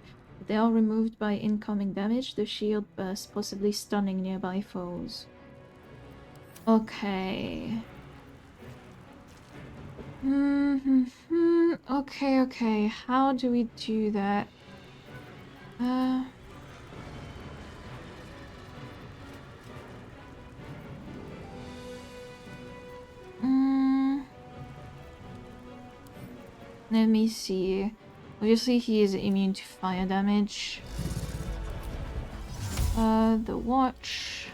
If they are removed by incoming damage, the shield bursts, possibly stunning nearby foes. Okay. Okay. How do we do that? Let me see. Obviously, he is immune to fire damage. The watch.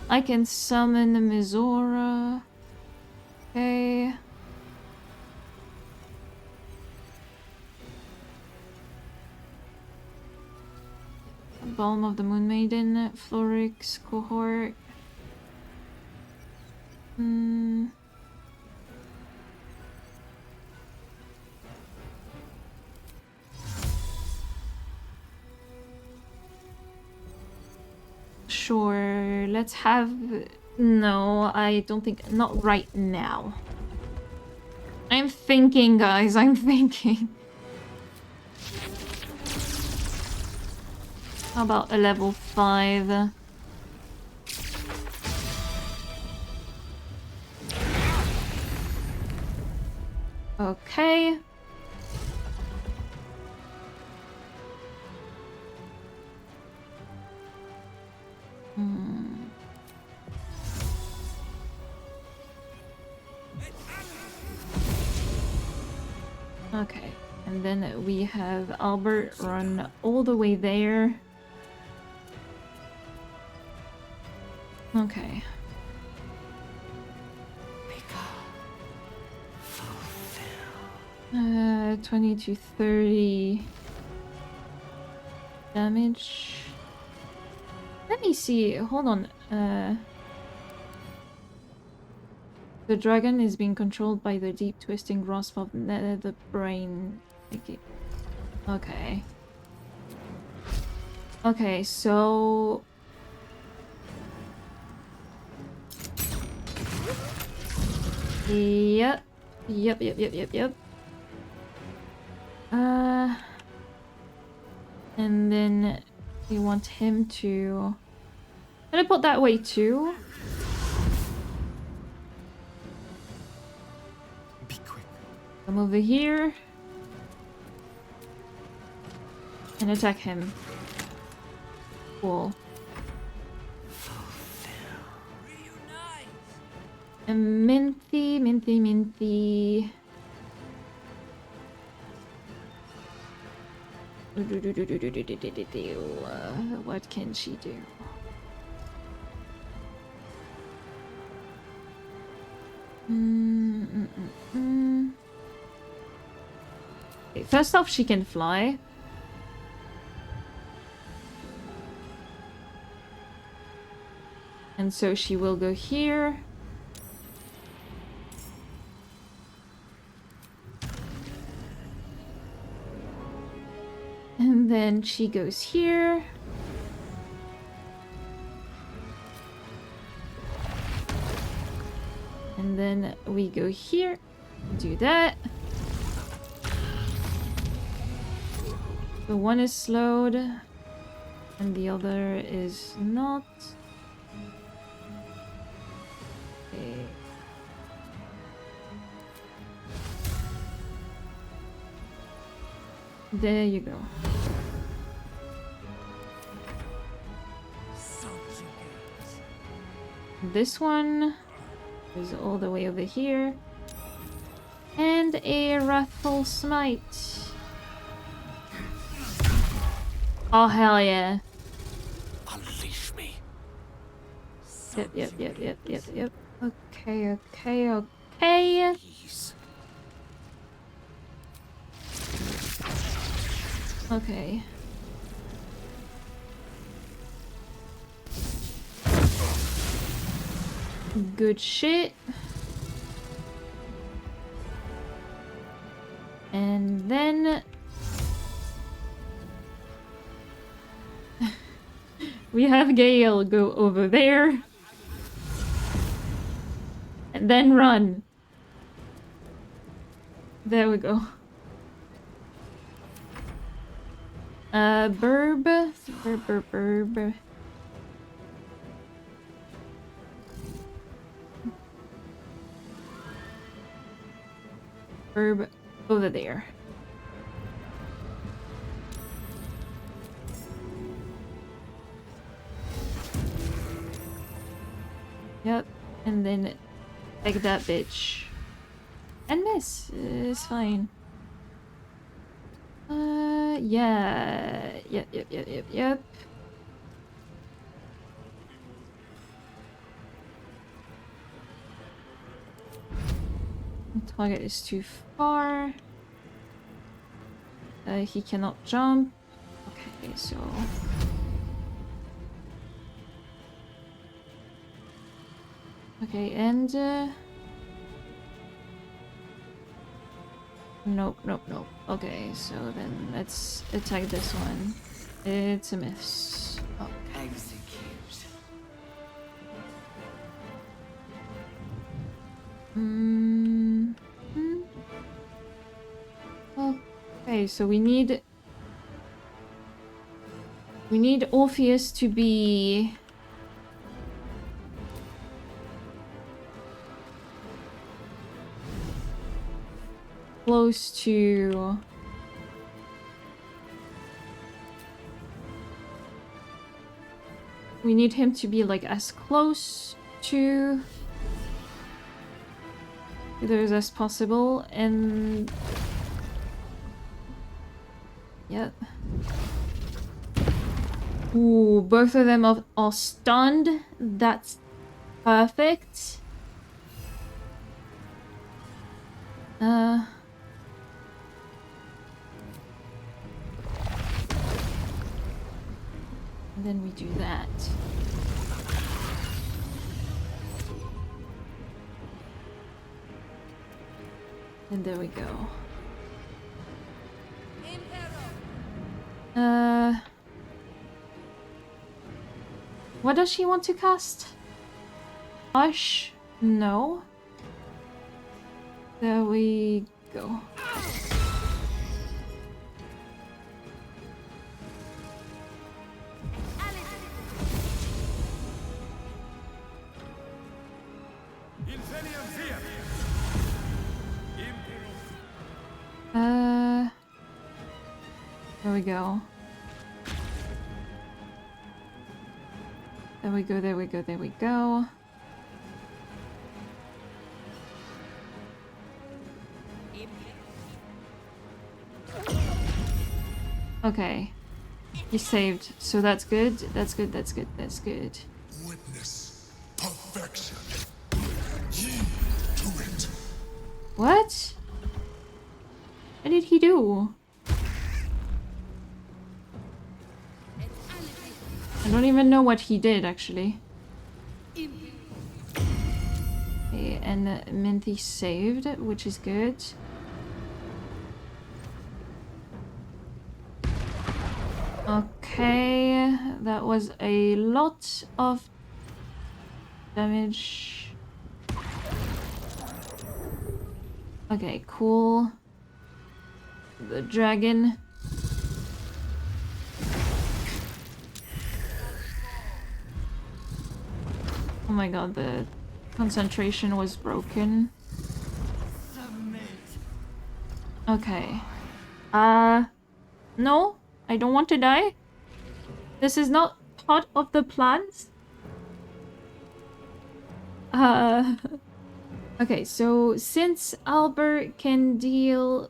I can summon the Mizora. Okay. Balm of the Moon Maiden, Florix cohort. Sure, let's have... No, I don't think... Not right now. I'm thinking, guys, I'm thinking. How about a level 5? Okay. Okay, and then we have Albert run all the way there. Okay. 20 to 30 damage. Let me see. Hold on. The dragon is being controlled by the deep twisting grasp of the brain. Okay. Okay, so... Yep. Yep. And then we want him to teleport that way too. Be quick. Come over here and attack him. Cool. And Minty. What can she do? Okay, first off, she can fly. And so she will go here. And then she goes here. And then we go here. Do that. The one is slowed. And the other is not. Okay. There you go. This one is all the way over here. And a Wrathful Smite. Oh, hell yeah. Unleash me. Yep. Okay. Okay. Good shit. And then we have Gale go over there. And then run. There we go. Burb. Burb over there. Yep, and then take that bitch. And miss. It's fine. Yeah. Yep. The target is too far. He cannot jump. Okay, so... Okay, and... Nope. Okay, so then let's attack this one. It's a miss. Okay. Execute. Okay, so we need Orpheus to be close to we need him to be like as close to those as possible, and yep. Ooh, both of them are stunned. That's perfect. And then we do that. And there we go. What does she want to cast? Hush? No. There we go. There we go. There we go, there we go, there we go. Okay. He saved, so that's good. That's good, that's good, that's good. Witness perfection. Ye to it. What? What did he do? I don't even know what he did, actually. Okay, and Minty saved, which is good. Okay, that was a lot of damage. Okay, cool. The dragon. Oh my god, the concentration was broken. Okay. No, I don't want to die. This is not part of the plans. Okay, so since Albert can deal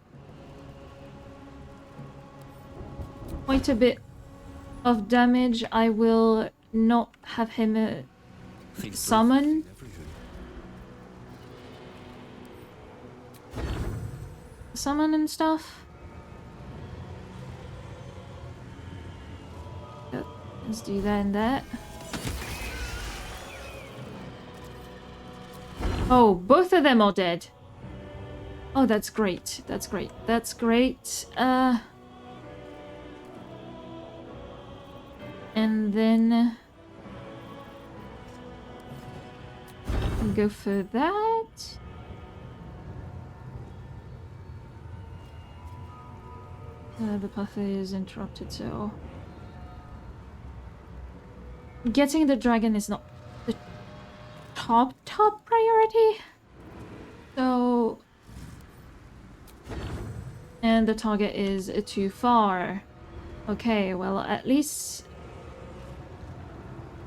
quite a bit of damage, I will not have him summon. Summon and stuff. Yep, let's do that and that. Oh, both of them are dead. Oh, that's great. That's great. That's great. And then go for that. The path is interrupted, so getting the dragon is not the top priority. So, and the target is too far. Okay, well, at least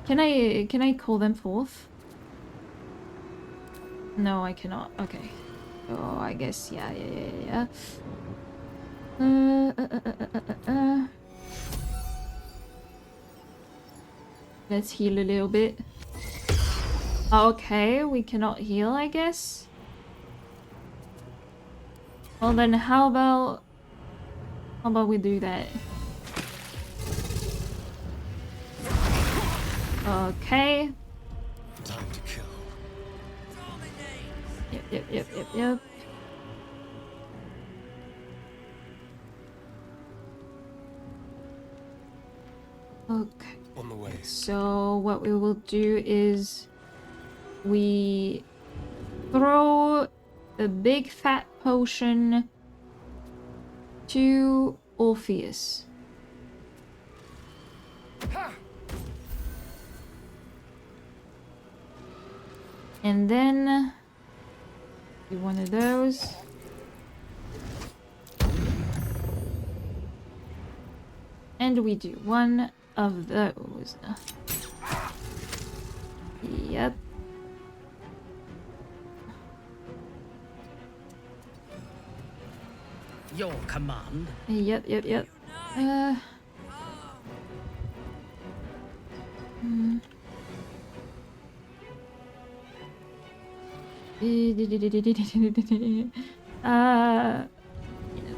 can I call them forth? No, I cannot. Okay. Oh, I guess, yeah. Let's heal a little bit. Okay, we cannot heal, I guess. Well then, how about we do that? Okay. Time to kill. Yep. Okay. On the way. So what we will do is we throw a big fat potion to Orpheus. And then do one of those. And we do one of those. Yep. Your command. Yep.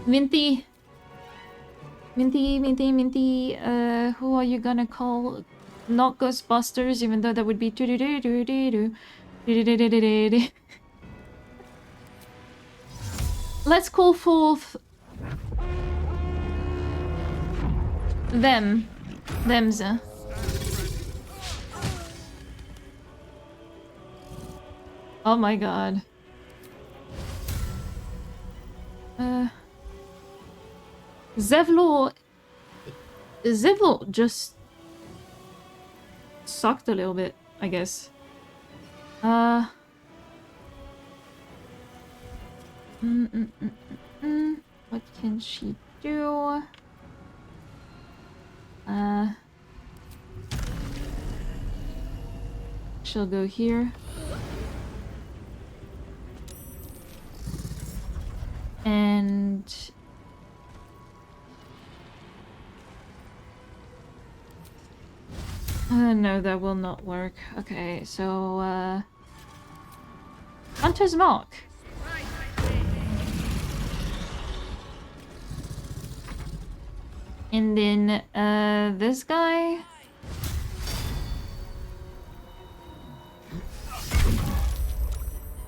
Minty. Who are you gonna call? Not Ghostbusters, even though that would be Let's call forth Thems. Oh my god. Zevlor just sucked a little bit, I guess. What can she do? She'll go here. And no, that will not work. Okay, so Hunter's Mark. And then this guy.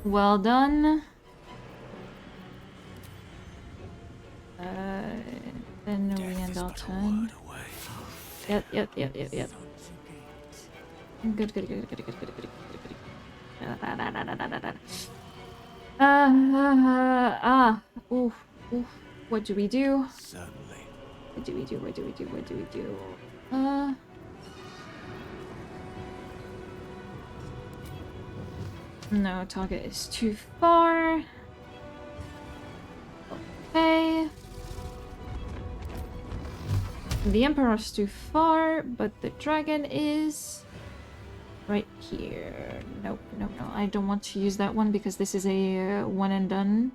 Well done. Then we end our turn. Yep. Good. Oof. What do we do? Certainly. What do we do? No, target is too far. Okay. The Emperor's too far, but the dragon is right here. Nope. I don't want to use that one because this is a one and done.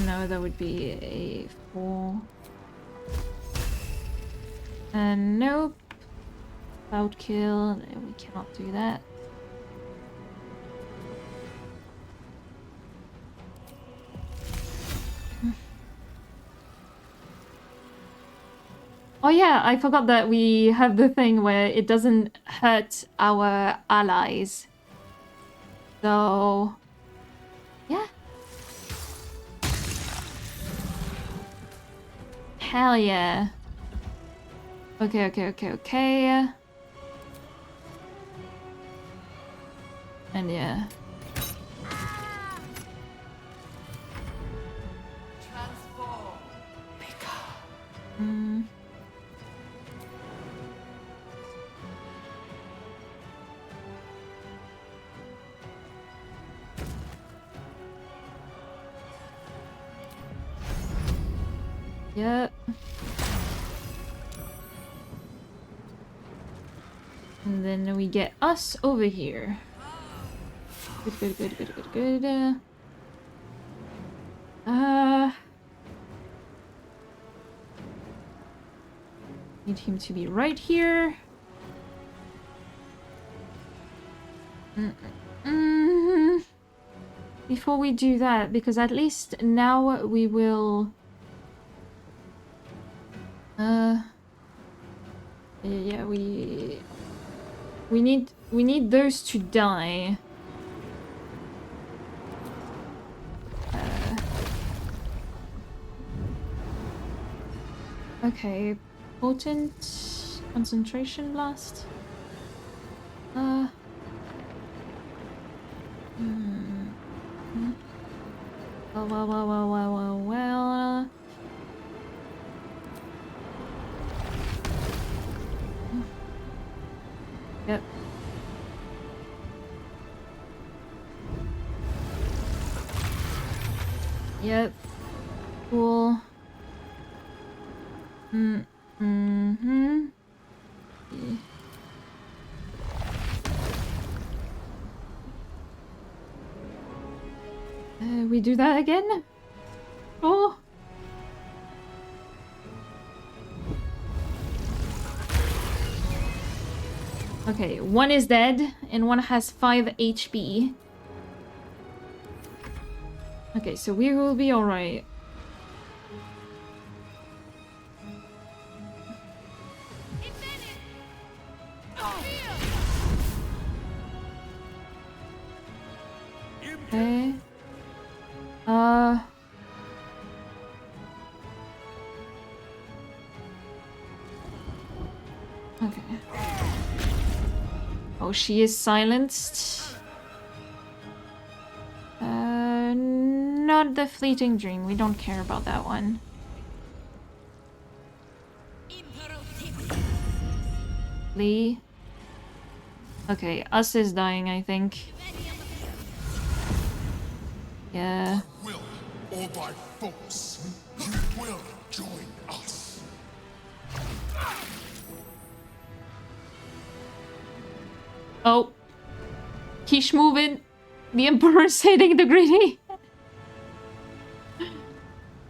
No, that would be a 4. Nope. Cloud kill. We cannot do that. Oh yeah, I forgot that we have the thing where it doesn't hurt our allies. So, yeah. Hell yeah. Okay. And yeah. Yep. And then we get us over here. Good, good, good, good, good, good. Need him to be right here. Before we do that, because at least now we will... yeah, we need those to die. Okay, potent concentration blast. Well. Yep. Yep. Cool. Mm-hmm. Yeah. We do that again? Oh. Okay, one is dead and one has 5 HP. Okay, so we will be alright. Okay. Okay. Oh, she is silenced. Not the fleeting dream. We don't care about that one. Lee. Okay, us is dying, I think. Yeah. Will, or by force, you will join us. Oh. Keep moving. The Emperor's hitting the greedy.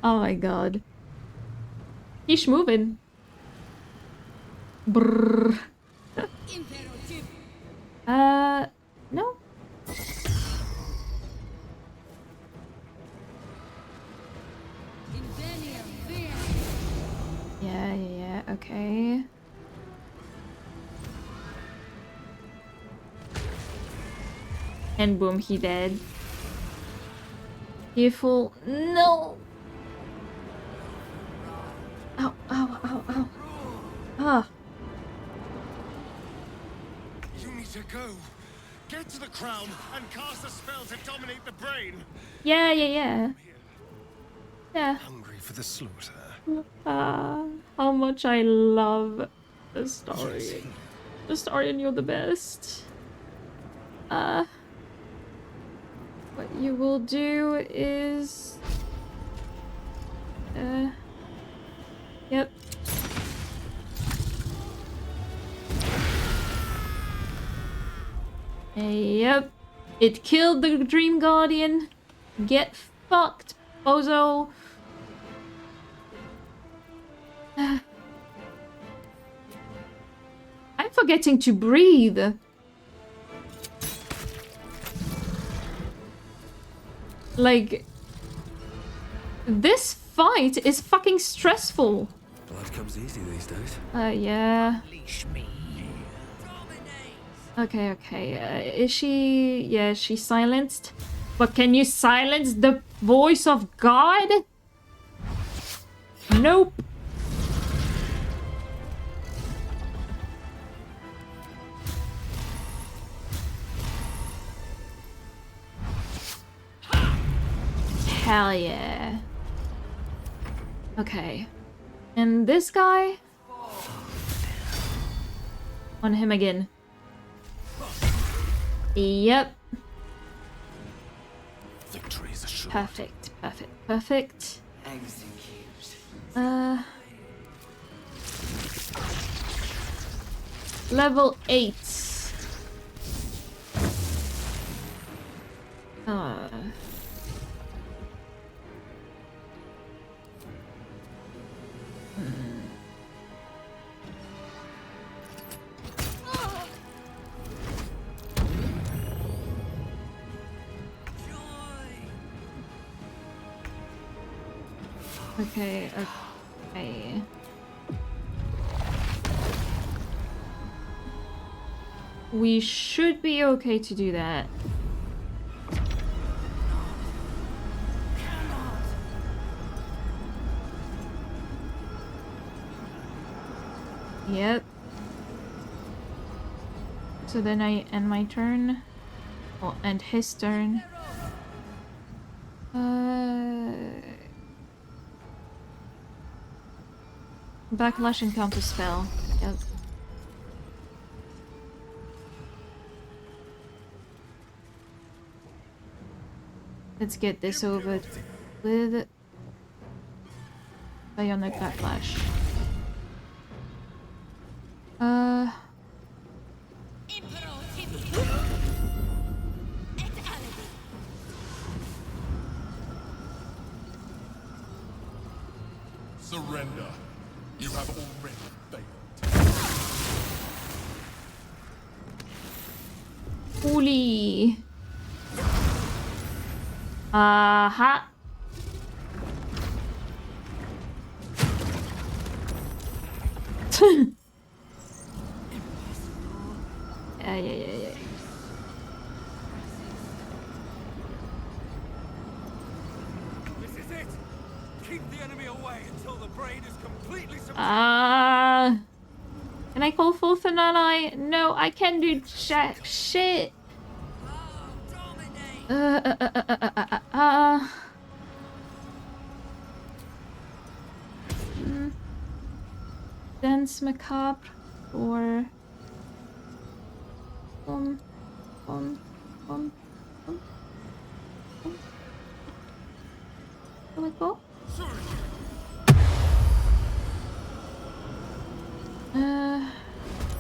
Oh my god. Keep moving. Brrr. No. Yeah, okay. And boom, he dead. Careful. No! Ow, ow, ow, ow. Ah. You need to go. Get to the crown and cast a spell to dominate the brain. Yeah. Yeah. Hungry for the slaughter. How much I love the story. The story, and you're the best. What you will do is... Yep. Yep. It killed the Dream Guardian. Get fucked, bozo. I'm forgetting to breathe. Like, this fight is fucking stressful. Blood comes easy these days. Yeah. Okay. Is she... Yeah, she's silenced. But can you silence the voice of God? Nope. Hell yeah. Okay. And this guy? On him again. Yep. Victory is assured. Perfect. Execute. Level 8. Okay, okay. We should be okay to do that. Yep. So then I end my turn. Well, end his turn. Backlash and counter spell. Yep. Let's get this over with Bionic Backlash. Surrender. You have already failed. Holy. Aha. Yeah. This is it. Keep the enemy away until the brain is completely subdued. Can I call forth an ally? No, I can't do jack shit. Dance macabre or Will it go?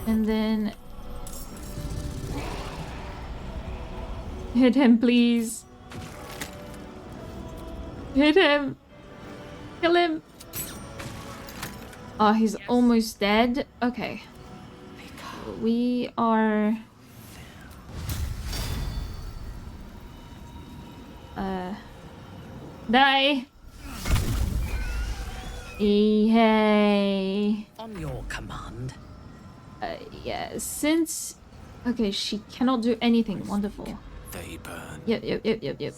And then hit him, please. Hit him. Kill him. Oh, he's almost dead. Okay. We are... Die. Hey. On your command. Yeah, since... Okay, she cannot do anything. Wonderful. They burn. Yep.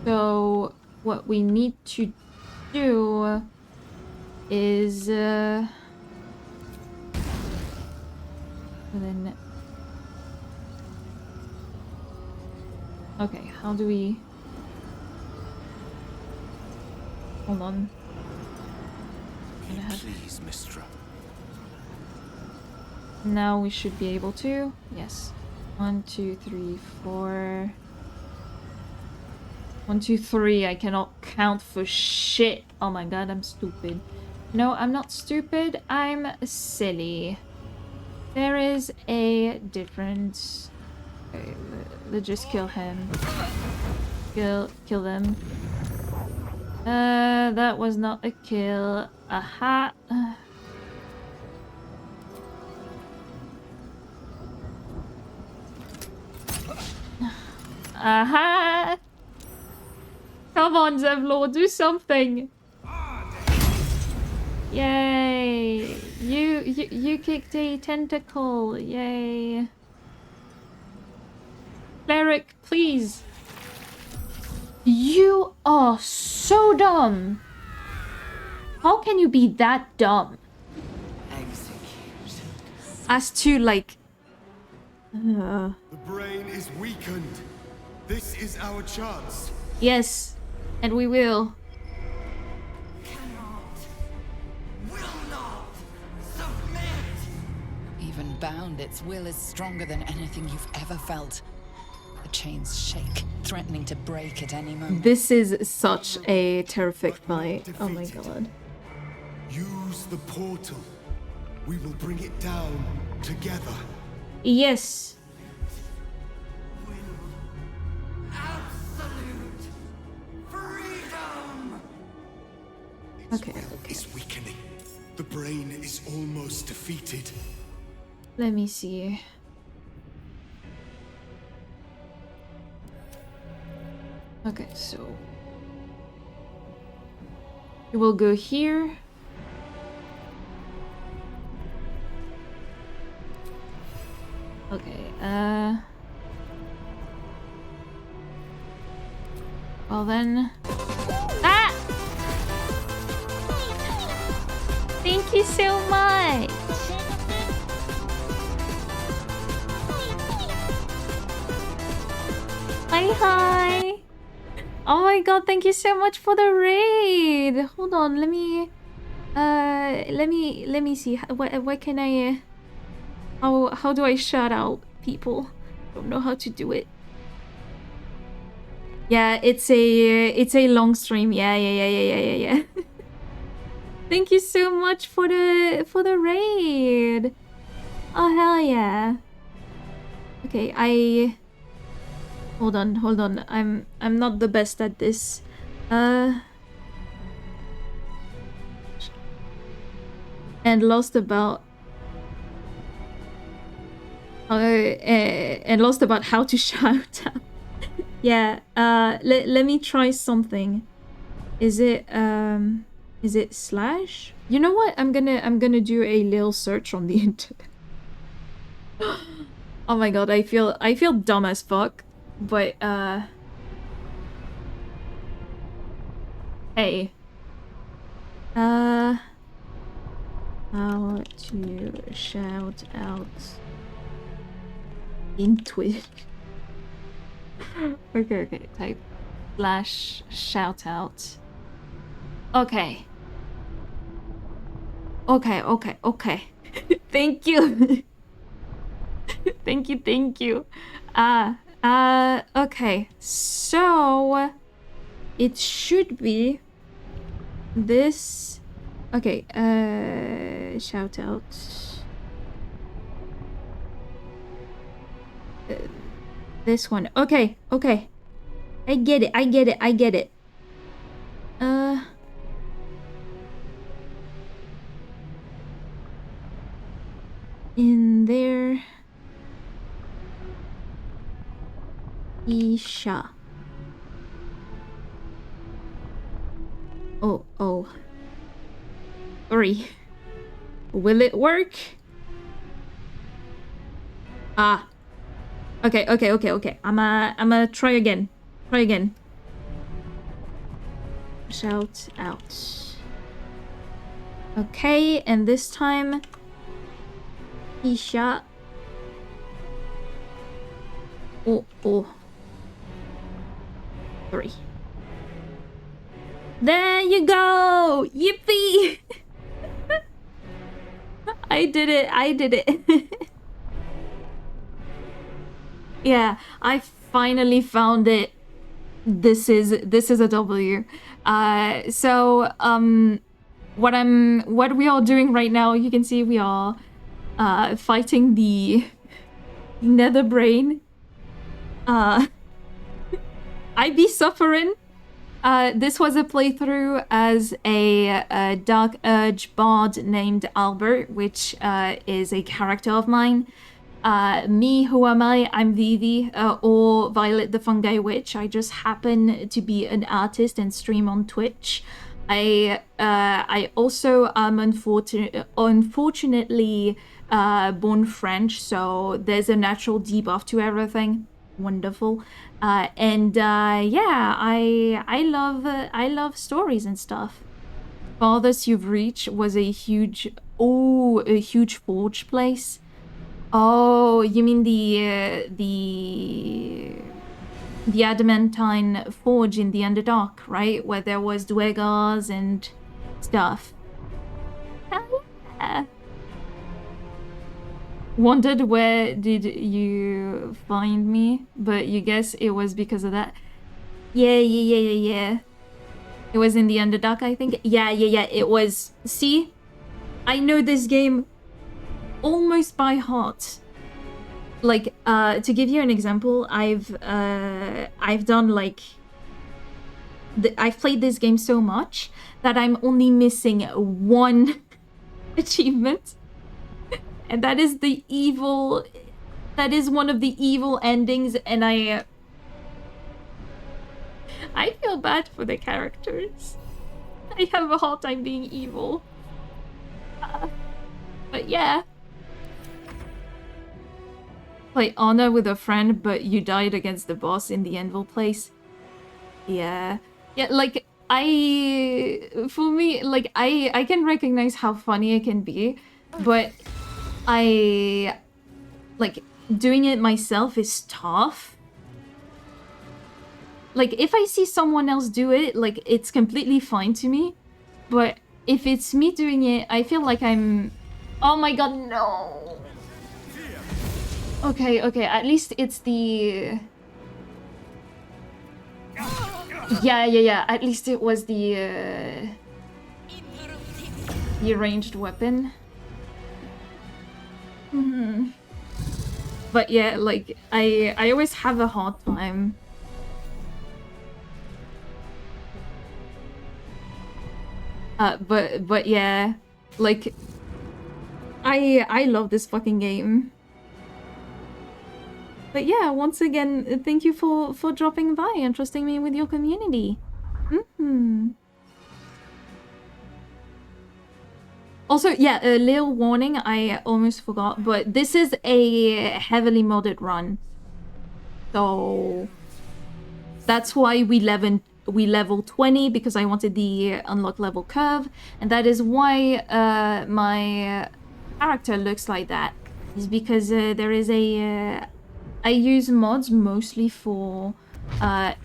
So, what we need to do is... then... Okay, how do we... Hold on. Please, Mistra. Now we should be able to. Yes. 1, 2, 3, 4. 1, 2, 3. I cannot count for shit. Oh my god, I'm stupid. No, I'm not stupid. I'm silly. There is a difference. Okay, let's just kill him. Kill them. That was not a kill. Aha. Aha! Come on, Zevlor, do something! Yay! You kicked a tentacle. Yay! Cleric, please! You are so dumb! How can you be that dumb? As to, like... The brain is weakened. This is our chance. Yes, and we will. Even bound, its will is stronger than anything you've ever felt. The chains shake, threatening to break at any moment. This is such a terrific fight. Oh my god. Use the portal. We will bring it down together. Yes. Absolute freedom. Okay. It's weakening. The brain is almost defeated. Let me see. Okay, so we will go here. Okay, well then. Ah! Thank you so much! Hi! Oh my god, thank you so much for the raid! Hold on, let me see. What can I, how do I shout out people? I don't know how to do it. Yeah, it's a long stream. Yeah. Thank you so much for the raid. Oh hell yeah. Okay, hold on. I'm not the best at this. And lost about how to shout out. Yeah, let me try something. Is it slash? You know what? I'm gonna do a little search on the internet. Oh my god, I feel dumb as fuck. But hey. How to shout out in Twitch. Okay, type slash shout out. Okay. Thank you. Thank you. Okay. So it should be this. Okay, shout out. This one. Okay. I get it. In there. Isha. Oh. 3. Will it work? Ah. Okay. I'ma try again. Shout out. Okay, and this time Isha. Oh. 3. There you go! Yippee! I did it. Yeah, I finally found it. This is a W. So what we are doing right now, you can see we are fighting the nether brain. I be suffering. This was a playthrough as a Dark Urge bard named Albert, which is a character of mine. Me, who am I? I'm Vivi, or Violet the Fungi Witch. I just happen to be an artist and stream on Twitch. I also am unfortunately born French, so there's a natural debuff to everything. Wonderful. Yeah, I love stories and stuff. Farthest you've reached was a huge forge place. Oh, you mean the adamantine forge in the Underdark, right? Where there was Dwegars and stuff. Hell yeah. wondered where did you find me, but you guess it was because of that. Yeah. It was in the Underdark, I think. Yeah, it was. See? I know this game almost by heart. Like, to give you an example, I've done like... I've played this game so much that I'm only missing one achievement. And that is the evil... That is one of the evil endings, and I feel bad for the characters. I have a hard time being evil. But yeah. Play honor with a friend, but you died against the boss in the Anvil place. Yeah. Yeah, like, for me, like, I can recognize how funny it can be, but like, doing it myself is tough. Like, if I see someone else do it, like, it's completely fine to me. But if it's me doing it, I feel like I'm... Oh my god, no! Okay, at least it's the... Yeah, at least it was the ranged weapon. But yeah, like, I always have a hard time. But yeah, like, I love this fucking game. But yeah, once again, thank you for dropping by and trusting me with your community. Also, yeah, a little warning, I almost forgot, but this is a heavily modded run. So that's why we level 20, because I wanted the unlock level curve, and that is why my character looks like that. Is because there is a... I use mods mostly for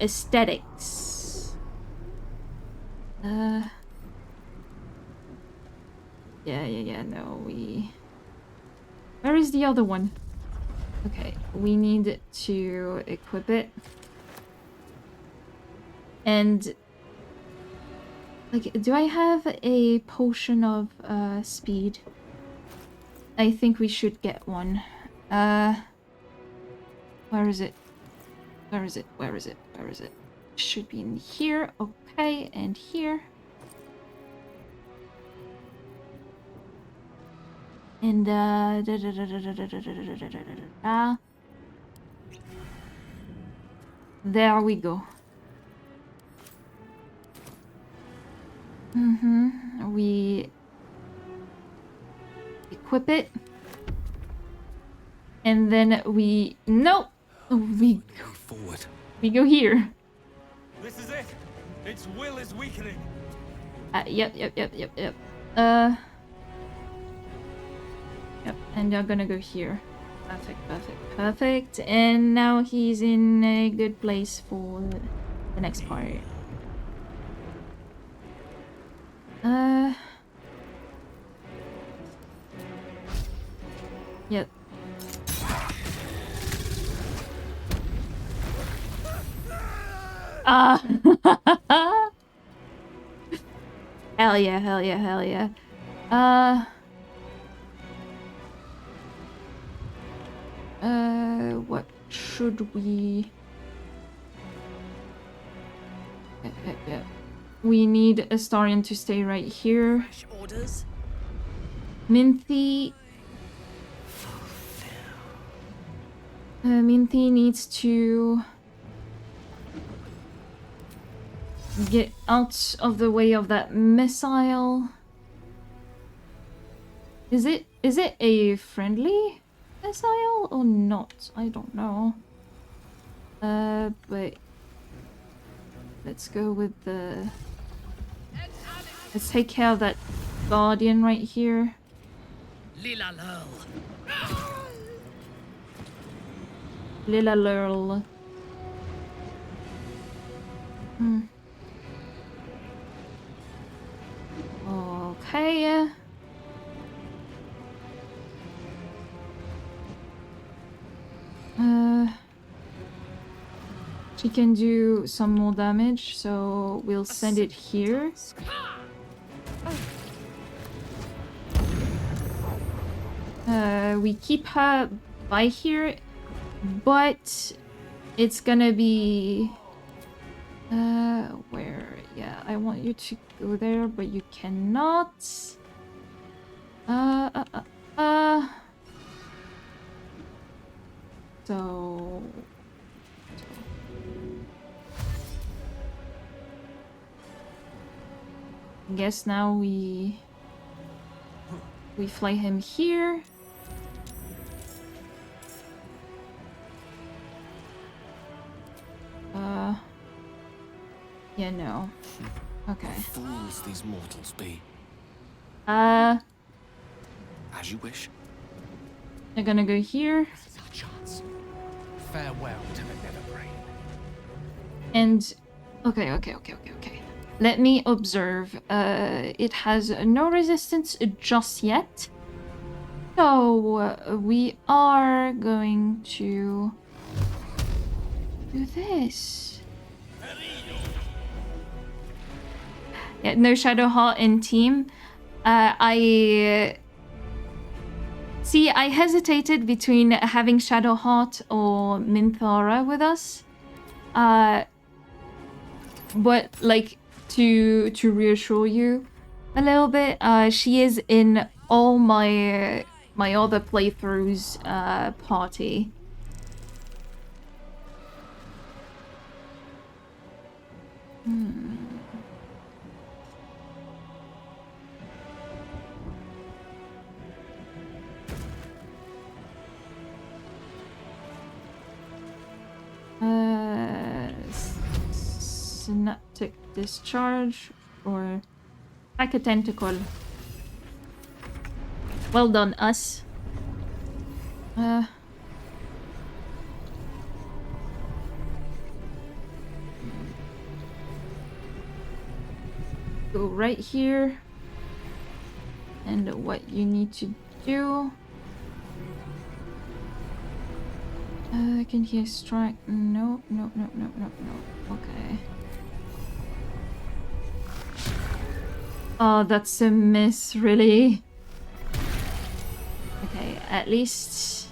aesthetics. Yeah, no, we... Where is the other one? Okay, we need to equip it. And... Like, do I have a potion of speed? I think we should get one. Where is it? Where is it? Should be in here. Okay, and here. And there we go. We equip it. And then we... Nope! We go forward. We go here. This is it. Its will is weakening. Yep. Yep, and you're gonna go here. Perfect. And now he's in a good place for the next part. Yep. Hell yeah. What should we... Yeah. We need Astarion to stay right here. Orders. Minty needs to get out of the way of that missile. Is it a friendly missile or not? I don't know. But let's go with the... Let's take care of that guardian right here. Lila Lurl. Okay. She can do some more damage, so we'll send it here. We keep her by here, but it's gonna be... where? Yeah, I want you to go there, but you cannot. So... I guess now we fly him here. Yeah, no. Okay. Fools these mortals be. As you wish. I'm gonna go here. This is our chance. Farewell to the Netherbrain. And okay. Let me observe. It has no resistance just yet. So we are going to do this. Yeah, no Shadowheart in team. I hesitated between having Shadowheart or Minthara with us. But like to reassure you a little bit, she is in all my other playthroughs party. Synaptic discharge or like a tentacle. Well done, us. Go right here. And what you need to do. I can hear strike. No. Okay. Oh, that's a miss, really. Okay, at least.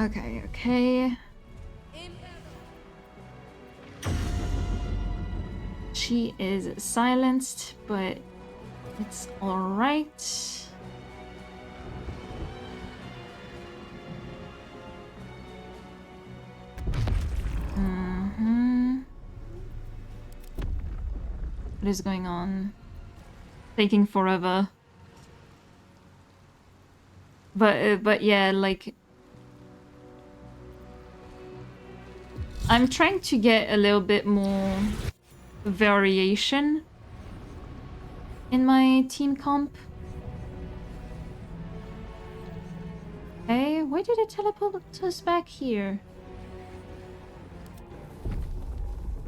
Okay. She is silenced, but it's alright. What is going on? Taking forever. But yeah, like I'm trying to get a little bit more variation in my team comp. Okay, why did it teleport us back here?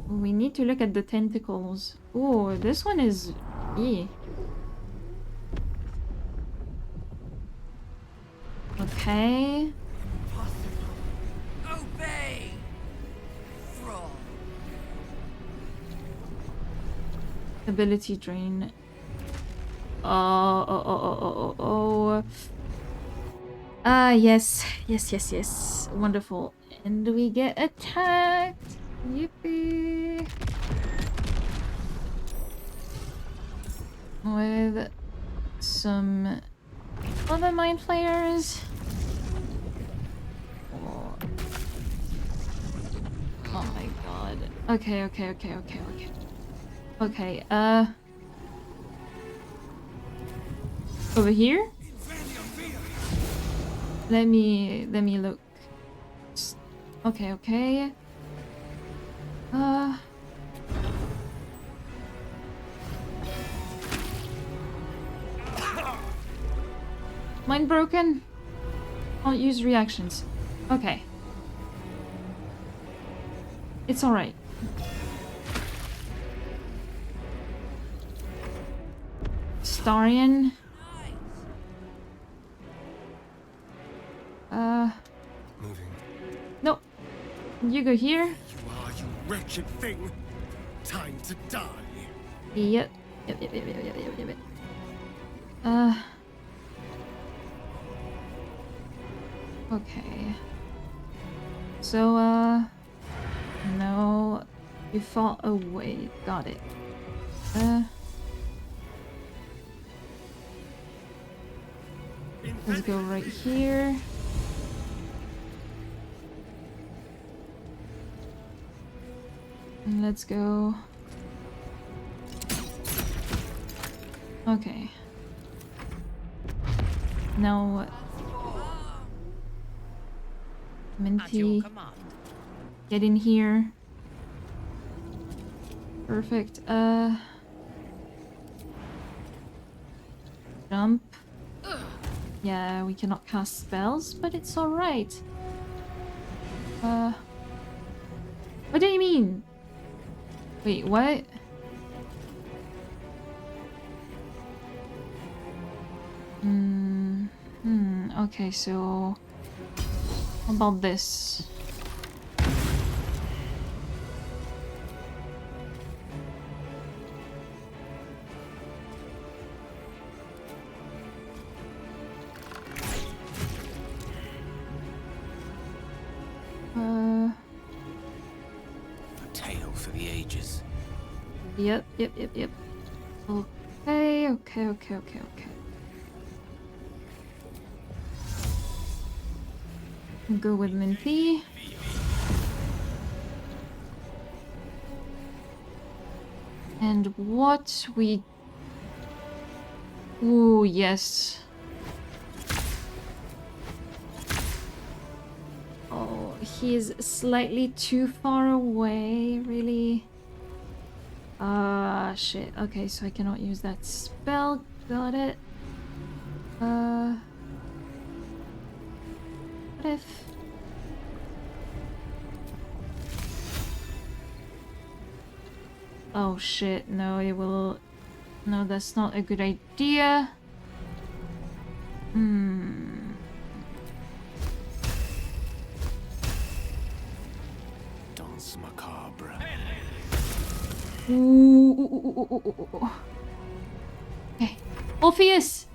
We need to look at the tentacles. Oh, this one is... Yeah. Okay. Obey! Frog. Ability drain. Oh. Yes. Wonderful. And we get attacked. Yippee. With some other mind flayers. Oh my god. Okay. Okay, over here? Let me look. Okay. Mind broken? I'll use reactions. Okay. It's alright. Starion. Nope. You go here. You are, you wretched thing. Time to die. Yep. Yep. Okay. So, no. You fall away. Got it. Let's go right here. And let's go. Okay. Now what? Minty. Get in here. Perfect. Jump. Yeah, we cannot cast spells, but it's alright. What do you mean? Wait, what? Okay, so how about this? A tale for the ages. Yep. Okay. Go with Minty. And what we... Ooh, yes. Oh, he's slightly too far away, really. Shit. Okay, so I cannot use that spell. Got it. What if... Oh shit, no, it will... No, that's not a good idea. Danse macabre. Ooh. Okay. Orpheus!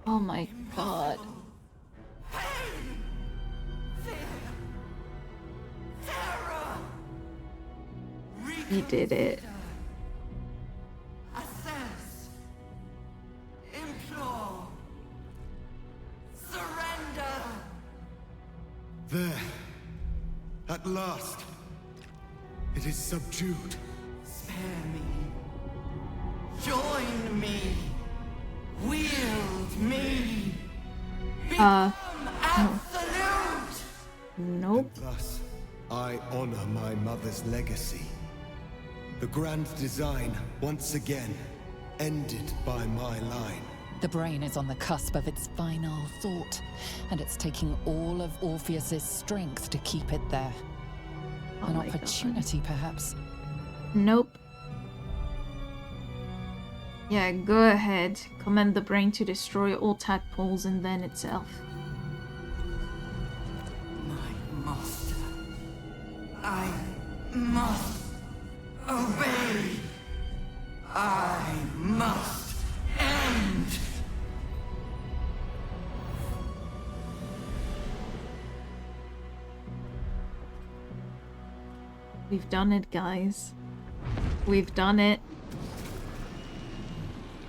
Oh my god. He did it. Assess. Implore. Surrender. There. At last. It is subdued. Spare me. Join me. Wield me. Become absolute. Nope. And thus, I honor my mother's legacy. The grand design, once again, ended by my line. The brain is on the cusp of its final thought, and it's taking all of Orpheus's strength to keep it there. Oh An my opportunity, perhaps. Nope. Yeah, go ahead. Command the brain to destroy all tadpoles and then itself. My master. I must obey. I must end. We've done it, guys. We've done it.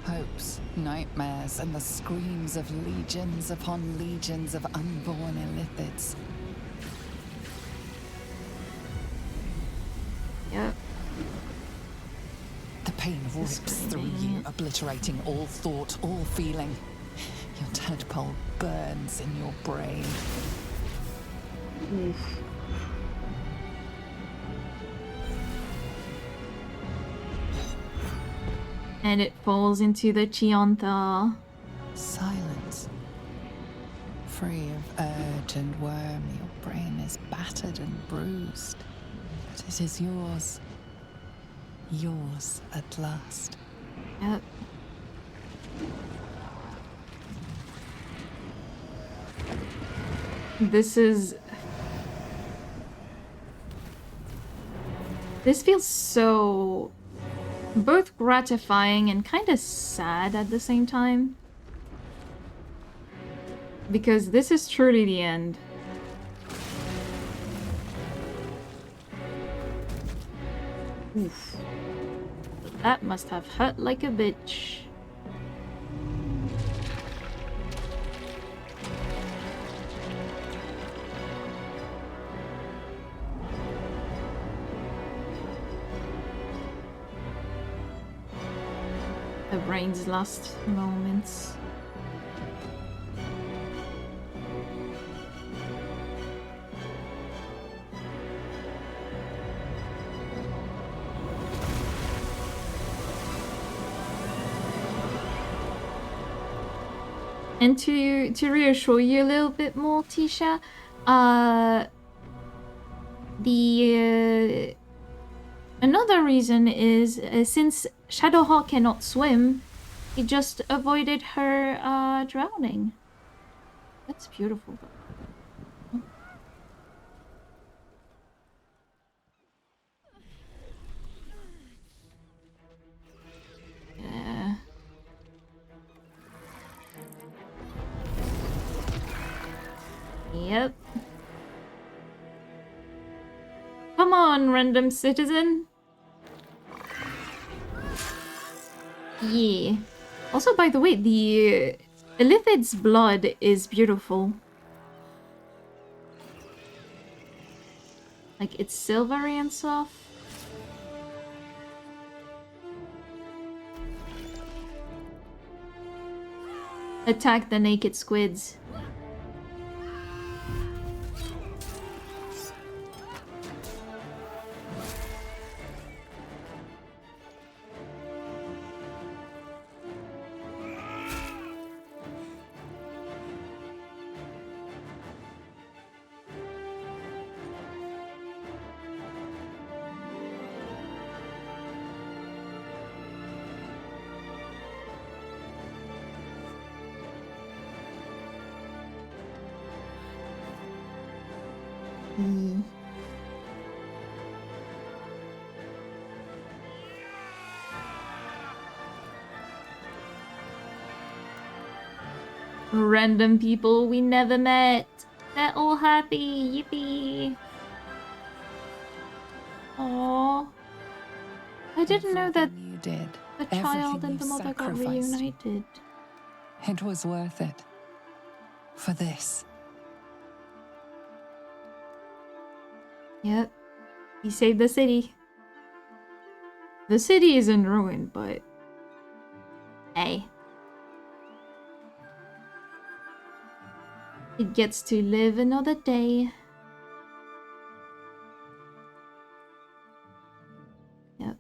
Hopes, nightmares, and the screams of legions upon legions of unborn illithids. Yep. The pain rips through you, obliterating all thought, all feeling. Your tadpole burns in your brain. Oof. And it falls into the Chiantha. Silence. Free of urge and worm, your brain is battered and bruised. But it is yours. Yours at last. Yep. This feels so both gratifying and kind of sad at the same time. Because this is truly the end. Oof. That must have hurt like a bitch. The brain's last moments. And to reassure you a little bit more, Tisha, another reason is since Shadowheart cannot swim, he just avoided her drowning. That's beautiful. Yeah. Yep. Come on, random citizen. Yeah. Also, by the way, the Illithid's blood is beautiful. Like, it's silvery and stuff. Attack the naked squids. Random people we never met. They're all happy. Yippee. Aww. I didn't know that you did, the child and the you mother got sacrificed. reunited. It was worth it. For this. Yep. He saved the city. The city is in ruin, but... hey. It gets to live another day. Yep.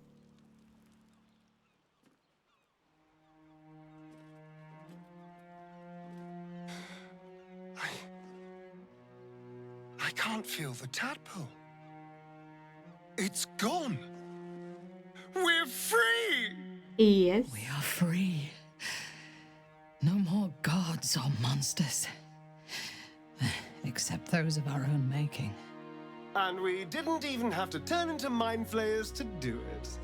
I can't feel the tadpole. It's gone. We're free! Yes. We are free. No more gods or monsters. Except those of our own making. And we didn't even have to turn into mind flayers to do it.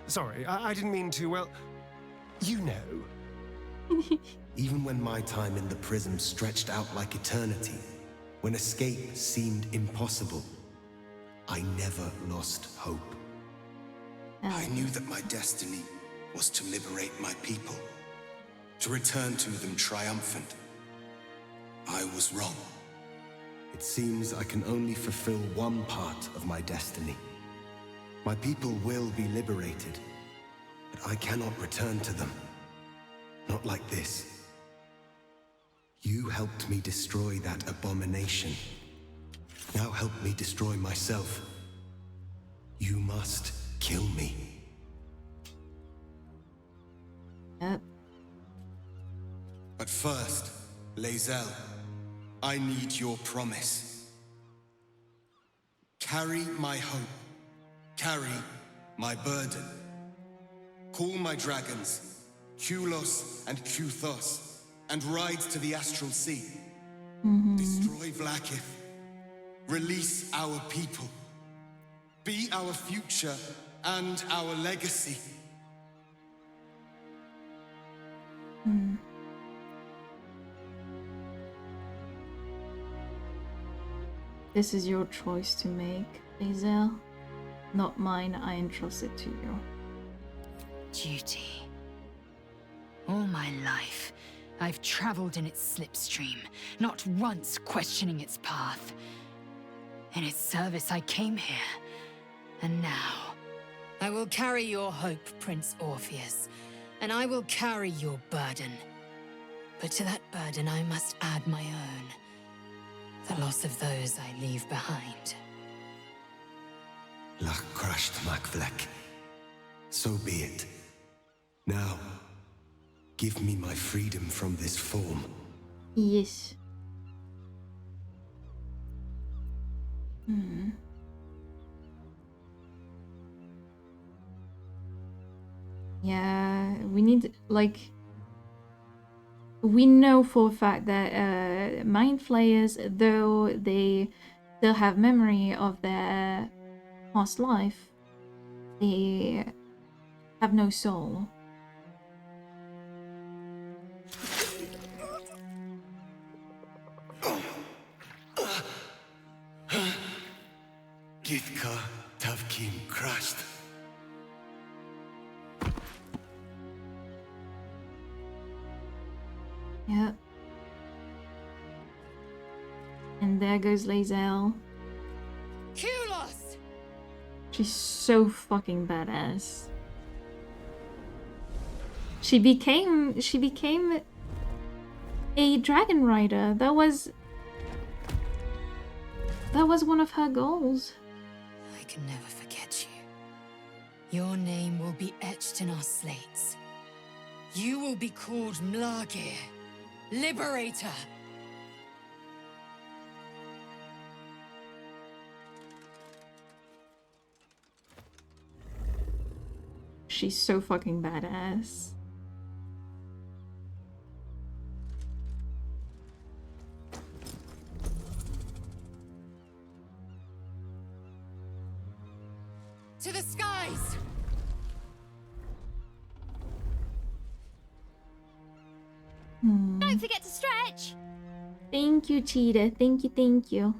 Sorry, I didn't mean to, well, you know. Even when my time in the prism stretched out like eternity, when escape seemed impossible, I never lost hope. I knew that my destiny was to liberate my people, to return to them triumphant. I was wrong. It seems I can only fulfill one part of my destiny. My people will be liberated, but I cannot return to them. Not like this. You helped me destroy that abomination. Now help me destroy myself. You must kill me. Yep. But first, Lae'zel, I need your promise. Carry my hope. Carry my burden. Call my dragons, Kulos and Kuthos, and ride to the Astral Sea. Destroy Vlaakith. Release our people. Be our future and our legacy. This is your choice to make, Hazel. Not mine, I entrust it to you. Duty. All my life, I've traveled in its slipstream, not once questioning its path. In its service, I came here. And now, I will carry your hope, Prince Orpheus, and I will carry your burden. But to that burden, I must add my own. The loss of those I leave behind. Lach crashed Macvlek. So be it. Now, give me my freedom from this form. Yes. Yeah, we need, like... We know for a fact that Mind Flayers, though they still have memory of their past life, they have no soul. Githka Tavkim crashed. Yeah. And there goes Lae'zel. Kulos! She's so fucking badass. She became a dragon rider. That was one of her goals. I can never forget you. Your name will be etched in our slates. You will be called Mlagir, Liberator. She's so fucking badass. To the skies! Don't forget to stretch! Thank you, Cheetah. Thank you, thank you.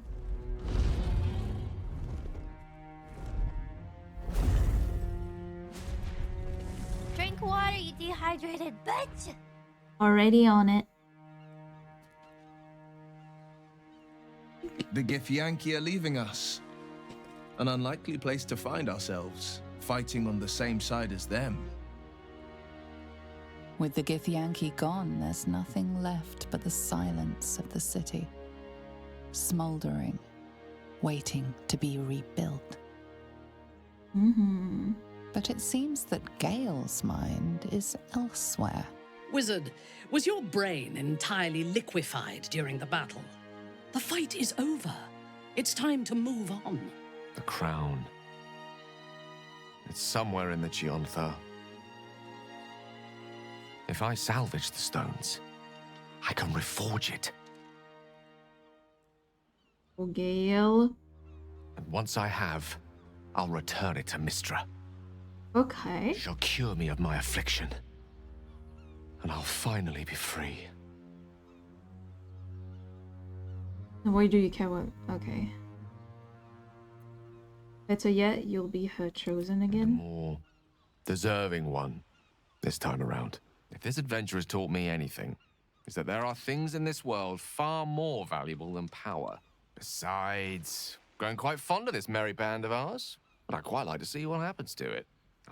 Drink water, you dehydrated bitch! Already on it. The Githyanki are leaving us. An unlikely place to find ourselves, fighting on the same side as them. With the Githyanki gone, there's nothing left but the silence of the city. Smoldering, waiting to be rebuilt. But it seems that Gale's mind is elsewhere. Wizard, was your brain entirely liquefied during the battle? The fight is over. It's time to move on. The crown. It's somewhere in the Chiontha. If I salvage the stones, I can reforge it. Oh, Gale. And once I have, I'll return it to Mystra. Okay. She'll cure me of my affliction. And I'll finally be free. Why do you care what? Okay. Better yet, you'll be her chosen again. More deserving one this time around. If this adventure has taught me anything, it's that there are things in this world far more valuable than power. Besides, growing quite fond of this merry band of ours, but I'd quite like to see what happens to it.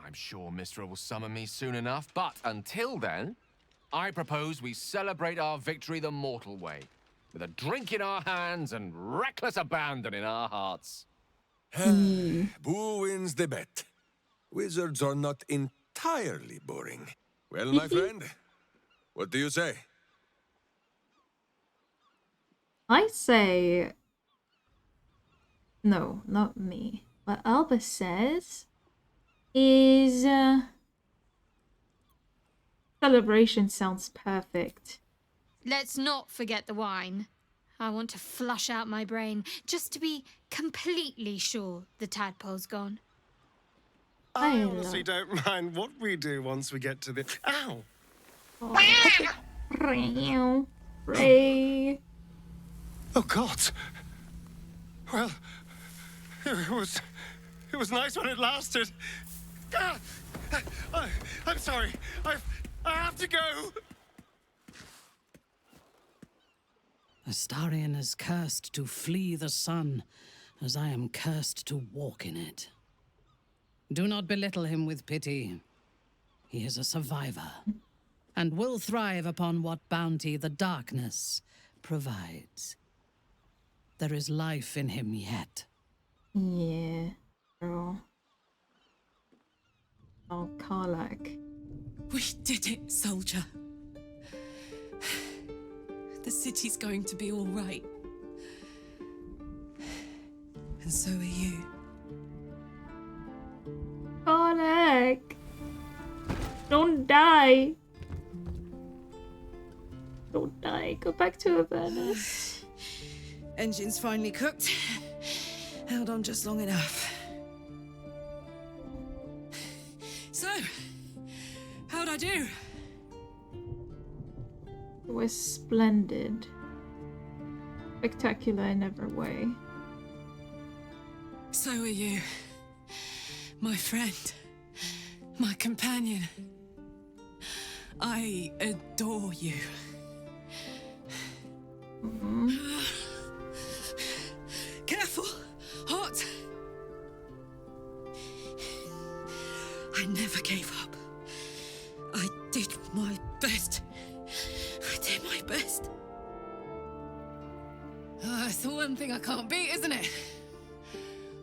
I'm sure Mystra will summon me soon enough, but until then, I propose we celebrate our victory the mortal way, with a drink in our hands and reckless abandon in our hearts. Who wins the bet? Wizards are not entirely boring. Well, my friend, what do you say? I say... No, not me. What Alba says is... Celebration sounds perfect. Let's not forget the wine. I want to flush out my brain just to be completely sure the tadpole's gone. I honestly don't mind what we do once we get to the... Ow! Ray. Oh, God. Well, it was nice when it lasted. Ah! I'm sorry. I have to go. Astarion is cursed to flee the sun, as I am cursed to walk in it. Do not belittle him with pity. He is a survivor, and will thrive upon what bounty the darkness provides. There is life in him yet. Yeah, girl. Oh, Karlach. We did it, soldier. The city's going to be all right. And so are you. Karlach! Don't die! Don't die. Go back to Avernus. Engine's finally cooked. Held on just long enough. So, how'd I do? It was splendid. Spectacular in every way. So are you. My friend. My companion. I adore you. Careful! Hot! I never gave up. I did my best. I did my best. It's the one thing I can't beat, isn't it?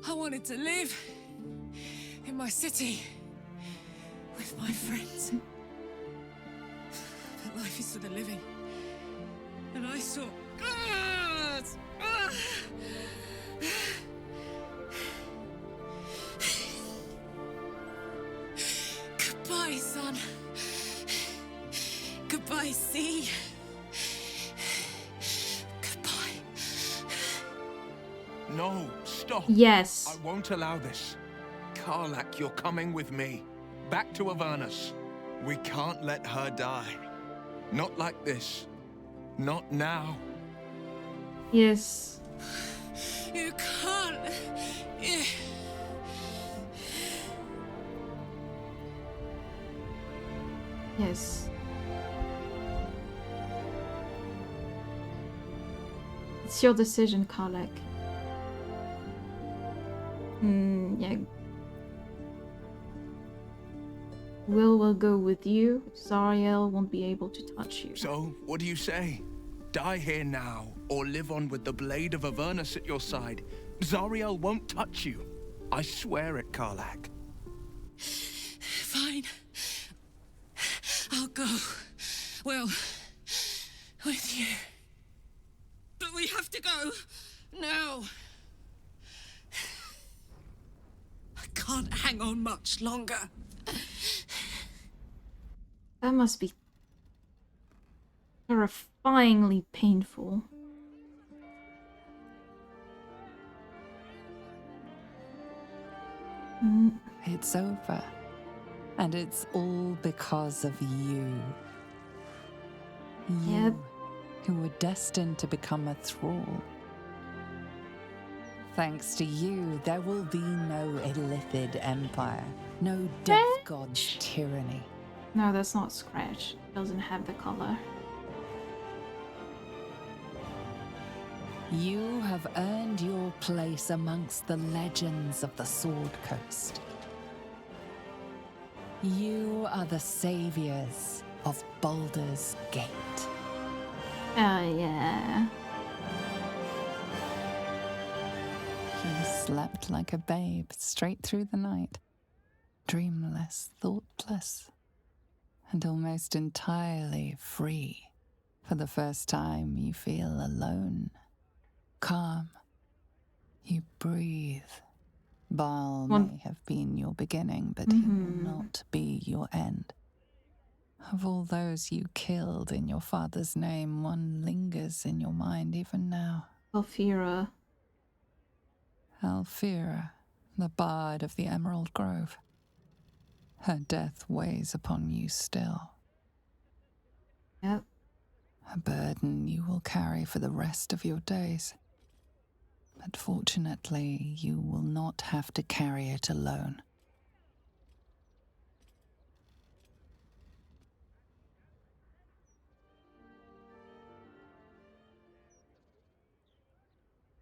I wanted to live in my city with my friends. But life is for the living. And I saw... Goodbye, sun. Goodbye, sea. Goodbye. No, stop. Yes. I won't allow this. Karlach, you're coming with me. Back to Avernus. We can't let her die. Not like this. Not now. Yes. You can't. Yes. It's your decision, Karlach. Yeah. Will go with you. Zariel won't be able to touch you. So, what do you say? Die here now, or live on with the blade of Avernus at your side. Zariel won't touch you. I swear it, Karlach. Fine. I'll go. Well, with you. But we have to go. Now. I can't hang on much longer. That must be terrifyingly painful. It's over. And it's all because of you. You, who were destined to become a thrall. Thanks to you, there will be no Illithid Empire, no Death God's tyranny. No, that's not Scratch. It doesn't have the color. You have earned your place amongst the legends of the Sword Coast. You are the saviors of Baldur's Gate. Oh, yeah. You slept like a babe straight through the night, dreamless, thoughtless, and almost entirely free. For the first time, you feel alone, calm. You breathe. Baal may have been your beginning, but he will not be your end. Of all those you killed in your father's name, one lingers in your mind even now. Alfira. Alfira, the bard of the Emerald Grove. Her death weighs upon you still. Yep. A burden you will carry for the rest of your days. But fortunately, you will not have to carry it alone.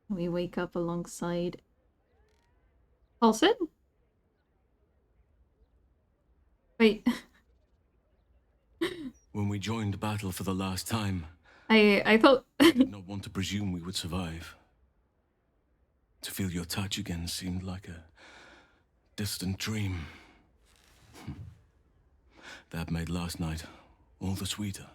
We wake up alongside Paulson? Wait. When we joined battle for the last time, I thought I did not want to presume we would survive. To feel your touch again seemed like a distant dream. That made last night all the sweeter.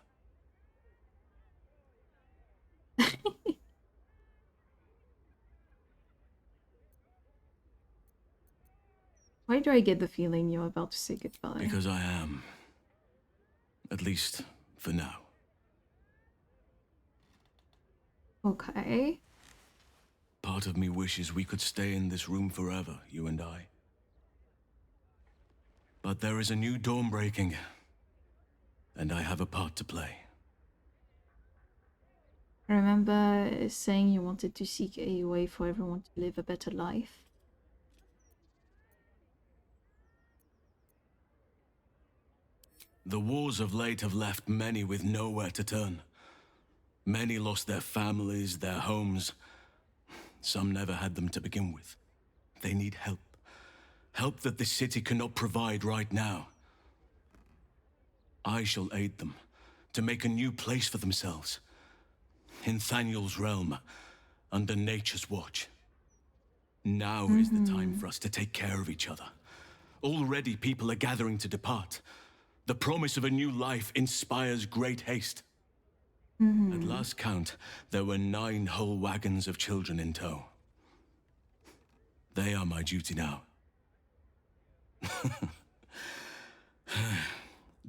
Why do I get the feeling you're about to say goodbye? Because I am. At least, for now. Okay. Part of me wishes we could stay in this room forever, you and I. But there is a new dawn breaking, and I have a part to play. I remember saying you wanted to seek a way for everyone to live a better life. The wars of late have left many with nowhere to turn. Many lost their families, their homes. Some never had them to begin with. They need help. Help that this city cannot provide right now. I shall aid them to make a new place for themselves. In Thaniel's realm, under nature's watch. Now is the time for us to take care of each other. Already people are gathering to depart. The promise of a new life inspires great haste. At last count, there were 9 whole wagons of children in tow. They are my duty now.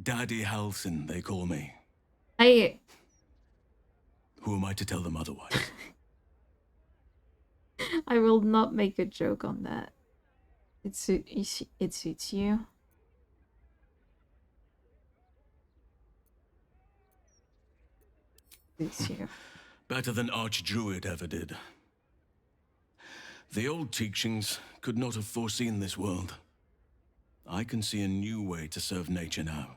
Daddy Halsin, they call me. Who am I to tell them otherwise? I will not make a joke on that. It suits you. Suits you. Better than Archdruid ever did. The old teachings could not have foreseen this world. I can see a new way to serve nature now.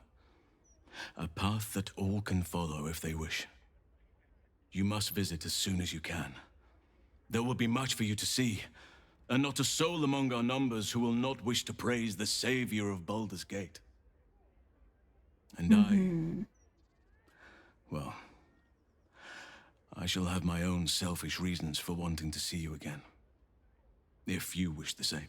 A path that all can follow if they wish. You must visit as soon as you can. There will be much for you to see, and not a soul among our numbers who will not wish to praise the savior of Baldur's Gate. And well, I shall have my own selfish reasons for wanting to see you again. If you wish the same.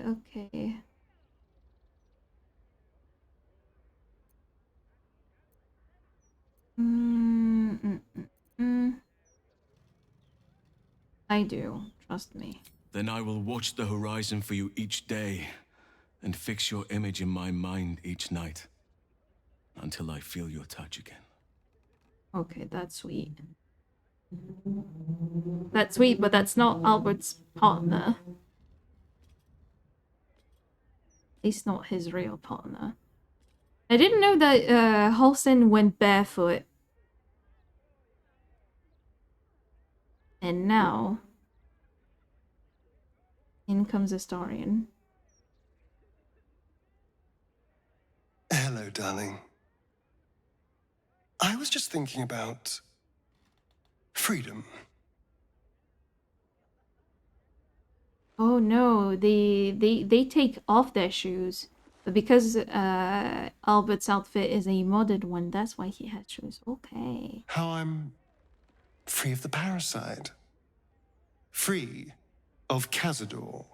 Okay. I do, trust me. Then I will watch the horizon for you each day, and fix your image in my mind each night, until I feel your touch again. Okay, that's sweet. That's sweet, but that's not Albert's partner. At least not his real partner. I didn't know that Halsin went barefoot. And now, in comes Astarion. Hello, darling. I was just thinking about freedom. Oh no, they take off their shoes. But because Albert's outfit is a modded one, that's why he has shoes. Okay. How I'm free of the parasite. Free of Cazador.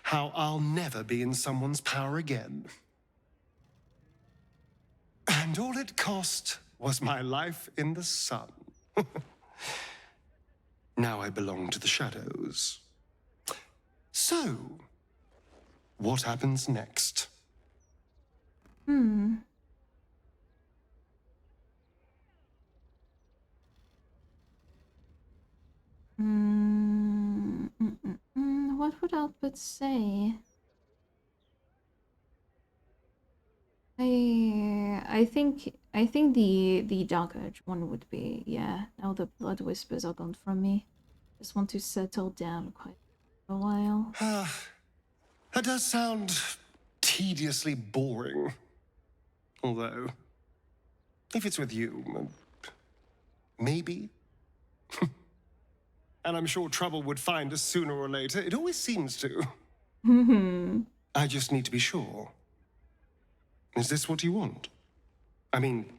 How I'll never be in someone's power again. And all it cost was my life in the sun. Now I belong to the shadows. So, what happens next? Hmm. What would Albert say? I think the Dark Urge one would be, yeah. Now the blood whispers are gone from me. Just want to settle down quite a while. That does sound tediously boring. Although, if it's with you, maybe. And I'm sure trouble would find us sooner or later. It always seems to. I just need to be sure. Is this what you want? I mean,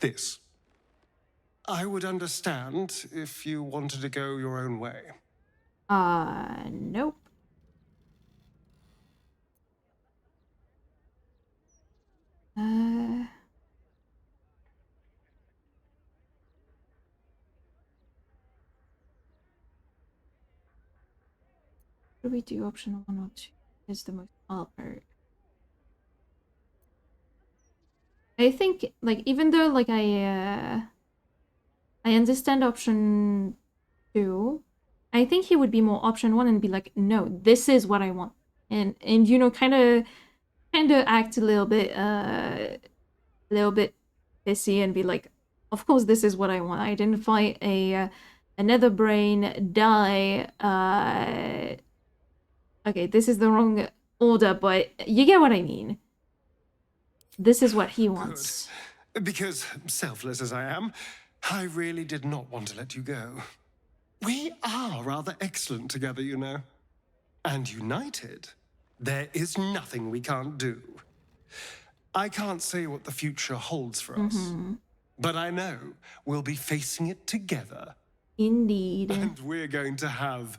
this. I would understand if you wanted to go your own way. Nope. What do we do? Option 1 or 2 is the most Albert. I think, like, even though, like, I understand option 2, I think he would be more option 1 and be like, no, this is what I want. And you know, kind of act a little bit pissy and be like, of course this is what I want. Identify another brain, die. Okay, this is the wrong order, but you get what I mean. This is what he wants. Good. Because, selfless as I am, I really did not want to let you go. We are rather excellent together, you know. And united, there is nothing we can't do. I can't say what the future holds for us, but I know we'll be facing it together. Indeed. And we're going to have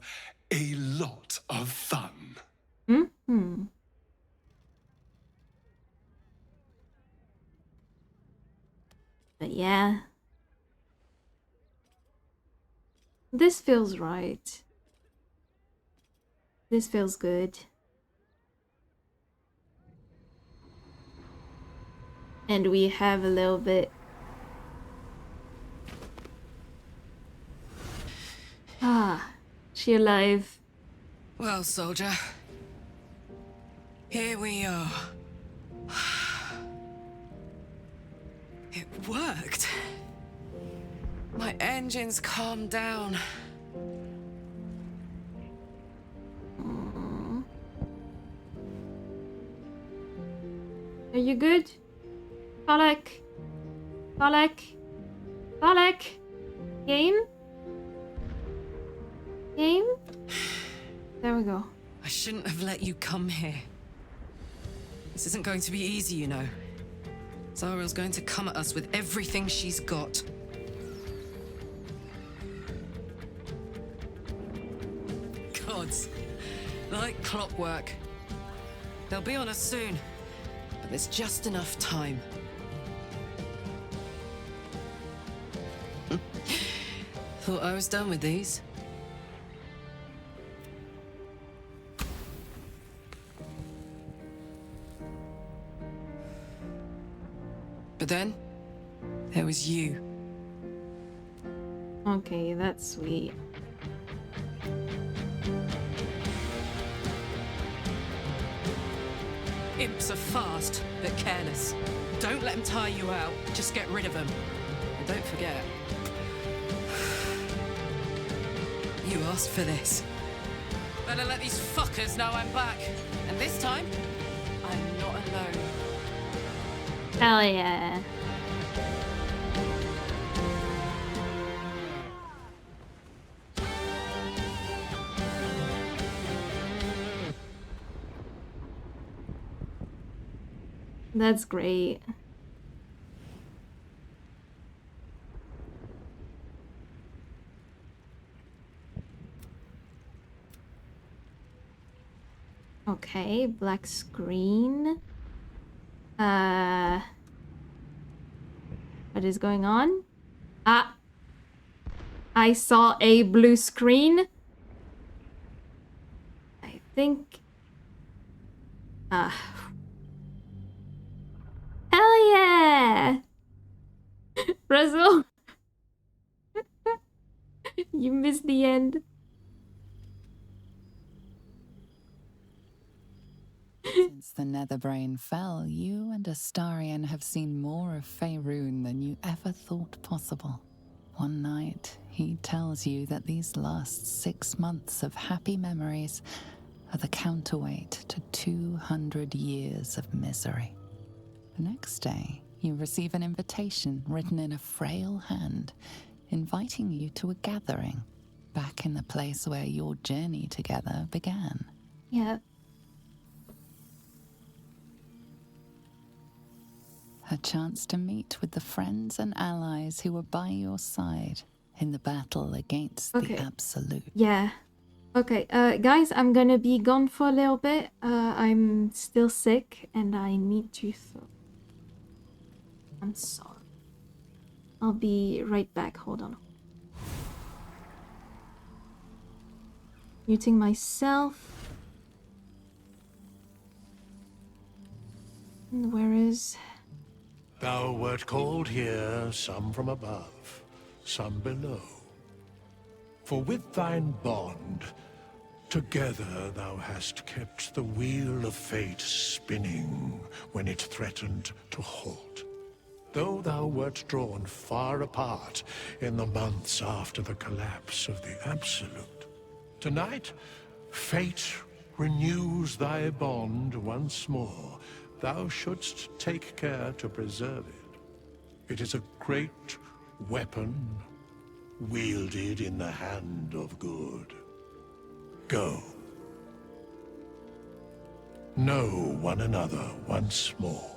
a lot of fun. But yeah. This feels right. This feels good. And we have a little bit. She alive. Well, soldier. Here we are. It worked. My engines calmed down. Are you good? Palek? Palek? Palek? Game? Game? There we go. I shouldn't have let you come here. This isn't going to be easy, you know. Zariel's going to come at us with everything she's got. Gods. Like clockwork. They'll be on us soon, but there's just enough time. Thought I was done with these. But then, there was you. Okay, that's sweet. Imps are fast, but careless. Don't let them tire you out. Just get rid of them. And don't forget, you asked for this. Better let these fuckers know I'm back. And this time, I'm not alone. Hell yeah. That's great. Okay, black screen. What is going on? Ah. I saw a blue screen. I think... Hell yeah! Brazil! You missed the end. Since the Netherbrain fell, you and Astarion have seen more of Faerun than you ever thought possible. One night, he tells you that these last 6 months of happy memories are the counterweight to 200 years of misery. The next day, you receive an invitation written in a frail hand, inviting you to a gathering back in the place where your journey together began. Yeah. A chance to meet with the friends and allies who were by your side in the battle against the Absolute. Yeah. Okay, guys, I'm gonna be gone for a little bit. I'm still sick and I need to throw. I'm sorry. I'll be right back. Hold on. Muting myself. And where is... Thou wert called here, some from above, some below. For with thine bond, together thou hast kept the wheel of fate spinning when it threatened to halt. Though thou wert drawn far apart in the months after the collapse of the Absolute, tonight, fate renews thy bond once more. Thou shouldst take care to preserve it. It is a great weapon wielded in the hand of good. Go. Know one another once more.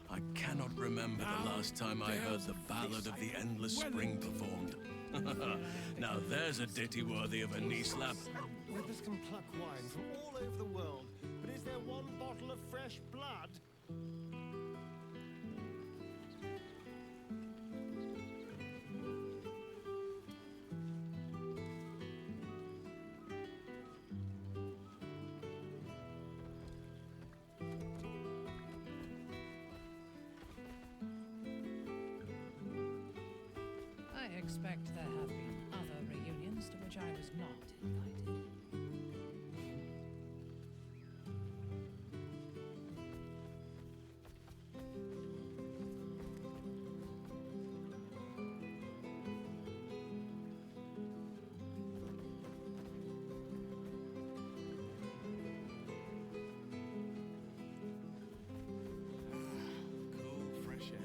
I cannot remember the last time I heard the Ballad of the Endless Spring performed. Now there's a ditty worthy of a knee slap. Whippers can pluck wine from all over the world, but is there one bottle of fresh blood? I expect there have been other reunions to which I was not invited. Cool, fresh air.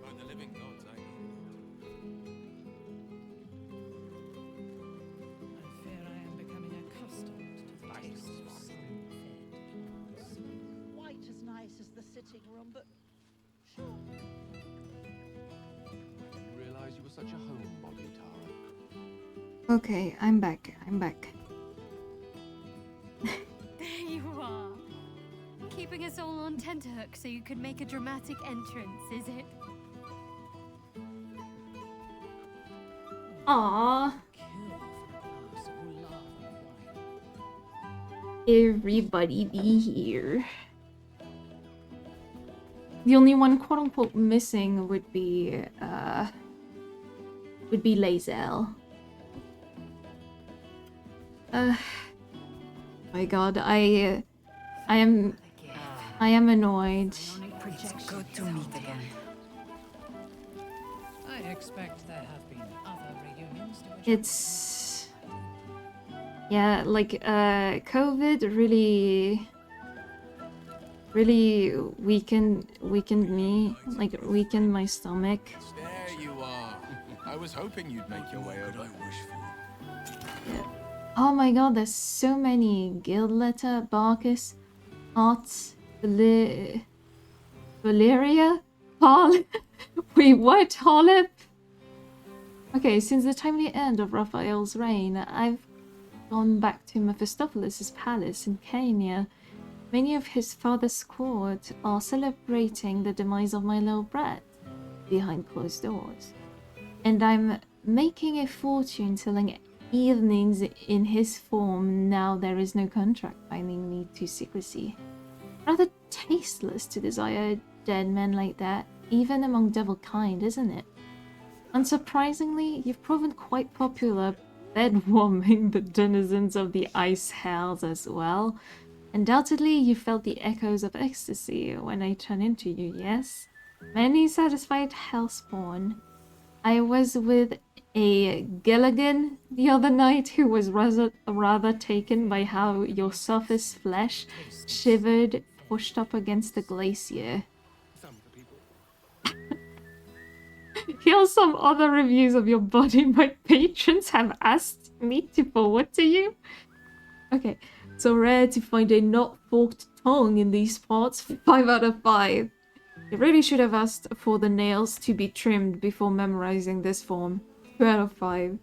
By the living gods, I know. I fear I am becoming accustomed to the taste of sun-fed plants. Quite as nice as the sitting room, but sure. I didn't realize you were such a homebody, Tara. Okay, I'm back. I'm back. There you are. Keeping us all on tenterhooks so you could make a dramatic entrance, is it? Aww. Everybody be here. The only one quote unquote missing would be Lae'zel. My god, I am annoyed. Good to meet again. I expect there have been other reunions to which It's yeah, like COVID really weakened me, like weakened my stomach. There you are. I was hoping you'd make your way over. Yeah. Oh my god, there's so many guild letter, Barcus, Arts, Valeria, Harlip. Wait, what? Harlip? Okay, since the timely end of Raphael's reign, I've gone back to Mephistopheles' palace in Kenya. Many of his father's court are celebrating the demise of my little brat behind closed doors. And I'm making a fortune telling evenings in his form now there is no contract binding me to secrecy. Rather tasteless to desire dead men like that, even among devil kind, isn't it? Unsurprisingly, you've proven quite popular bedwarming the denizens of the ice hells as well. Undoubtedly, you felt the echoes of ecstasy when I turned into you, yes? Many satisfied hellspawn. I was with a Gilligan the other night who was rather taken by how your surface flesh shivered pushed up against the glacier. Here are some other reviews of your body my patrons have asked me to forward to you. Okay, so rare to find a not forked tongue in these parts. 5 out of 5. You really should have asked for the nails to be trimmed before memorizing this form. 2 out of 5.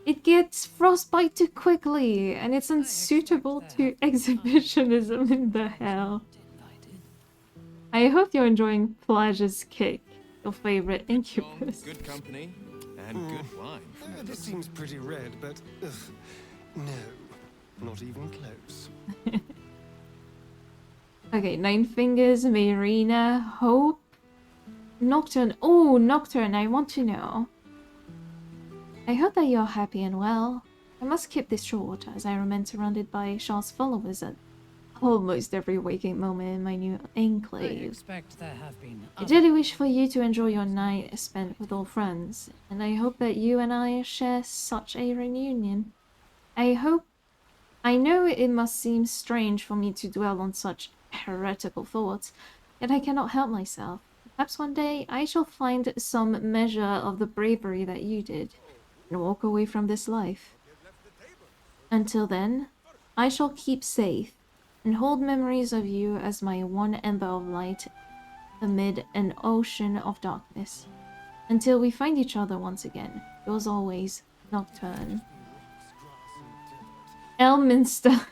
It gets frostbite too quickly, and it's unsuitable to exhibitionism in the hell. I hope you're enjoying Pleasure's Cake, your favorite incubus. Good company and good wine. This seems pretty red, but no, not even close. Okay, Nine Fingers, Marina, Hope, Nocturne. Oh, Nocturne, I want to know. I hope that you're happy and well. I must keep this short, as I remain surrounded by Charles' followers at almost every waking moment in my new enclave. I expect there have been I really wish for you to enjoy your night spent with all friends, and I hope that you and I share such a reunion. I know it must seem strange for me to dwell on such heretical thoughts, yet I cannot help myself. Perhaps one day I shall find some measure of the bravery that you did, and walk away from this life. Until then, I shall keep safe, and hold memories of you as my one ember of light amid an ocean of darkness. Until we find each other once again, yours always, Nocturne. Elminster,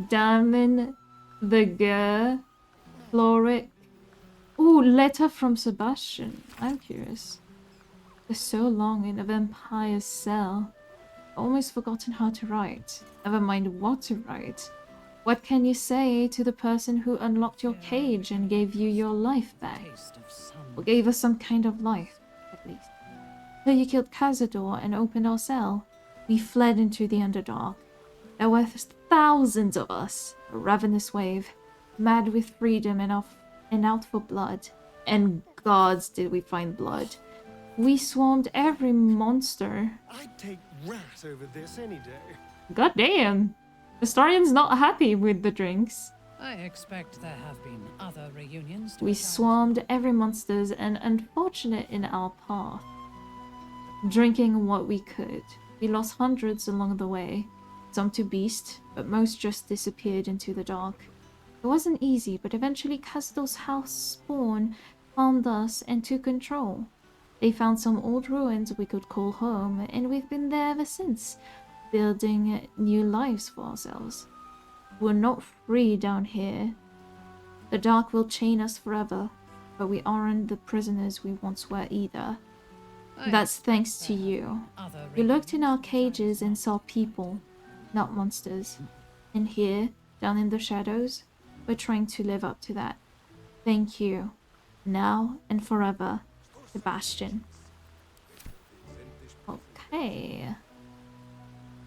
Damon, the Gur, Floric. Ooh, letter from Sebastian. I'm curious. For so long in a vampire's cell, I've almost forgotten how to write. Never mind what to write. What can you say to the person who unlocked your cage and gave you your life back? Or gave us some kind of life, at least. Till you killed Cazador and opened our cell, we fled into the Underdark. There were thousands of us, a ravenous wave, mad with freedom and out for blood. And gods did we find blood. We swarmed every monster. I'd take rat over this any day. God damn! Historian's not happy with the drinks. I expect there have been other reunions. We swarmed every monsters and unfortunate in our path. Drinking what we could. We lost hundreds along the way. Some to beast, but most just disappeared into the dark. It wasn't easy, but eventually Castor's house spawn found us and took control. They found some old ruins we could call home, and we've been there ever since, building new lives for ourselves. We're not free down here. The dark will chain us forever, but we aren't the prisoners we once were either. That's thanks to you. You looked in our cages and saw people, not monsters. And here, down in the shadows, we're trying to live up to that. Thank you. Now and forever, Sebastian. Okay.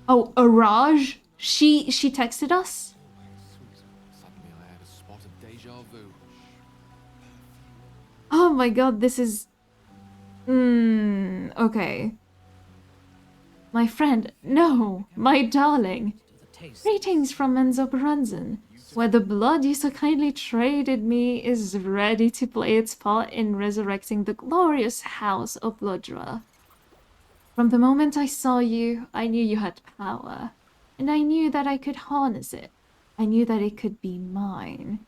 Oh, Araj? She texted us? Suddenly I had a spot of deja vu. Oh my god, this is... okay. My friend, no, my darling. Greetings from Menzoberranzan, where the blood you so kindly traded me is ready to play its part in resurrecting the glorious house of Blodra. From the moment I saw you, I knew you had power, and I knew that I could harness it. I knew that it could be mine.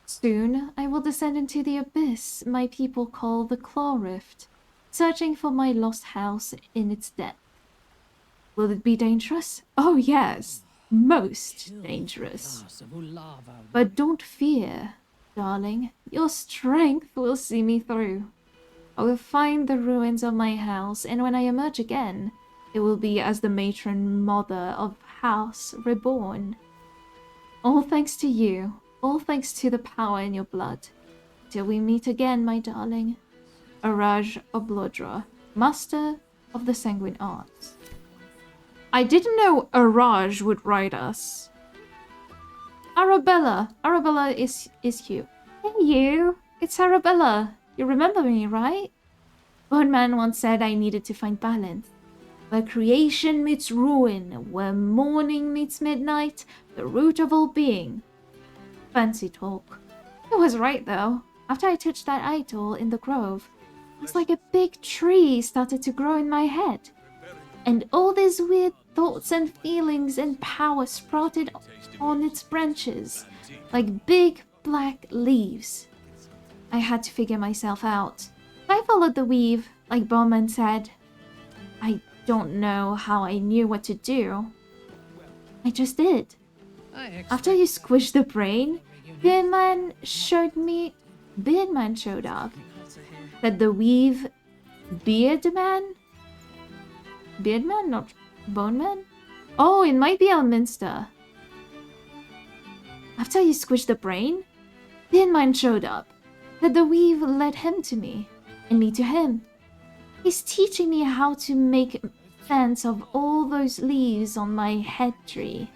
Soon, I will descend into the abyss my people call the Claw Rift, searching for my lost house in its depth. Will it be dangerous? Oh yes, most dangerous. But don't fear, darling. Your strength will see me through. I will find the ruins of my house, and when I emerge again, it will be as the matron mother of House Reborn. All thanks to you. All thanks to the power in your blood. Till we meet again, my darling. Araj Oblodra, master of the sanguine arts. I didn't know Araj would write us. Arabella. Arabella is cute. Hey you. It's Arabella. You remember me, right? One man once said I needed to find balance. Where creation meets ruin, where morning meets midnight, the root of all being. Fancy talk. It was right though. After I touched that idol in the grove, it's like a big tree started to grow in my head. And all these weird thoughts and feelings and power sprouted on its branches, like big black leaves. I had to figure myself out. I followed the weave, like Bowman said. I don't know how I knew what to do. I just did. After you squished the brain, Beardman showed up. That the weave Beardman? Beardman, not Boneman? Oh, it might be Elminster. After you squished the brain, Beardman showed up. That the weave led him to me, and me to him. He's teaching me how to make sense of all those leaves on my head tree.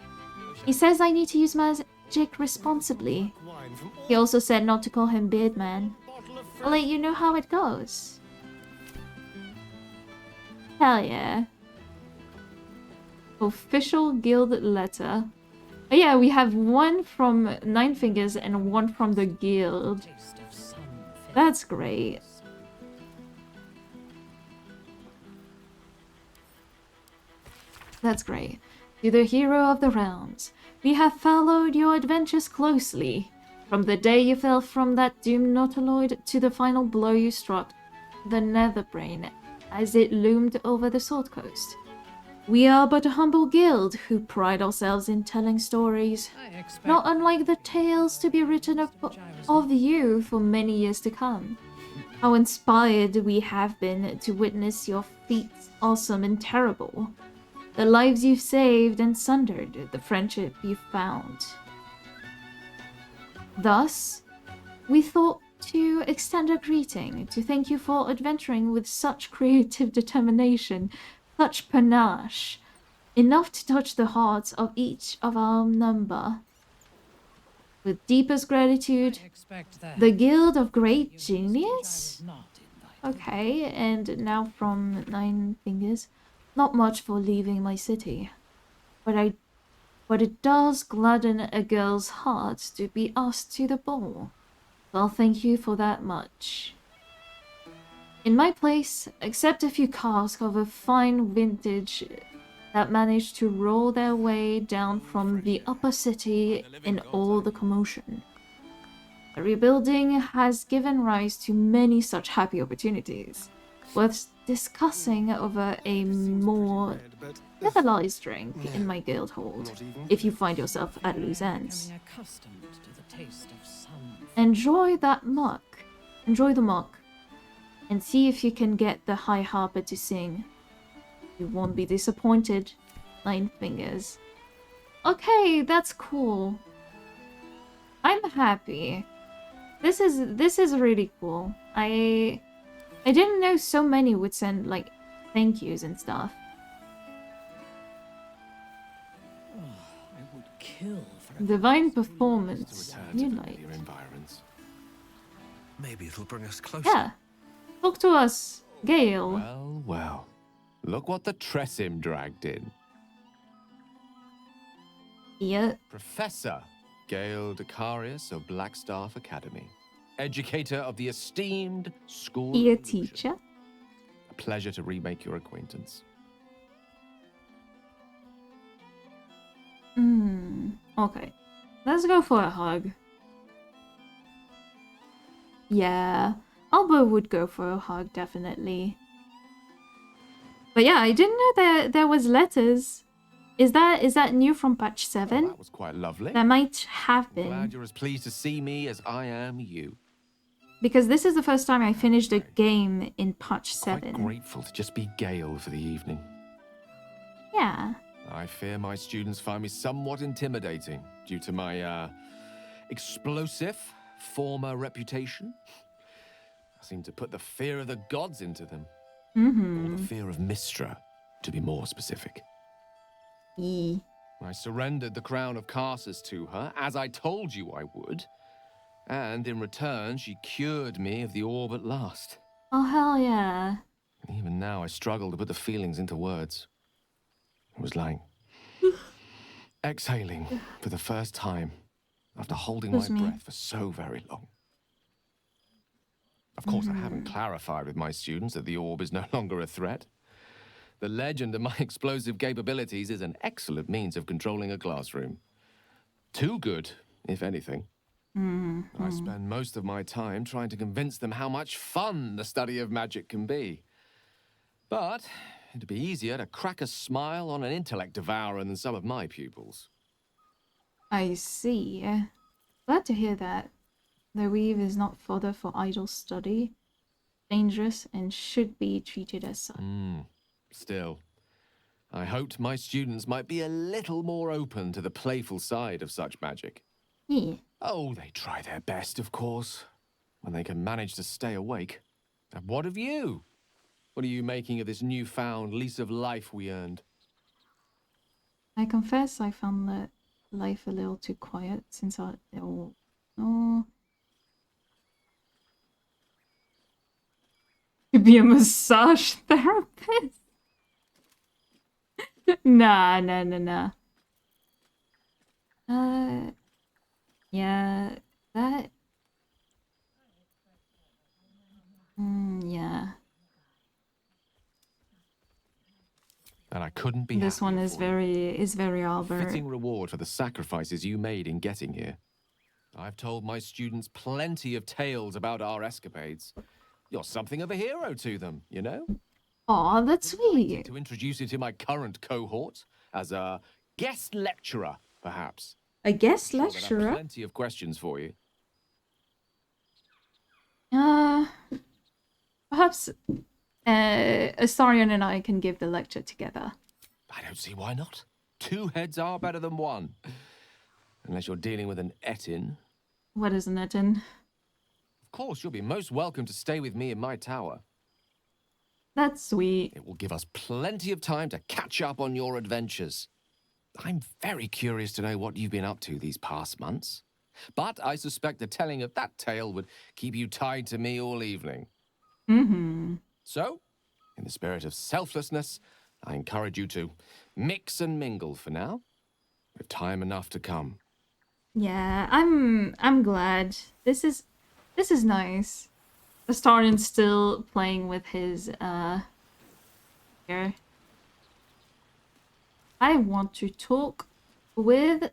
He says I need to use magic responsibly. He also said not to call him Beardman. I'll let you know how it goes. Hell yeah. Official guild letter. Oh yeah, we have one from Nine Fingers and one from the guild. That's great. That's great. To the hero of the realms, we have followed your adventures closely. From the day you fell from that doomed nautiloid to the final blow you struck the Netherbrain as it loomed over the Sword Coast. We are but a humble guild who pride ourselves in telling stories, not unlike the tales to be written of you for many years to come. How inspired we have been to witness your feats awesome and terrible. The lives you've saved and sundered, the friendship you've found. Thus, we thought to extend a greeting to thank you for adventuring with such creative determination, such panache, enough to touch the hearts of each of our number. With deepest gratitude, the Guild of Great Genius? Okay, and now from Nine Fingers. Not much for leaving my city, but it does gladden a girl's heart to be asked to the ball. Well, thank you for that much. In my place, accept a few casks of a fine vintage that managed to roll their way down from the upper city in all the commotion. The rebuilding has given rise to many such happy opportunities, worth discussing over a more civilized drink in my guild hold, if you find yourself at loose ends. Enjoy that muck. Enjoy the muck. And see if you can get the High Harper to sing. You won't be disappointed. Nine Fingers. Okay, that's cool. I'm happy. This is really cool. I didn't know so many would send like thank yous and stuff. I would kill for Divine performance. You like. Maybe it'll bring us closer. Yeah. Talk to us, Gale. Well, well. Look what the Tressim dragged in. Yeah. Professor Gale Decarius of Blackstaff Academy. Educator of the esteemed School Here, of Illusion. teacher. A pleasure to remake your acquaintance. Okay. Let's go for a hug. Yeah. Albo would go for a hug, definitely. But yeah, I didn't know that there was letters. Is that new from patch 7? Well, that was quite lovely. That might have been. Glad you're as pleased to see me as I am you. Because this is the first time I finished a game in patch 7. Quite grateful to just be Gale for the evening. Yeah. I fear my students find me somewhat intimidating due to my, explosive former reputation. I seem to put the fear of the gods into them. Or the fear of Mystra, to be more specific. I surrendered the crown of Carsus to her, as I told you I would. And in return, she cured me of the orb at last. Oh, hell yeah. Even now, I struggle to put the feelings into words. It was like exhaling for the first time after holding my breath for so very long. Of course, I haven't clarified with my students that the orb is no longer a threat. The legend of my explosive capabilities is an excellent means of controlling a classroom. Too good, if anything. I spend most of my time trying to convince them how much fun the study of magic can be. But it'd be easier to crack a smile on an intellect devourer than some of my pupils. I see. Glad to hear that. The weave is not fodder for idle study. Dangerous and should be treated as such. Still, I hoped my students might be a little more open to the playful side of such magic. Yeah. Oh, they try their best, of course, when they can manage to stay awake. And what of you? What are you making of this newfound lease of life we earned? I confess I found that life a little too quiet since I... Oh. To be a massage therapist? Nah. Yeah, that... yeah. And I couldn't be This one is very Albert. fitting reward for the sacrifices you made in getting here. I've told my students plenty of tales about our escapades. You're something of a hero to them, you know? Aw, that's sweet. To introduce you to my current cohort as a guest lecturer, perhaps. A guest I'm sure they'll have lecturer? plenty of questions for you. Perhaps Astarion and I can give the lecture together. I don't see why not. 2 heads are better than 1. Unless you're dealing with an Etin. What is an Etin? Of course, you'll be most welcome to stay with me in my tower. That's sweet. It will give us plenty of time to catch up on your adventures. I'm very curious to know what you've been up to these past months. But I suspect the telling of that tale would keep you tied to me all evening. So, in the spirit of selflessness, I encourage you to mix and mingle for now, with time enough to come. Yeah, I'm glad. This is nice. Astarion's still playing with his here. I want to talk with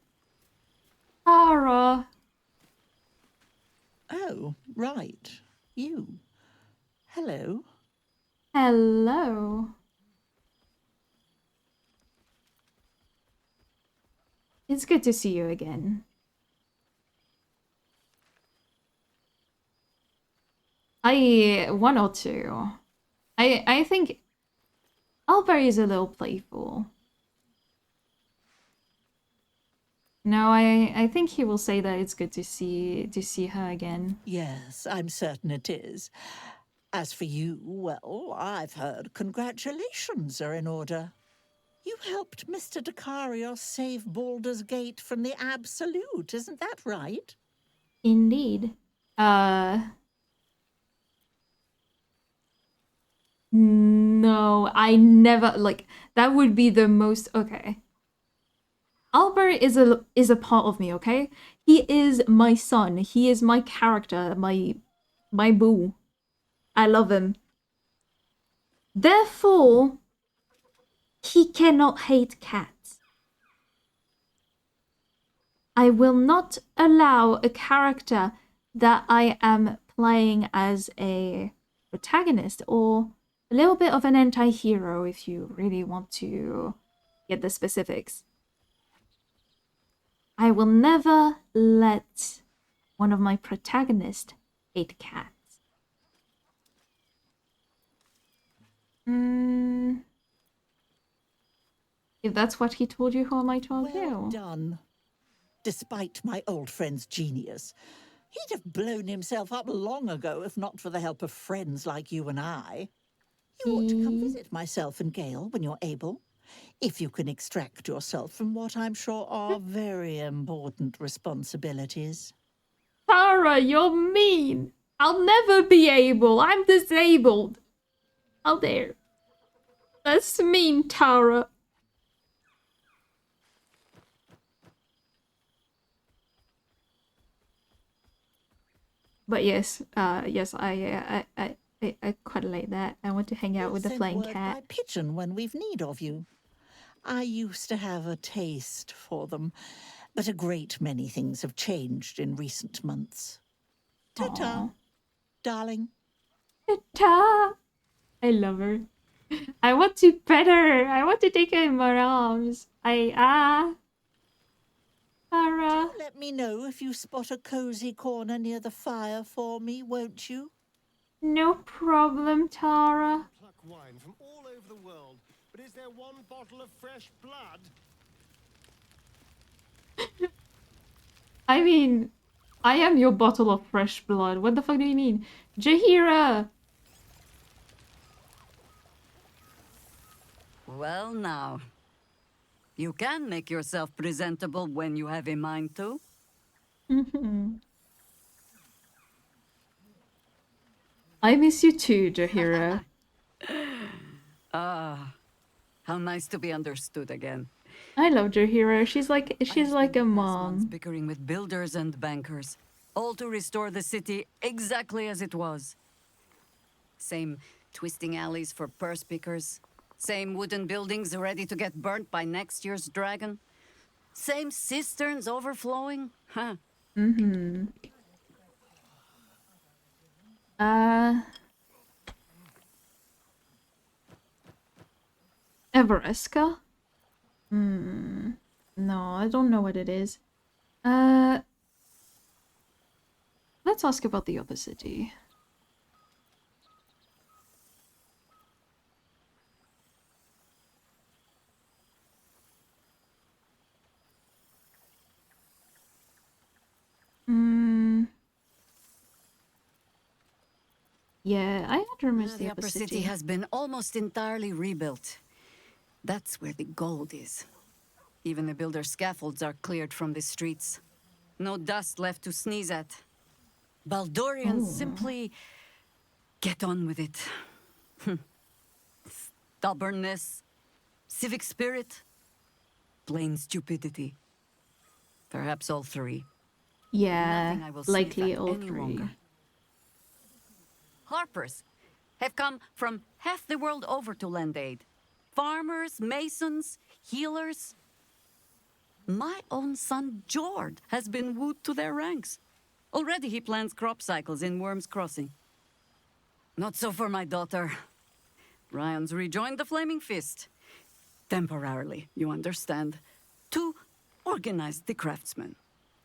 Tara. Oh, right. You. Hello. Hello. It's good to see you again. One or two. I think Albert is a little playful. No, I think he will say that it's good to see her again. Yes, I'm certain it is. As for you, well, I've heard congratulations are in order. You helped Mr. Dekarios save Baldur's Gate from the Absolute, isn't that right? Indeed. No, I never, like, that would be the most, okay. Albert is a part of me, okay? He is my son. He is my character, my boo. I love him. Therefore, he cannot hate cats. I will not allow a character that I am playing as a protagonist or a little bit of an anti-hero if you really want to get the specifics. I will never let one of my protagonists hate cats. If that's what he told you, who am I to argue? Well done. Despite my old friend's genius, he'd have blown himself up long ago if not for the help of friends like you and I. You ought to come visit myself and Gale when you're able, if you can extract yourself from what I'm sure are very important responsibilities. Tara, you're mean. I'll never be able. I'm disabled. How dare. That's mean, Tara. But yes, I quite like that. I want to hang out with the flying cat. By pigeon when we've need of you. I used to have a taste for them, but a great many things have changed in recent months. Ta-ta, darling. Ta-ta. I love her. I want to pet her. I want to take her in my arms. Tara. Do let me know if you spot a cozy corner near the fire for me, won't you? No problem, Tara. Pluck wine from all over the world, but is there one bottle of fresh blood? I mean, I am your bottle of fresh blood. What the fuck do you mean? Jaheira! Well now, you can make yourself presentable when you have a mind to. I miss you too, Jaheira. How nice to be understood again. I love Jaheira. She's like a Months mom. bickering with builders and bankers, all to restore the city exactly as it was. Same twisting alleys for purse pickers. Same wooden buildings ready to get burnt by next year's dragon. Same cisterns overflowing. Huh. Everesca? No, I don't know what it is. Let's ask about the other city. Yeah, I had rumors The upper city has been almost entirely rebuilt. That's where the gold is. Even the builder's scaffolds are cleared from the streets. No dust left to sneeze at. Baldurians simply get on with it. Stubbornness, civic spirit, plain stupidity. Perhaps all three. Yeah, Nothing I will say likely that all any three. longer. Harpers have come from half the world over to lend aid. Farmers, masons, healers. My own son, Jord, has been wooed to their ranks. Already he plans crop cycles in Worm's Crossing. Not so for my daughter. Ryan's rejoined the Flaming Fist. Temporarily, you understand. To organize the craftsmen.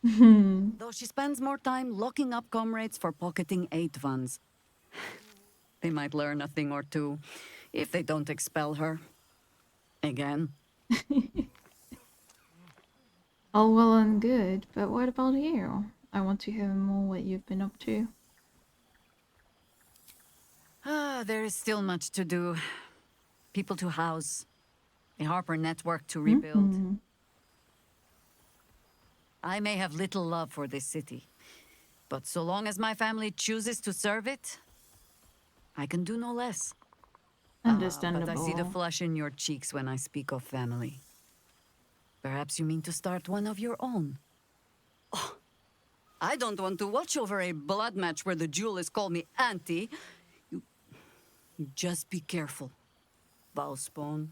Though she spends more time locking up comrades for pocketing aid funds. They might learn a thing or two if they don't expel her. Again. All well and good, but what about you? I want to hear more what you've been up to. There is still much to do. People to house. A Harper network to rebuild. I may have little love for this city, but so long as my family chooses to serve it, I can do no less. Understandable. But I see the flush in your cheeks when I speak of family. Perhaps you mean to start one of your own. Oh, I don't want to watch over a blood match where the jewelers call me auntie. You just be careful, Valspawn.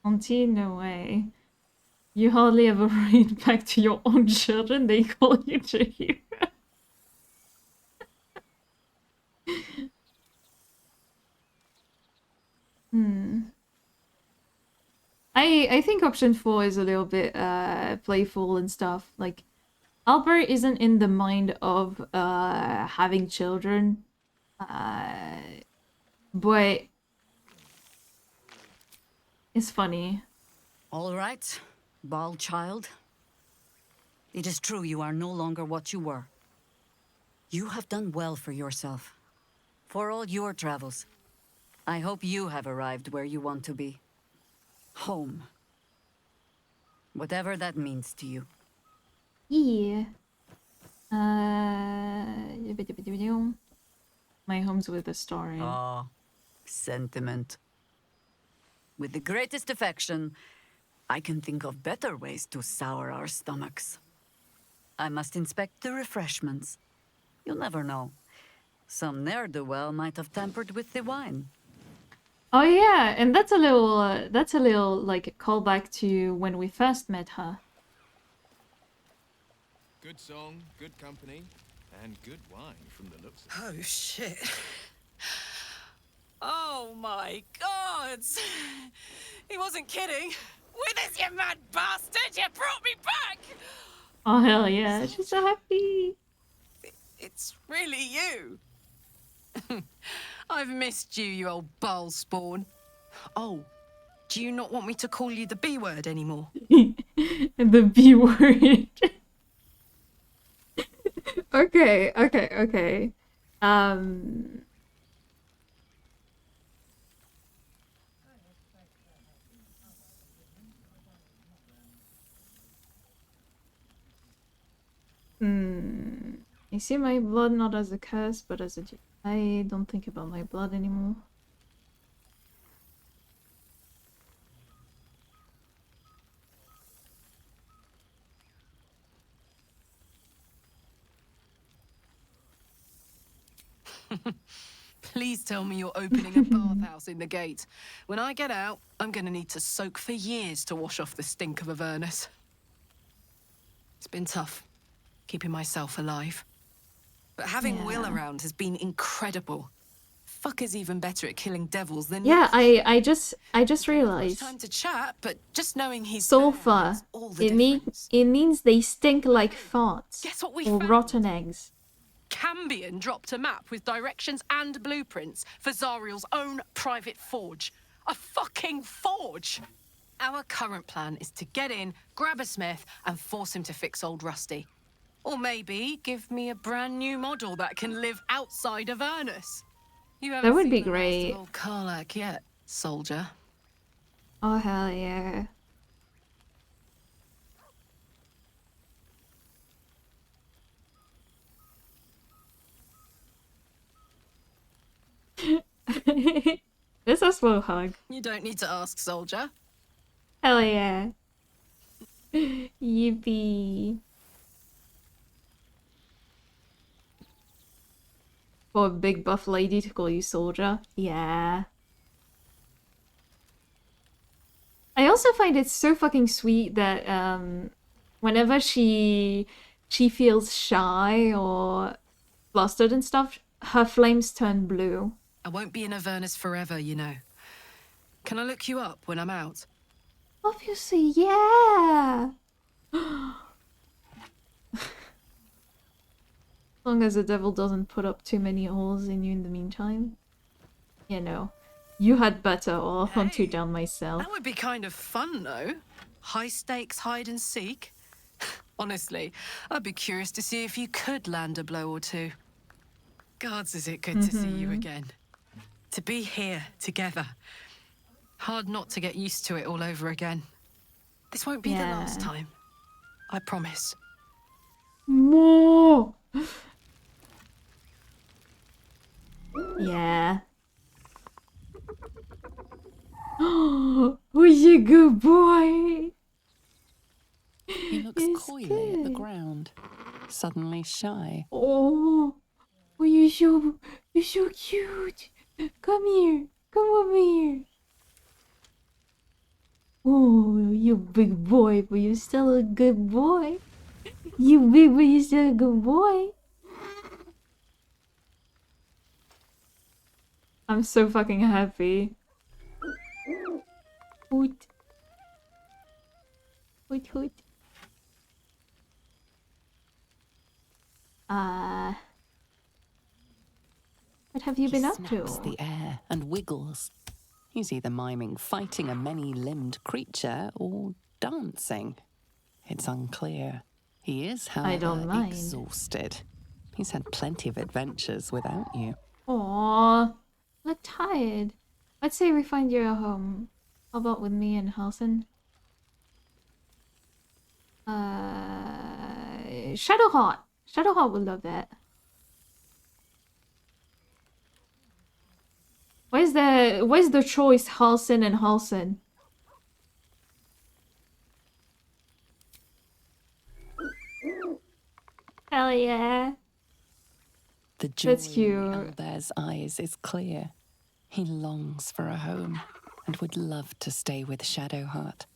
Auntie, no way. You hardly ever read back to your own children, they call you Jaheira. I think option 4 is a little bit playful and stuff. Like, Albert isn't in the mind of having children, but it's funny. All right, bald child. It is true you are no longer what you were. You have done well for yourself. For all your travels. I hope you have arrived where you want to be. Home. Whatever that means to you. Yeah. My home's with a star in. Ah, sentiment. With the greatest affection, I can think of better ways to sour our stomachs. I must inspect the refreshments. You'll never know. Some ne'er-do-well might have tampered with the wine. Oh yeah, and that's a little like callback to when we first met her. Good song, good company, and good wine from the looks of it. Oh, shit. Oh, my God. He wasn't kidding. With this, you mad bastard! You brought me back! Oh hell yeah, she's so happy. It's really you. I've missed you, you old ball spawn. Oh, do you not want me to call you the B word anymore? The B word. Okay. I see my blood not as a curse, but as a... I don't think about my blood anymore. Please tell me you're opening a bathhouse in the gate. When I get out, I'm gonna need to soak for years to wash off the stink of Avernus. It's been tough, keeping myself alive. But having Will around has been incredible. Fucker's even better at killing devils than Yeah, me. I just realized. Time to chat, but just knowing he's Sulfur. It means they stink like farts. Guess what we or found? rotten eggs. Cambion dropped a map with directions and blueprints for Zariel's own private forge. A fucking forge! Our current plan is to get in, grab a smith, and force him to fix old Rusty. Or maybe give me a brand new model that can live outside of Avernus. You haven't That would seen be the last great. of old Karlak yet, soldier. Oh hell yeah. This is a slow hug. You don't need to ask, soldier. Hell yeah. Yippee. For a big buff lady to call you soldier. Yeah. I also find it so fucking sweet that whenever she feels shy or flustered and stuff, her flames turn blue. I won't be in Avernus forever, you know. Can I look you up when I'm out? Obviously, yeah. As long as the devil doesn't put up too many holes in you in the meantime. You know, you had better or I'll hunt you down myself. That would be kind of fun, though. High stakes hide and seek. Honestly, I'd be curious to see if you could land a blow or two. Gods, is it good to see you again. To be here together. Hard not to get used to it all over again. This won't be the last time. I promise. More. Yeah. Oh, you good boy. He looks coyly at the ground, suddenly shy. Oh, you're so cute. Come here. Come over here. Oh, you big boy, but you're still a good boy. You big, but you're still a good boy. I'm so fucking happy. Hoot. Hoot hoot. What have you been up Snaps to? the air and wiggles. He's either miming fighting a many-limbed creature or dancing. It's unclear. He is, I don't however, mind. exhausted. He's had plenty of adventures without you. Aww. Look tired. Let's say we find you a home. How about with me and Halson? Shadowheart. Shadowheart would love that. Where's the choice, Halson and Halson? Hell yeah. The joy That's in cute. Owlbear's eyes is clear. He longs for a home and would love to stay with Shadowheart.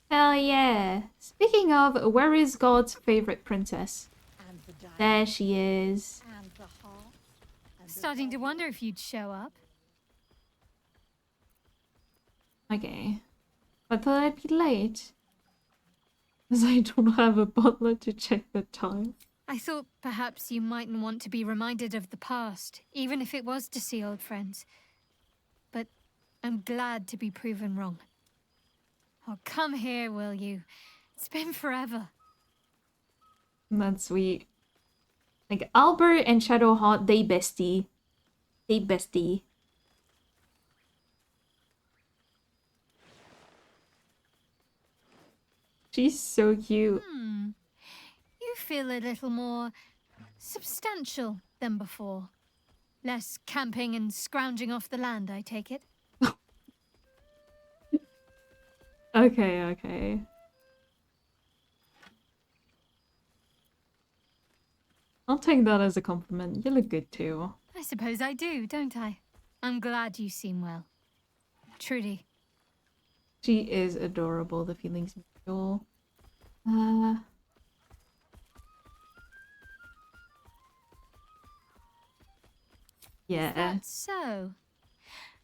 Hell yeah. Speaking of, where is God's favorite princess? There she is. Starting to wonder if you'd show up. Okay. I thought I'd be late. Because I don't have a butler to check the time. I thought perhaps you mightn't want to be reminded of the past, even if it was to see old friends. But I'm glad to be proven wrong. Oh, come here, will you? It's been forever. That's sweet. Like, Albert and Shadowheart, they bestie. They bestie. She's so cute. You feel a little more substantial than before. Less camping and scrounging off the land, I take it. Okay, okay. I'll take that as a compliment. You look good too. I suppose I do, don't I? I'm glad you seem well. Trudy. She is adorable, the feelings mutual. Yeah. That's so.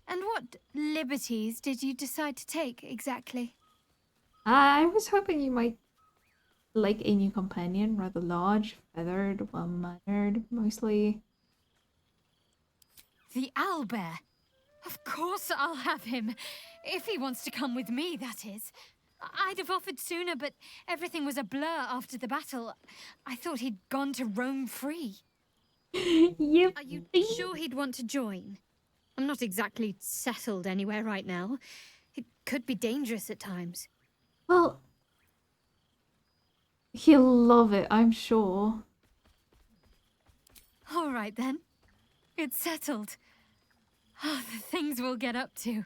And what liberties did you decide to take exactly? I was hoping you might like a new companion, rather large, feathered, well-mannered, mostly. The owlbear. Of course I'll have him. If he wants to come with me, that is. I'd have offered sooner, but everything was a blur after the battle. I thought he'd gone to roam free. Yep. Are you sure he'd want to join? I'm not exactly settled anywhere right now. It could be dangerous at times. Well, he'll love it, I'm sure. All right then. It's settled. Oh, the things we'll get up to.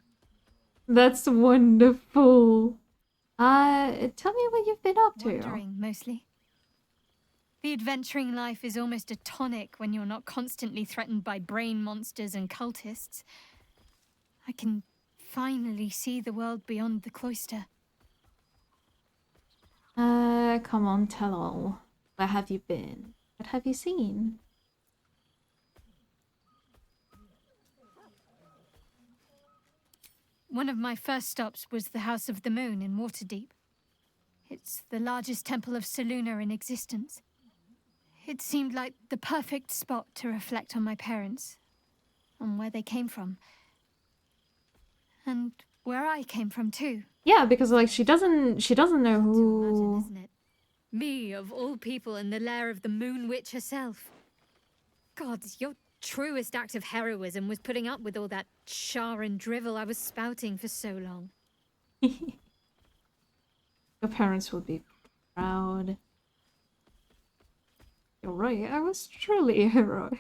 That's wonderful. Tell me what you've been up to. Wandering, mostly. The adventuring life is almost a tonic when you're not constantly threatened by brain monsters and cultists. I can finally see the world beyond the cloister. Come on, tell all. Where have you been? What have you seen? One of my first stops was the House of the Moon in Waterdeep. It's the largest temple of Selûne in existence. It seemed like the perfect spot to reflect on my parents, on where they came from. And where I came from too. Yeah, because like she doesn't know who. Imagine, isn't it? Me, of all people, in the lair of the Moon Witch herself. God, your truest act of heroism was putting up with all that char and drivel I was spouting for so long. Your parents would be proud. You're right, I was truly a hero.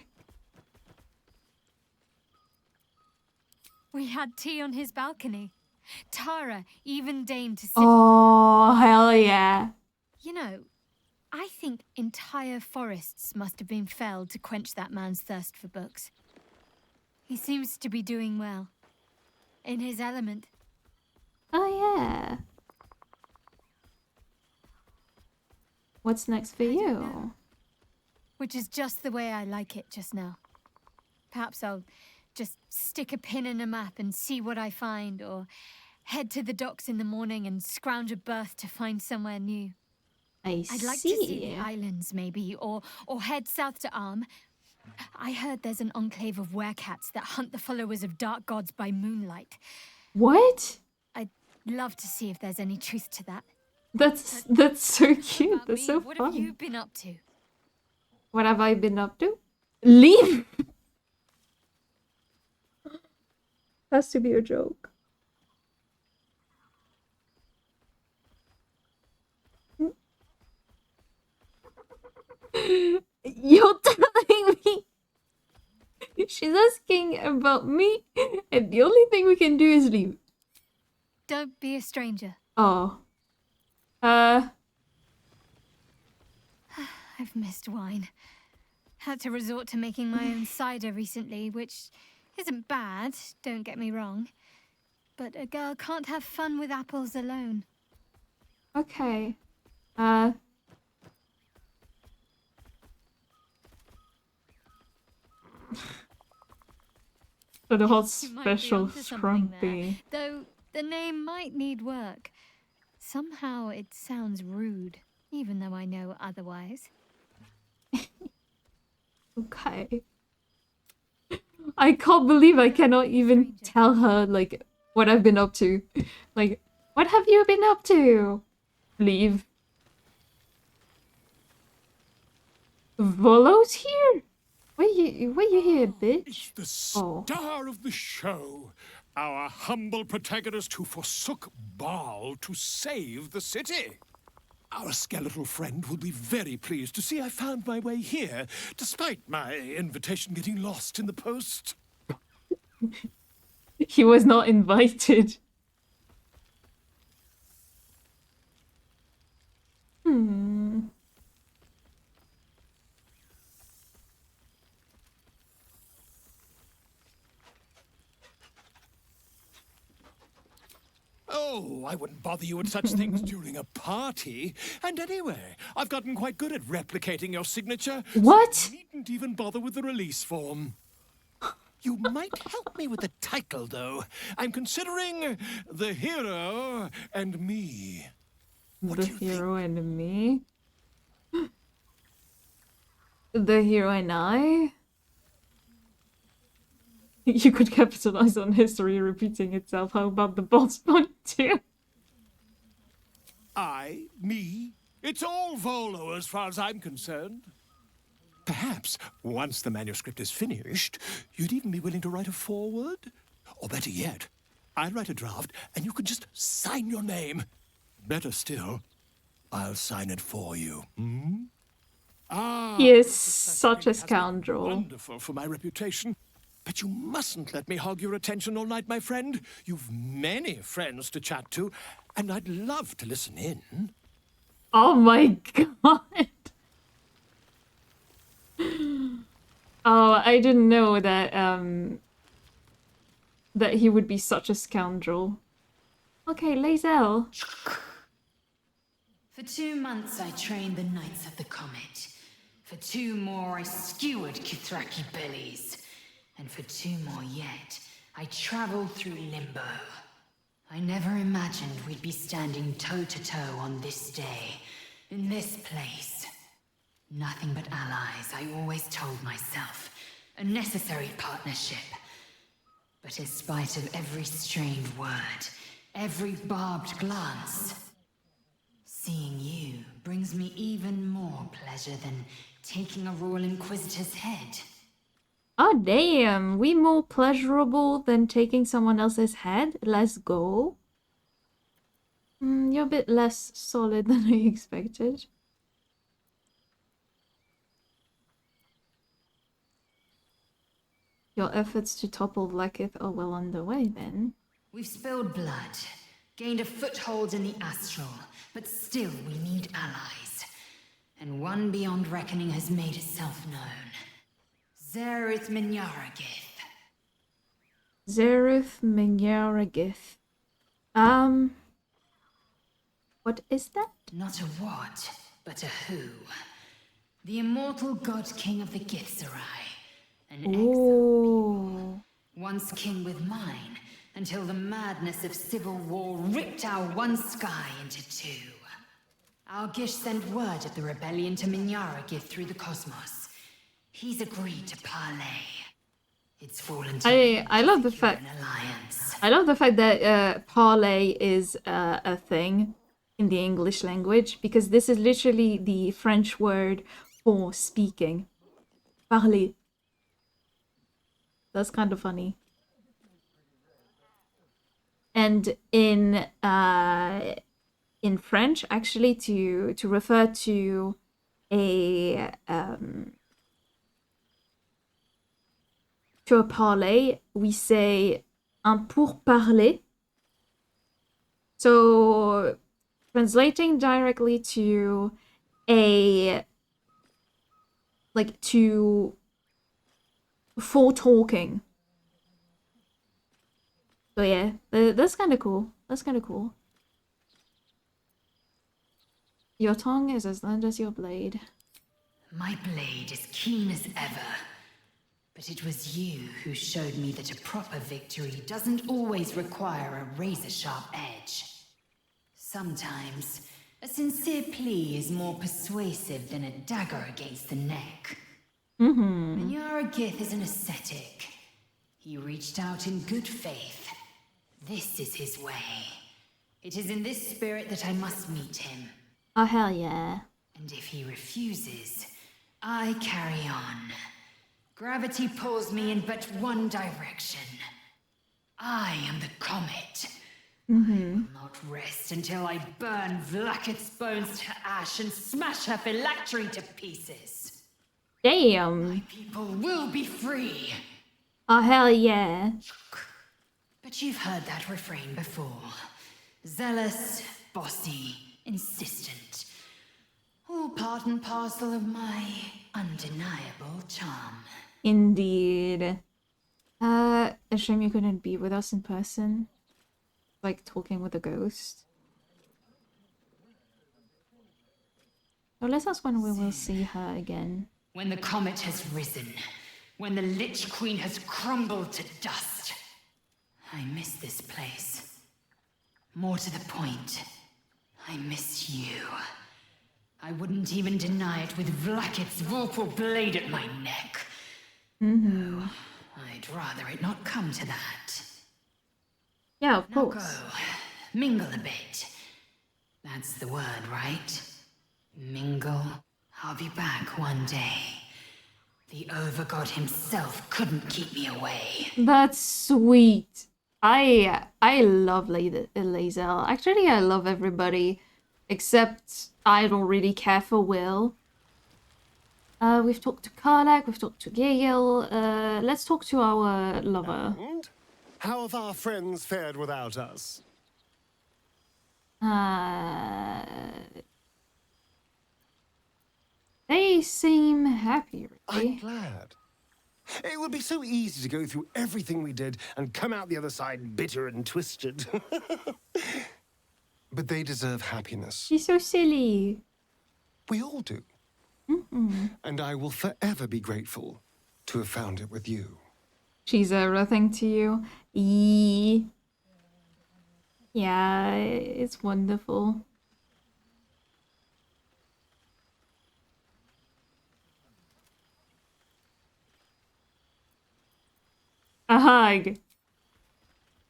We had tea on his balcony. Tara even deigned to sit. Oh, hell yeah. You know, I think entire forests must have been felled to quench that man's thirst for books. He seems to be doing well. In his element. Oh, yeah. What's next for you? Which is just the way I like it just now. Perhaps I'll just stick a pin in a map and see what I find, or head to the docks in the morning and scrounge a berth to find somewhere new. I'd like to see the islands, maybe, or head south to Arm. I heard there's an enclave of werecats that hunt the followers of dark gods by moonlight. What? I'd love to see if there's any truth to that. That's so cute. That's so What fun. have you been up to? What have I been up to? Leave! Has to be a joke. You're telling me she's asking about me, and the only thing we can do is leave. Don't be a stranger. Oh. I've missed wine. Had to resort to making my own cider recently, which isn't bad, don't get me wrong. But a girl can't have fun with apples alone. Okay. For the whole special scrumpy. Though the name might need work. Somehow it sounds rude, even though I know otherwise. Okay. I can't believe I cannot even tell her, like, what I've been up to. Like, what have you been up to? Leave. Volo's here? Where you here, bitch? The star of the show. Our humble protagonist who forsook Baal to save the city. Our skeletal friend will be very pleased to see I found my way here, despite my invitation getting lost in the post. He was not invited. Oh, I wouldn't bother you with such things during a party. And anyway, I've gotten quite good at replicating your signature. What? So you needn't even bother with the release form. You might help me with the title, though. I'm considering The Hero and Me. The hero and me? The hero and I? You could capitalize on history repeating itself. How about the boss point too? I, me, it's all Volo as far as I'm concerned. Perhaps, once the manuscript is finished, you'd even be willing to write a foreword? Or better yet, I'll write a draft and you can just sign your name. Better still, I'll sign it for you. Hmm? Ah, He is such a scoundrel. wonderful for my reputation. But you mustn't let me hog your attention all night, my friend. You've many friends to chat to, and I'd love to listen in. Oh my god. Oh, I didn't know that that he would be such a scoundrel. Okay, Lae'zel. For 2 months I trained the Knights of the Comet. For 2 more I skewered Kithraki bellies. And for 2 more yet, I traveled through Limbo. I never imagined we'd be standing toe-to-toe on this day, in this place. Nothing but allies, I always told myself. A necessary partnership. But in spite of every strained word, every barbed glance, seeing you brings me even more pleasure than taking a Royal Inquisitor's head. Oh damn, we more pleasurable than taking someone else's head? Let's go. You're a bit less solid than I expected. Your efforts to topple Lakith are well underway then. We've spilled blood, gained a foothold in the astral, but still we need allies. And one beyond reckoning has made itself known. Zereth Minyaragith. Zereth Minyaragith. What is that? Not a what, but a who. The immortal god king of the Githzerai. An exile people. Once king with mine, until the madness of civil war ripped our one sky into two. Our Gish sent word of the rebellion to Minyaragith through the cosmos. He's agreed to parley. It's fallen to I love the fact that parley is a thing in the English language, because this is literally the French word for speaking. Parler. That's kind of funny. And in French, actually, to refer to a parler, we say un pourparler. So translating directly to for talking. So yeah, that's kind of cool. That's kind of cool. Your tongue is as learned as your blade. My blade is keen as ever. But it was you who showed me that a proper victory doesn't always require a razor-sharp edge. Sometimes, a sincere plea is more persuasive than a dagger against the neck. Minyaragith is an ascetic. He reached out in good faith. This is his way. It is in this spirit that I must meet him. Oh, hell yeah. And if he refuses, I carry on. Gravity pulls me in but one direction. I am the comet. I will not rest until I burn Vlaakith's bones to ash and smash her phylactery to pieces. Damn. My people will be free. Oh, hell yeah. But you've heard that refrain before. Zealous, bossy, insistent. All part and parcel of my undeniable charm. Indeed. A shame you couldn't be with us in person. Like talking with a ghost. So let's ask when we will see her again. When the comet has risen. When the Lich Queen has crumbled to dust. I miss this place. More to the point, I miss you. I wouldn't even deny it with Vlaakith's Vorpal blade at my neck. No, I'd rather it not come to that. Yeah, of Now course. go, mingle a bit. That's the word, right? Mingle. I'll be back one day. The Overgod himself couldn't keep me away. That's sweet. I love Lae'zel. Actually, I love everybody, except I don't really care for Will. We've talked to Karlach, we've talked to Gale. Let's talk to our lover. And how have our friends fared without us? They seem happy, really. I'm glad. It would be so easy to go through everything we did and come out the other side bitter and twisted. But they deserve happiness. She's so silly. We all do. And I will forever be grateful to have found it with you. She's everything to you. Yeah, it's wonderful. A hug.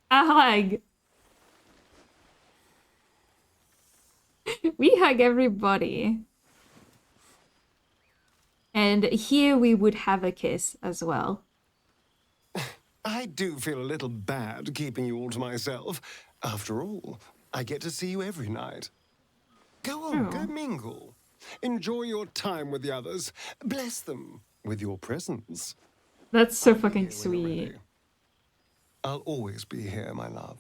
A hug. We hug everybody. And here we would have a kiss as well. I do feel a little bad keeping you all to myself. After all, I get to see you every night. Go on, go mingle. Enjoy your time with the others. Bless them with your presence. That's so fucking sweet. I'll always be here, my love.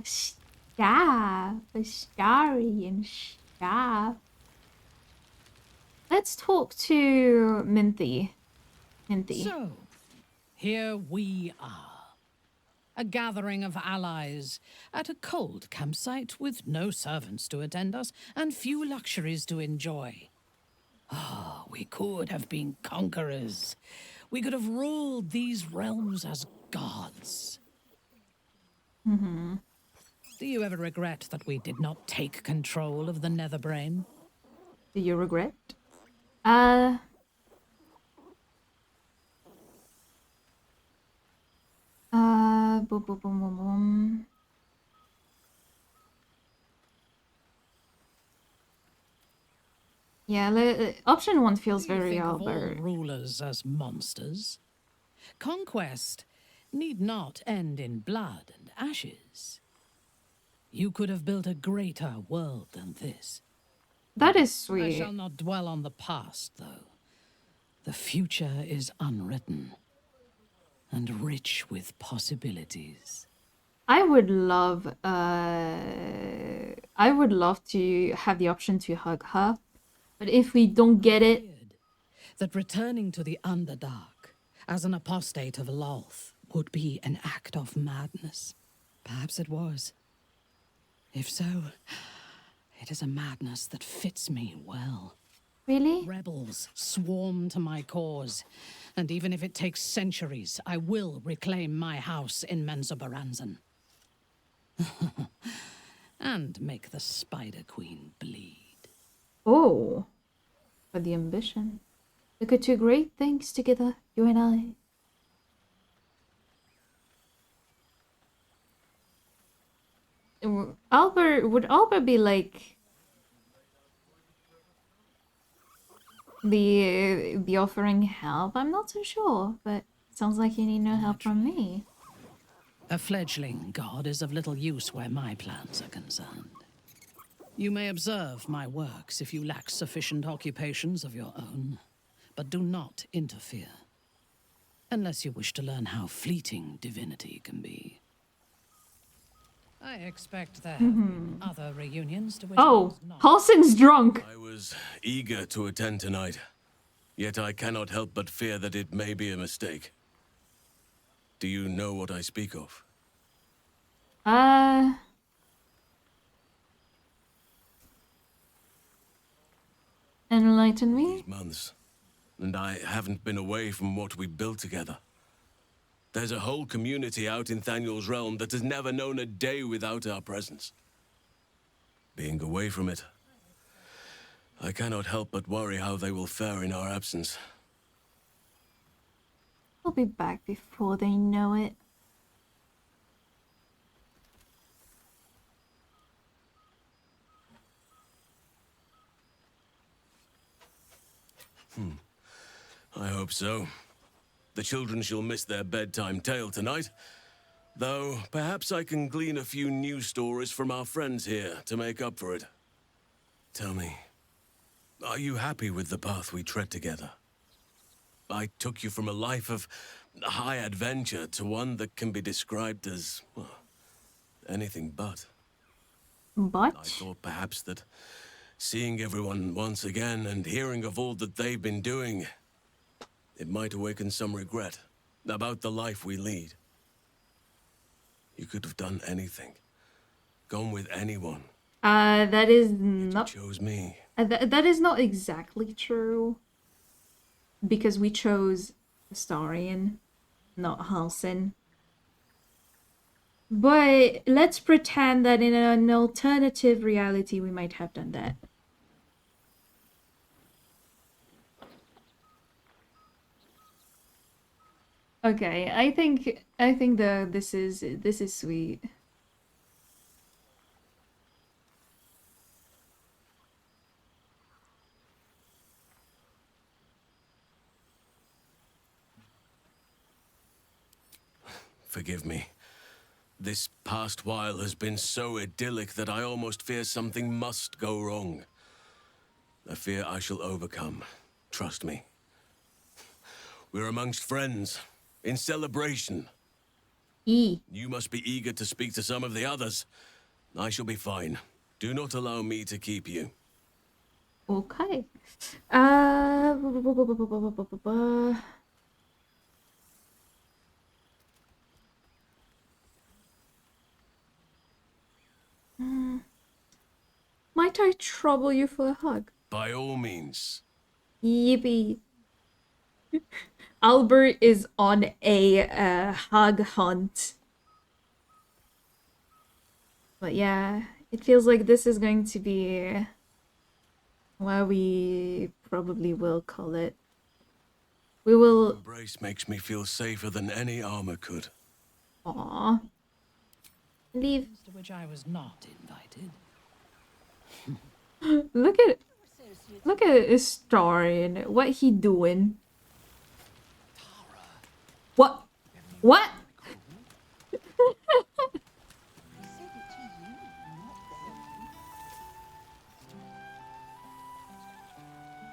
Stop. A starry and stop. Let's talk to Minthy. So, here we are. A gathering of allies at a cold campsite with no servants to attend us and few luxuries to enjoy. We could have been conquerors. We could have ruled these realms as gods. Mm-hmm. Do you ever regret that we did not take control of the Netherbrain? Do you regret? Boom, boom, boom, boom, boom. Yeah, option 1 feels Do you very think of all Albert. rulers as monsters? Conquest need not end in blood and ashes. You could have built a greater world than this. That is I sweet. shall not dwell on the past, though. The future is unwritten and rich with possibilities. I would love to have the option to hug her. But if we don't get it, that returning to the Underdark as an apostate of Lolth would be an act of madness. Perhaps it was. If so, it is a madness that fits me well. Really? Rebels swarm to my cause, and even if it takes centuries, I will reclaim my house in Menzoberranzan. And make the Spider Queen bleed. oh, for the ambition. We could do great things together, you and I. Would Albert be like the offering help? I'm not so sure, but sounds like you need no help from me. A fledgling god is of little use where my plans are concerned. You may observe my works if you lack sufficient occupations of your own, but do not interfere. Unless you wish to learn how fleeting divinity can be. I expect there have been other reunions to which Oh, Halsin's drunk. I was eager to attend tonight, yet I cannot help but fear that it may be a mistake. Do you know what I speak of? Enlighten me? These months, and I haven't been away from what we built together. There's a whole community out in Thaniel's realm that has never known a day without our presence. Being away from it, I cannot help but worry how they will fare in our absence. We'll be back before they know it. I hope so. The children shall miss their bedtime tale tonight. Though, perhaps I can glean a few news stories from our friends here to make up for it. Tell me, are you happy with the path we tread together? I took you from a life of high adventure to one that can be described as, well, anything but. But? I thought perhaps that seeing everyone once again and hearing of all that they've been doing, it might awaken some regret about the life we lead. You could have done anything. Gone with anyone. That is not... You chose me. That is not exactly true. Because we chose Astarion, not Halsin. But let's pretend that in an alternative reality we might have done that. Okay, I think this is sweet. Forgive me. This past while has been so idyllic that I almost fear something must go wrong. A fear I shall overcome. Trust me. We're amongst friends, in celebration. You must be eager to speak to some of the others. I shall be fine. Do not allow me to keep you. Okay. Might I trouble you for a hug? By all means. Yippee. Albert is on a hog hunt. But yeah, it feels like this is going to be what we probably will call it. We will... Embrace makes me feel safer than any armor could. Aww. Leave. To which I was not invited. Look at Historian. What he doing? What? What?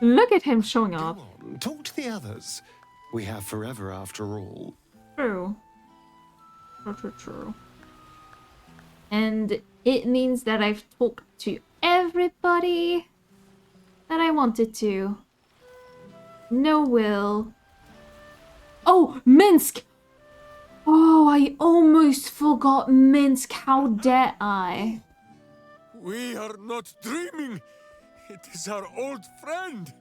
Look at him showing off. Talk to the others. We have forever after all. True. True. And it means that I've talked to everybody that I wanted to. No Will. Oh, Minsk! Oh, I almost forgot Minsk. How dare I? We are not dreaming. It is our old friend.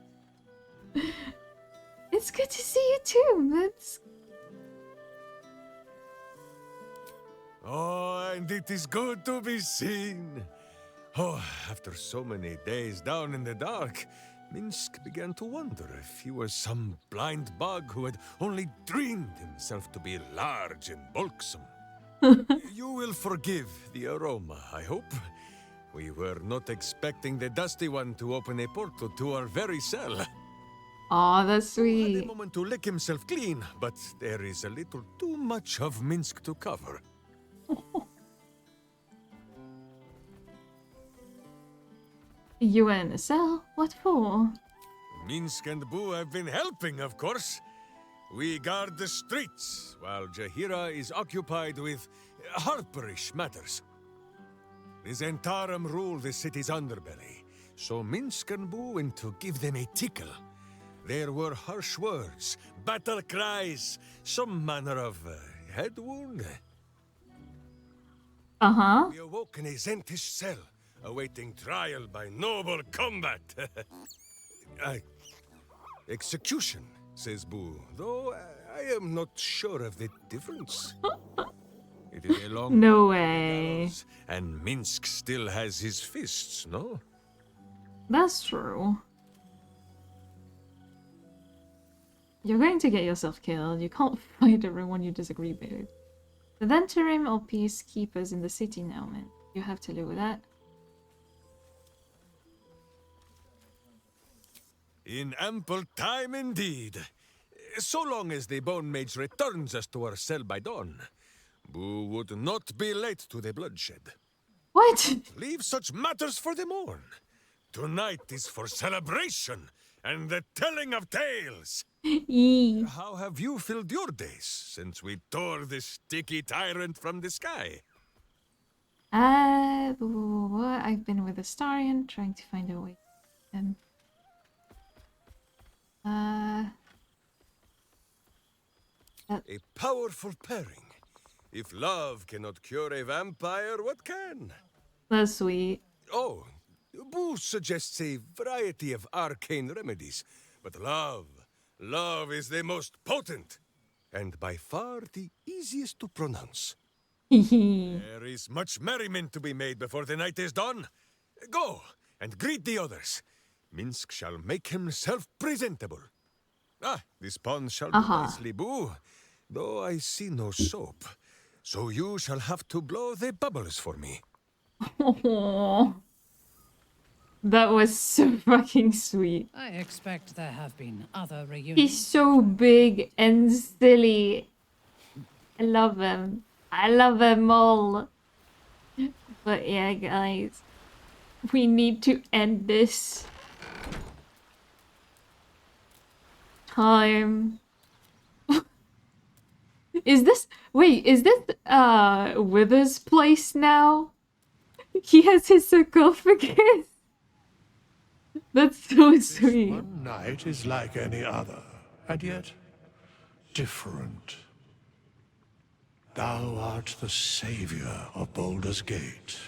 It's good to see you too. That's... Oh, and it is good to be seen. Oh, after so many days down in the dark, Minsk began to wonder if he was some blind bug who had only dreamed himself to be large and bulksome. You will forgive the aroma, I hope. We were not expecting the Dusty One to open a portal to our very cell. Aw, that's He had a sweet. moment to lick himself clean, but there is a little too much of Minsk to cover. You were in a cell? What for? Minsk and Boo have been helping, of course. We guard the streets, while Jaheira is occupied with harperish matters. The Zentarum rule the city's underbelly, so Minsk and Boo went to give them a tickle. There were harsh words, battle cries, some manner of head wound. Uh-huh. We awoke in a Zentish cell, awaiting trial by noble combat. Execution, says Boo, though I am not sure of the difference. It is a long... No way. And Minsk still has his fists, no? That's true. You're going to get yourself killed. You can't fight everyone you disagree with. The Venturim or peacekeepers in the city now, man. You have to live with that. In ample time indeed. So long as the Bone Mage returns us to our cell by dawn, Boo would not be late to the bloodshed. What? Leave such matters for the morn. Tonight is for celebration and the telling of tales. How have you filled your days since we tore this sticky tyrant from the sky? I've been with Astarion, trying to find a way. A powerful pairing. If love cannot cure a vampire, what can? That's sweet. Oh, Boo suggests a variety of arcane remedies, but love is the most potent, and by far the easiest to pronounce. There is much merriment to be made before the night is done. Go, and greet the others. Minsk shall make himself presentable. Ah, this pond shall do nicely, Boo, though I see no soap. So you shall have to blow the bubbles for me. That was so fucking sweet. I expect there have been other reunions. He's so big and silly. I love him. I love them all. But yeah, guys. We need to end this. Time. Is this... Wait, is this Wither's place now? He has his sarcophagus. That's so sweet. One night is like any other, and yet different. Thou art the savior of Baldur's Gate,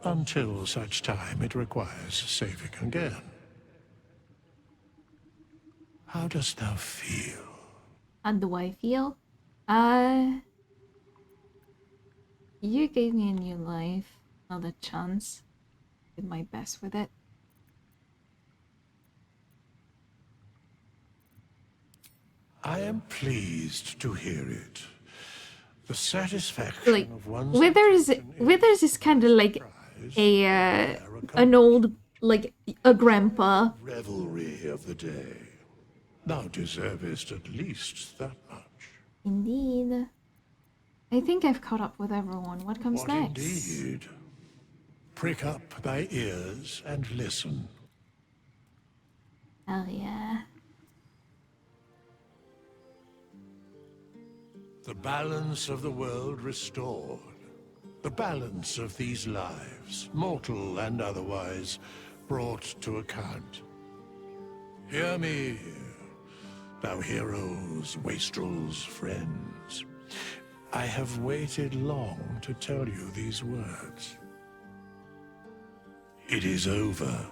until such time it requires saving again. How dost thou feel How do I feel? You gave me a new life, another chance. Did my best with it. I am pleased to hear it. The satisfaction Like of one's Withers is kind of like a an old, like a grandpa. revelry of the day. Thou deservest at least that much. Indeed. I think I've caught up with everyone. What comes What next? indeed? Prick up thy ears and listen. Hell yeah. The balance of the world restored. The balance of these lives, mortal and otherwise, brought to account. Hear me, thou heroes, wastrels, friends. I have waited long to tell you these words. It is over.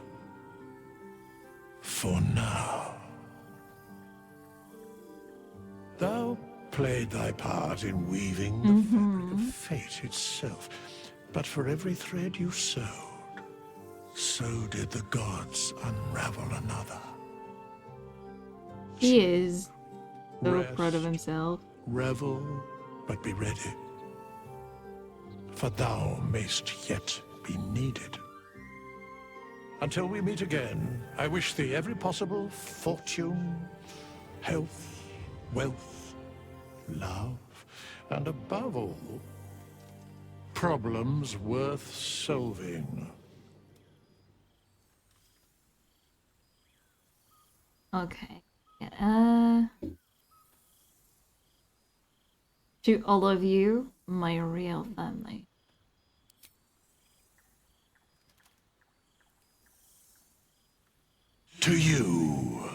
For now. Thou played thy part in weaving the fabric of fate itself, but for every thread you sewed, so did the gods unravel another. He is so Rest, proud of himself. revel, but be ready, for thou mayst yet be needed. Until we meet again, I wish thee every possible fortune, health, wealth, love, and above all, problems worth solving. Okay. To all of you, my real family. To you.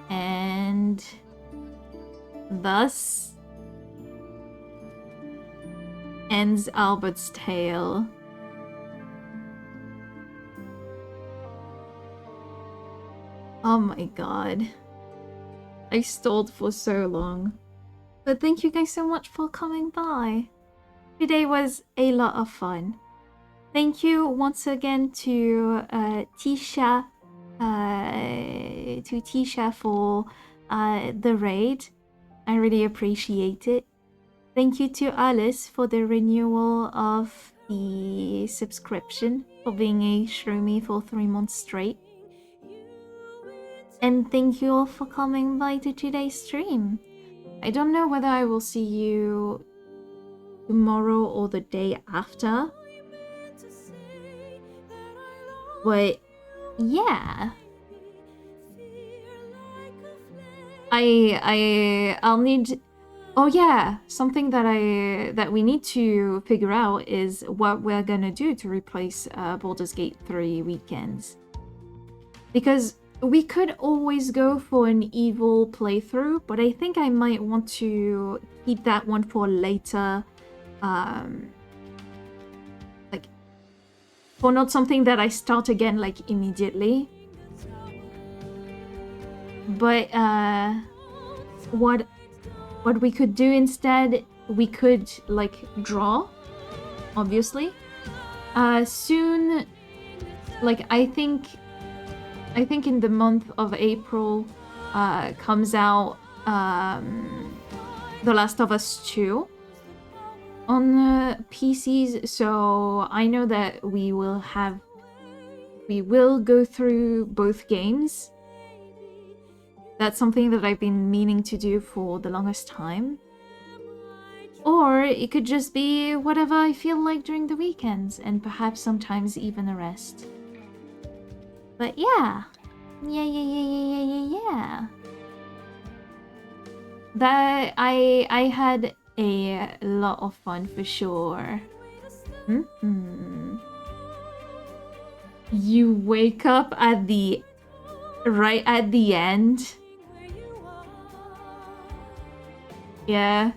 And thus ends Albert's tale. Oh my god. I stalled for so long. But thank you guys so much for coming by. Today was a lot of fun. Thank you once again to Tisha for the raid. I really appreciate it. Thank you to Alice for the renewal of the subscription, for being a Shroomy for 3 months straight. And thank you all for coming by to today's stream. I don't know whether I will see you tomorrow or the day after. But yeah. I'll need. Oh yeah, something that we need to figure out is what we're gonna do to replace Baldur's Gate 3 weekends. Because we could always go for an evil playthrough, but I think I might want to keep that one for later. Like, for not something that I start again like immediately. But what we could do instead, we could like draw, obviously. Soon, like I think in the month of April comes out The Last of Us 2 on PCs, so I know that we will go through both games. That's something that I've been meaning to do for the longest time. Or it could just be whatever I feel like during the weekends, and perhaps sometimes even a rest. But yeah. Yeah. That I had a lot of fun for sure. You wake up at right at the end. Yeah.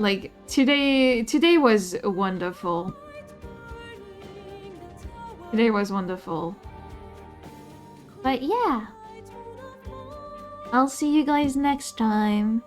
Like, today was wonderful. Today was wonderful. But yeah. I'll see you guys next time.